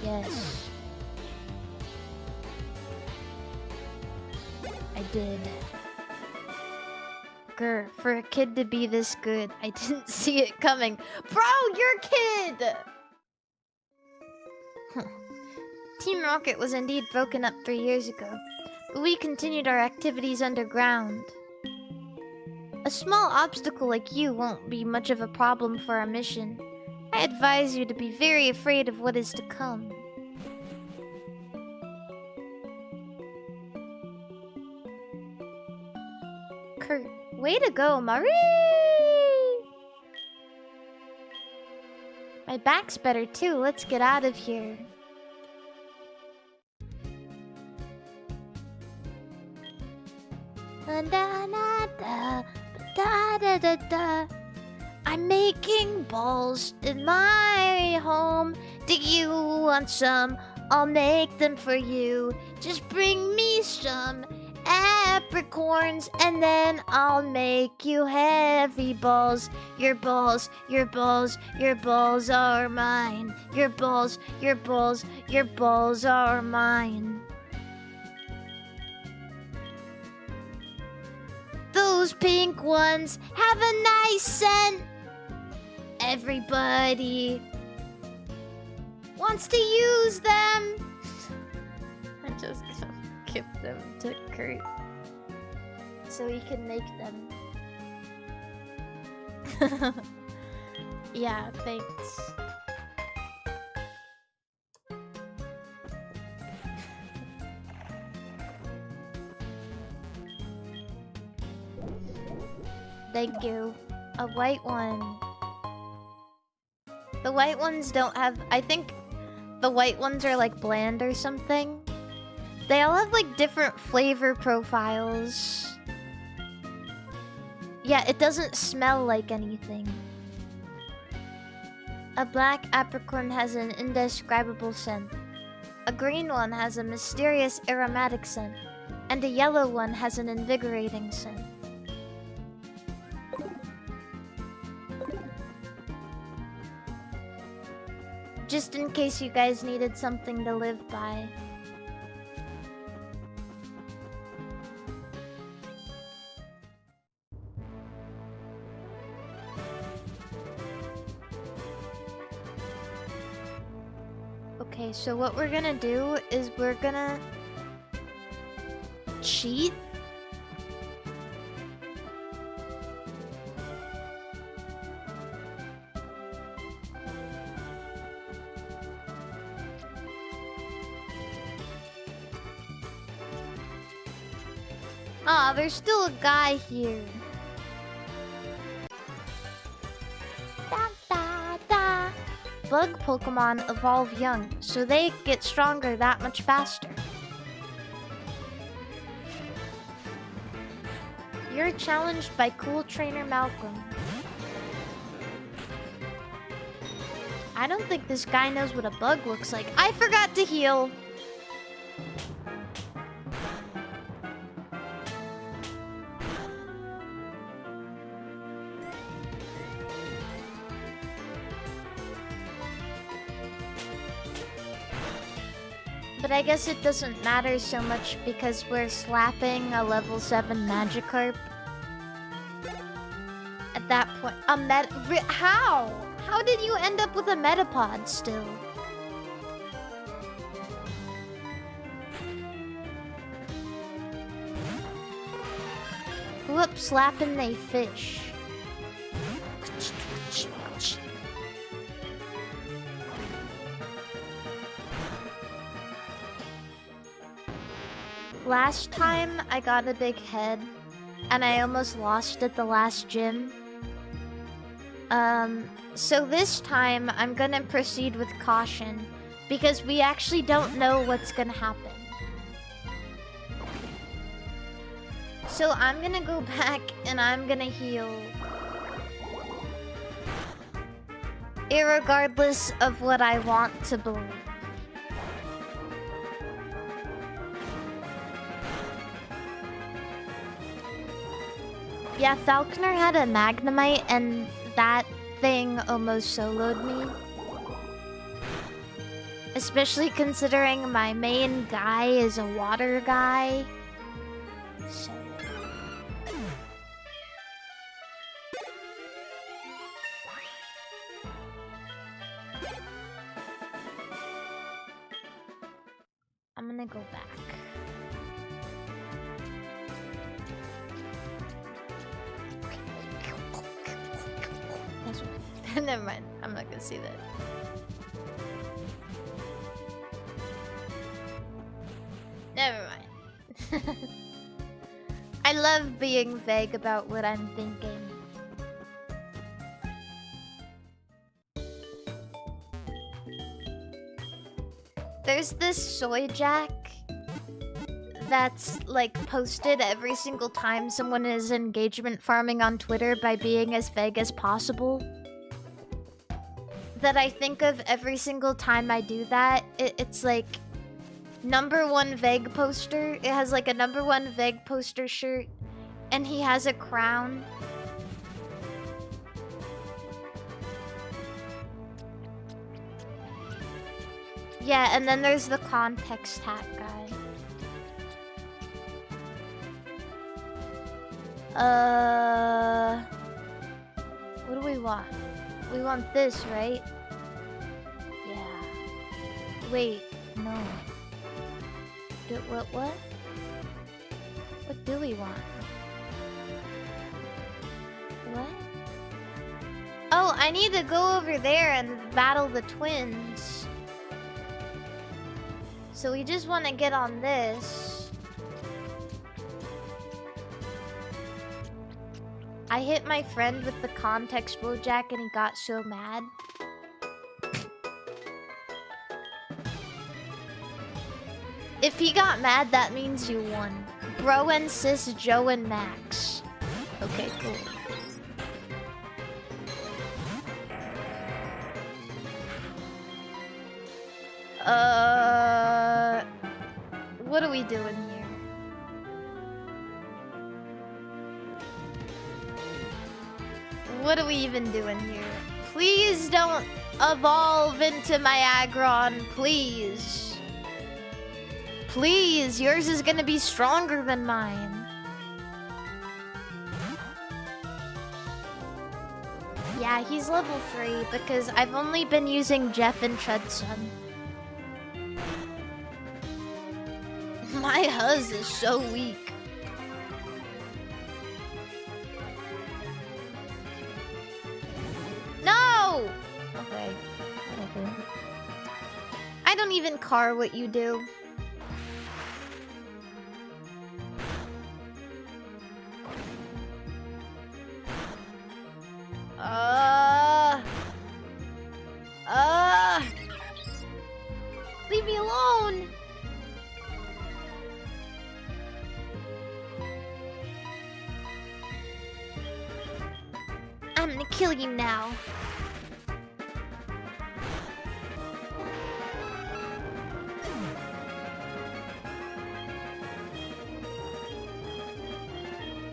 Yes. I did. Grr, for a kid to be this good, I didn't see it coming. Bro, you're a kid! Team Rocket was indeed broken up 3 years ago, but we continued our activities underground. A small obstacle like you won't be much of a problem for our mission. I advise you to be very afraid of what is to come. Kurt, way to go, Mari! My back's better too. Let's get out of here. I'm making balls in my home. Do you want some? I'll make them for you. Just bring me some apricorns, and then I'll make you heavy balls. Your balls, your balls, your balls are mine. Your balls, your balls, your balls are mine. Those pink ones have a nice scent. Everybody wants to use them. I just gonna give them to Kurt so he can make them. Yeah, thanks. Thank you. A white one. The white ones don't have... I think the white ones are like bland or something. They all have like different flavor profiles. Yeah, it doesn't smell like anything. A black apricorn has an indescribable scent. A green one has a mysterious aromatic scent. And a yellow one has an invigorating scent. Just in case you guys needed something to live by. Okay, so what we're gonna do is we're gonna cheat. Ah, there's still a guy here. Da, da, da. Bug Pokemon evolve young, so they get stronger that much faster. You're challenged by Cool Trainer Malcolm. I don't think this guy knows what a bug looks like. I forgot to heal. But I guess it doesn't matter so much because we're slapping a level 7 Magikarp. At that point, how? How did you end up with a Metapod still? Who up slapping they fish? Last time I got a big head and I almost lost at the last gym. So this time I'm gonna proceed with caution because we actually don't know what's gonna happen. So I'm gonna go back and I'm gonna heal. Irregardless of what I want to believe. Yeah, Falconer had a Magnemite and that thing almost soloed me. Especially considering my main guy is a water guy. So... I'm gonna go back. Never mind, I'm not gonna see that. Never mind. I love being vague about what I'm thinking. There's this soy jack that's like posted every single time someone is engagement farming on Twitter by being as vague as possible. That I think of every single time I do that. It's like #1 vague poster. It has like a #1 vague poster shirt and he has a crown. Yeah, and then there's the context hat guy. What do we want? We want this, right? Yeah. Wait, no. What? What do we want? What? Oh, I need to go over there and battle the twins. So we just want to get on this. I hit my friend with the context Bojack and he got so mad. If he got mad, that means you won. Bro and sis, Joe and Max. Okay, cool. What are we doing here? What are we even doing here? Please don't evolve into my Aggron, please. Please, yours is gonna be stronger than mine. Yeah, he's level 3 because I've only been using Jeff and Chudson. My huzz is so weak. No! Okay. I don't even care what you do. Leave me alone. I'm gonna kill you now.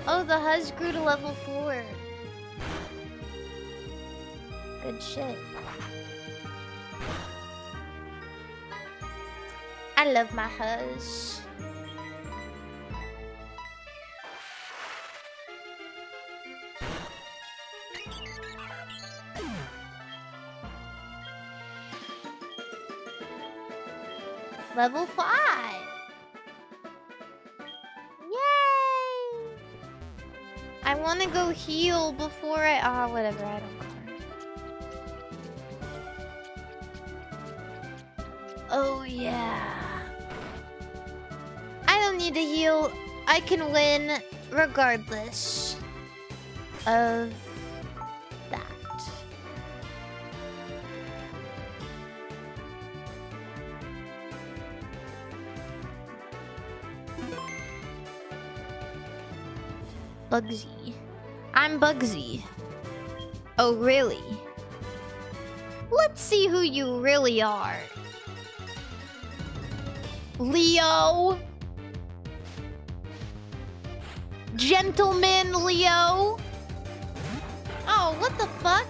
Oh, the huzz grew to level 4. Good shit. I love my huzz. Level 5. Yay! I want to go heal before I... whatever, I don't care. Oh, yeah. I don't need to heal. I can win regardless of that. Bugsy. I'm Bugsy. Oh, really? Let's see who you really are. Leo. Gentleman Leo. Oh, what the fuck?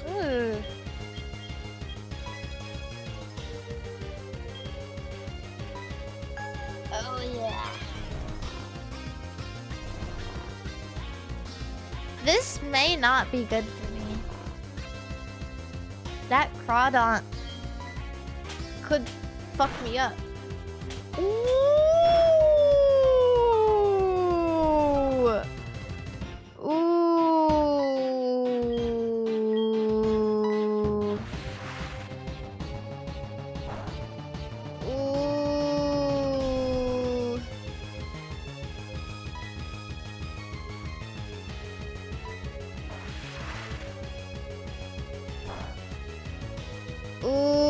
Ooh. Oh, yeah. This may not be good for me. That Crawdont could fuck me up. Ooh. Ooh. Ooh. Ooh.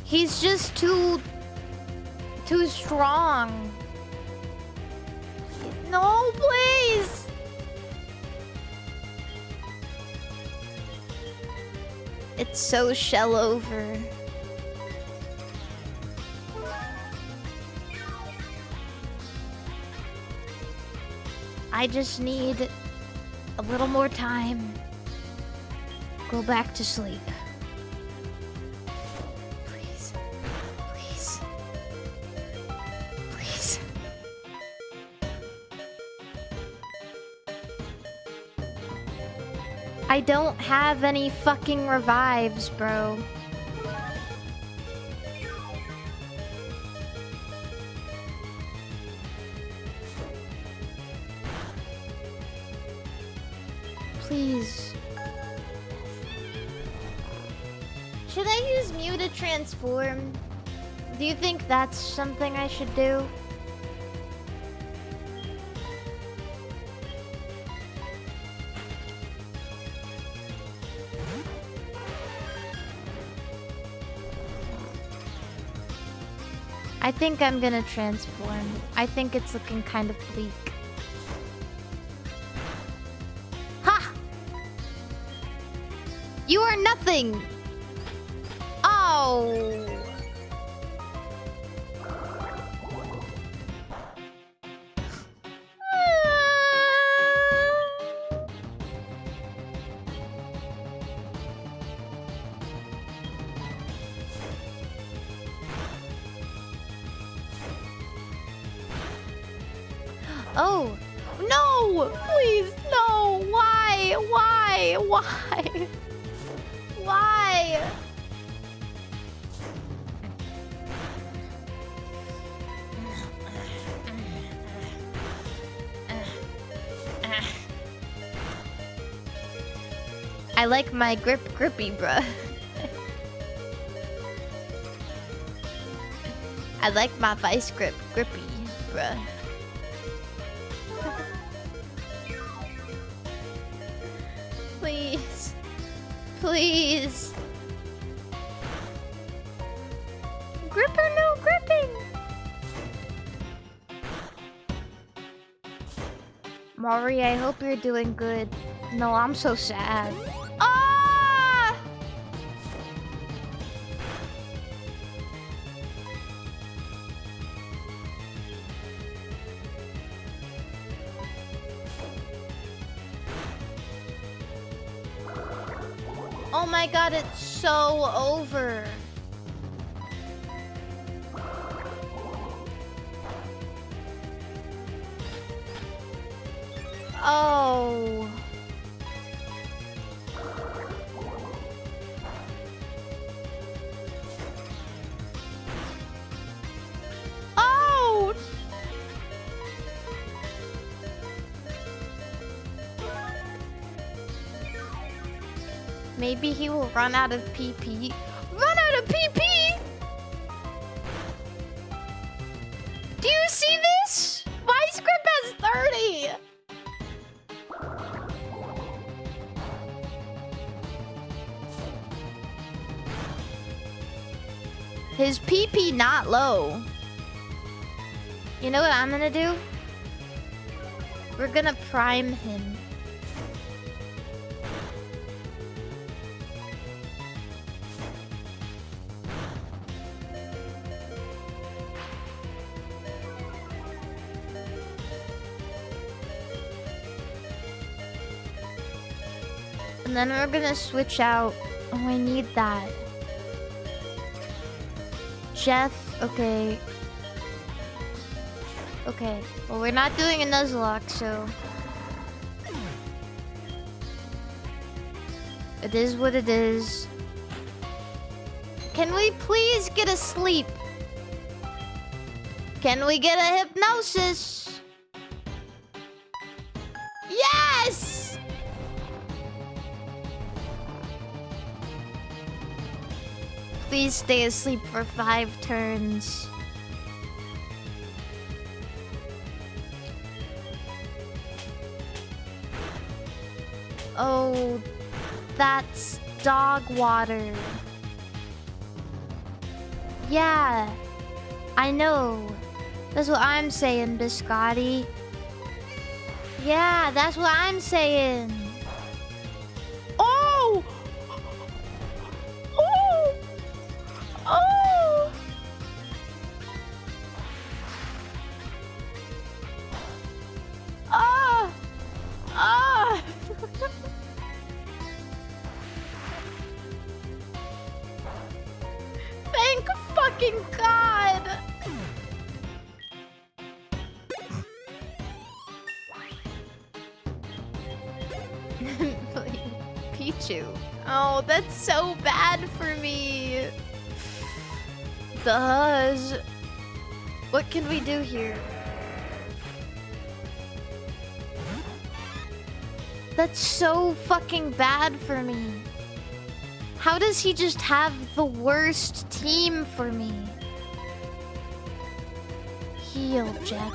He's just too strong. No, please. It's so shell over. I just need a little more time. Go back to sleep. Please. Please. Please. I don't have any fucking revives, bro. Please. Should I use Mew to transform? Do you think that's something I should do? I think I'm gonna transform. I think it's looking kind of bleak. Ha! You are nothing! Oh! Oh! No! Please, no! Why? Why? Why? Why? I like my grip grippy, bruh. I like my vice grip grippy, bruh. Please. Please. Gripper, no gripping! Mari, I hope you're doing good. No, I'm so sad. Ah! Oh my god, it's so over. Oh. Oh! Maybe he will run out of PP. Run out of PP?! Do you see this? My script has 30! His PP not low. You know what I'm gonna do? We're gonna prime him. And then we're gonna switch out. Oh, I need that. Jeff, okay. Okay, well, we're not doing a Nuzlocke, so... It is what it is. Can we please get a sleep? Can we get a hypnosis? Yes! Please stay asleep for 5 turns. Oh, that's dog water. Yeah, I know. That's what I'm saying, Biscotti. Yeah, that's what I'm saying. Oh! Oh! Oh! Ah! Ah! Thank fucking God! Pichu. Oh, that's so bad for me. The huzz. What can we do here? That's so fucking bad for me. How does he just have the worst team for me? Heal, Jeff.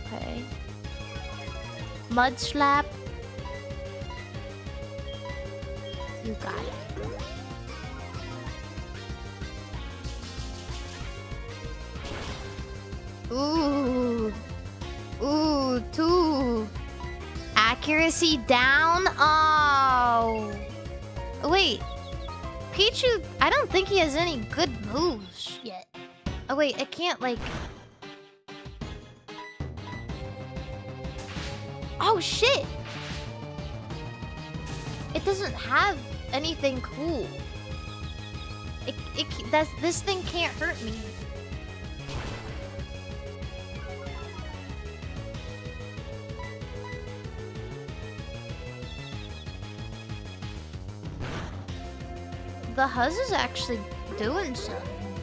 Okay. Mud slap. You got it. Ooh. Ooh, 2. Accuracy down? Oh. Wait. Pichu, I don't think he has any good moves yet. Oh wait, I can't like... Oh shit! It doesn't have anything cool. This thing can't hurt me. The Huzz is actually doing something.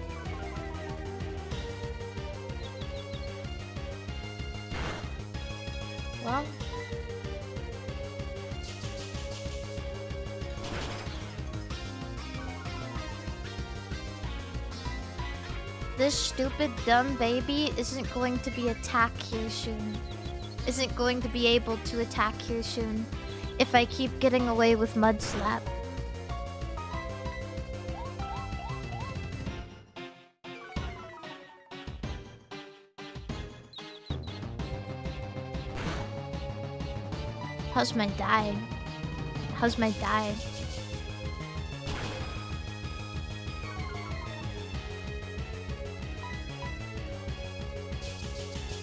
Well... This stupid dumb baby isn't going to be attack here soon. Isn't going to be able to attack here soon if I keep getting away with Mud Slap. How's my die? How's my die?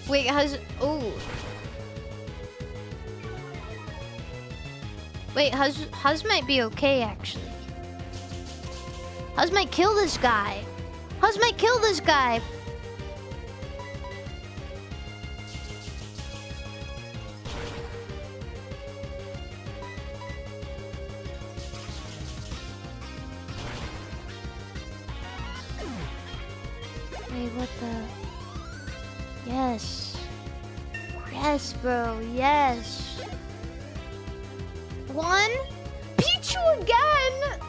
Wait, how's... Oh. Wait, Huzz might be okay, actually. Huzz might kill this guy. Huzz might kill this guy. Wait, what the... Yes. Yes, bro. Yes. One. Pichu again!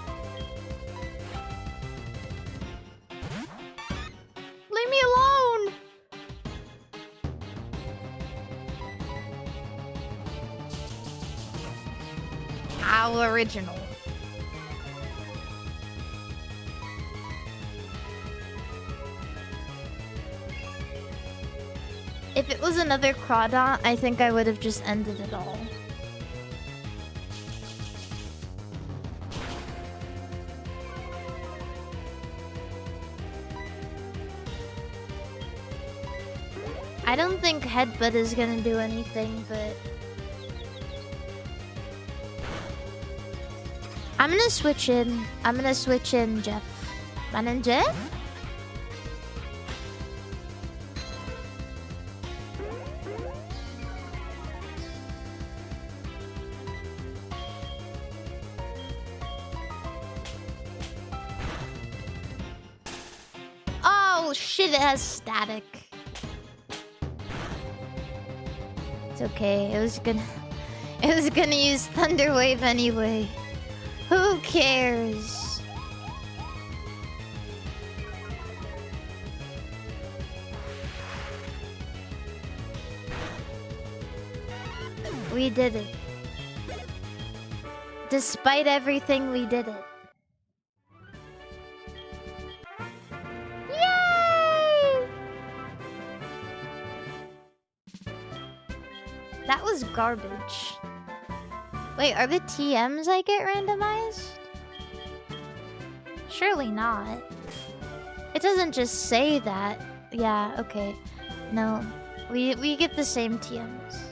Leave me alone! How original. If it was another Crawdon, I think I would have just ended it all. I don't think Headbutt is gonna do anything, but... I'm gonna switch in. I'm gonna switch in Jeff. My name Jeff? Oh shit, it has static. It's okay. It was gonna use Thunder Wave anyway. Who cares? We did it. Despite everything, we did it. Yay! That was garbage. Wait, are the TMs I get randomized? Surely not. It doesn't just say that. Yeah, okay. No. We get the same TMs.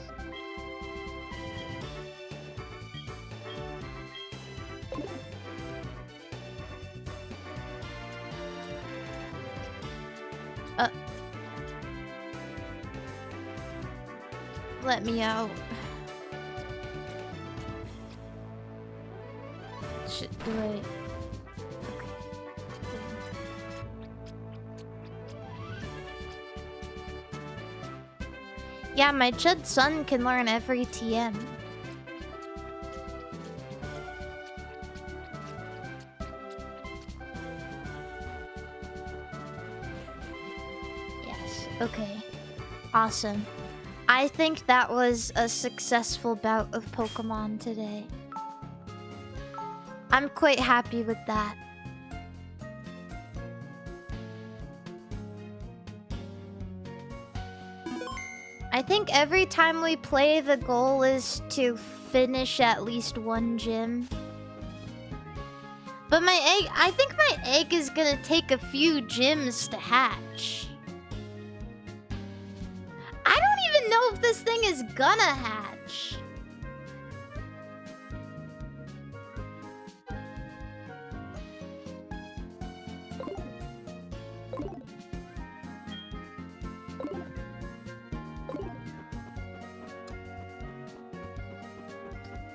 Let me out. Shit, do I... Okay. Yeah, my Chud son can learn every TM. Yes, okay. Awesome. I think that was a successful bout of Pokemon today. I'm quite happy with that. I think every time we play, the goal is to finish at least one gym. But my egg, I think my egg is gonna take a few gyms to hatch. I don't even know if this thing is gonna hatch.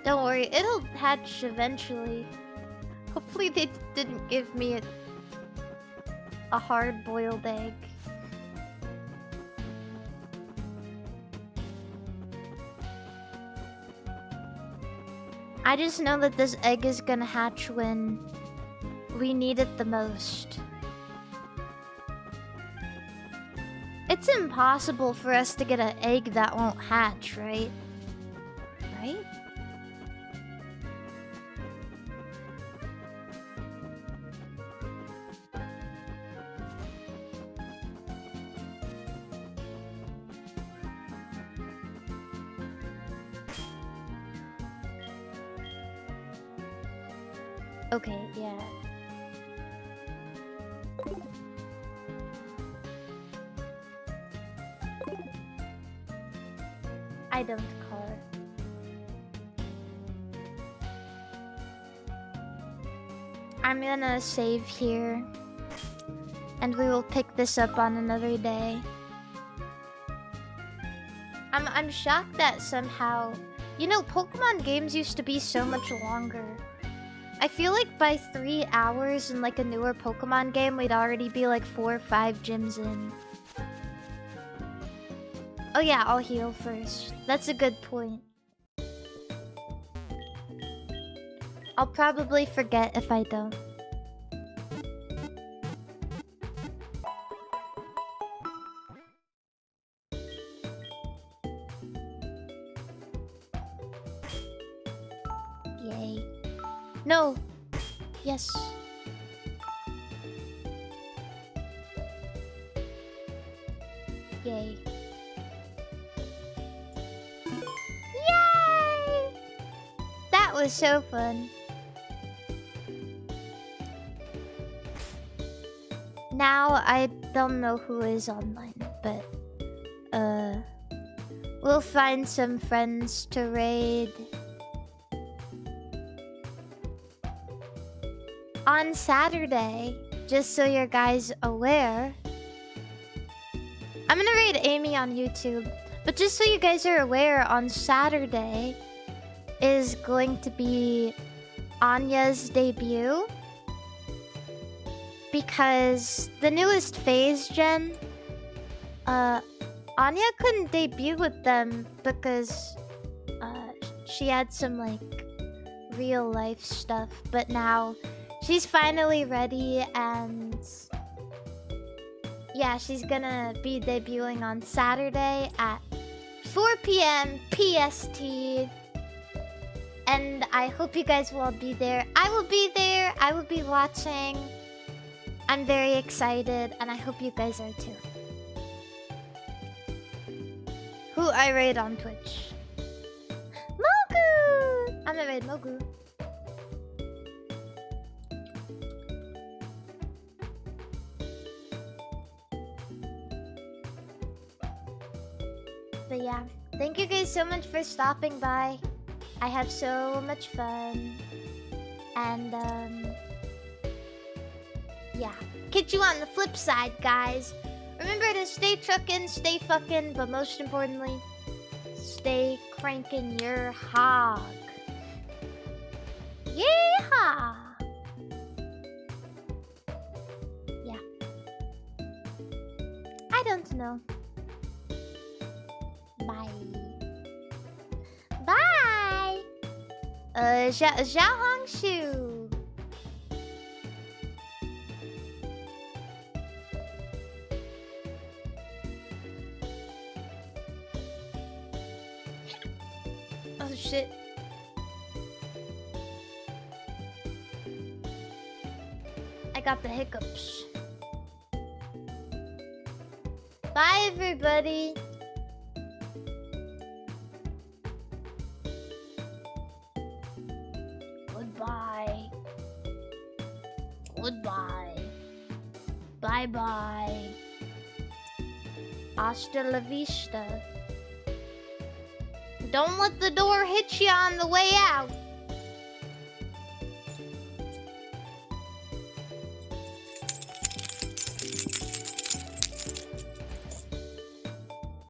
Don't worry, it'll hatch eventually. Hopefully they didn't give me a hard-boiled egg. I just know that this egg is gonna hatch when we need it the most. It's impossible for us to get an egg that won't hatch, right? Right? Okay, yeah. I don't car. I'm gonna save here. And we will pick this up on another day. I'm shocked that somehow... You know, Pokemon games used to be so much longer. I feel like by 3 hours in like a newer Pokemon game, we'd already be like 4 or 5 gyms in. Oh yeah, I'll heal first. That's a good point. I'll probably forget if I don't. Yay. No! Yes. Yay. Yay! That was so fun. Now I don't know who is online, but we'll find some friends to raid. On Saturday, just so you guys aware, I'm gonna raid Amy on YouTube, but just so you guys are aware, on Saturday is going to be Anya's debut, because the newest phase gen, Anya couldn't debut with them because she had some like real life stuff, but now she's finally ready, and yeah, she's gonna be debuting on Saturday at 4 PM PST. And I hope you guys will all be there. I will be there. I will be watching. I'm very excited, and I hope you guys are too. Who I raid on Twitch? Mogu! I'm gonna raid Mogu. But yeah, thank you guys so much for stopping by. I have so much fun. And yeah, catch you on the flip side, guys. Remember to stay truckin', stay fucking, but most importantly, stay cranking your hog. Yeehaw! Yeah. I don't know. Bye. Bye! Xiao Hongshu. Oh shit. I got the hiccups. Bye everybody. Goodbye. Bye-bye. Hasta la vista. Don't let the door hit you on the way out.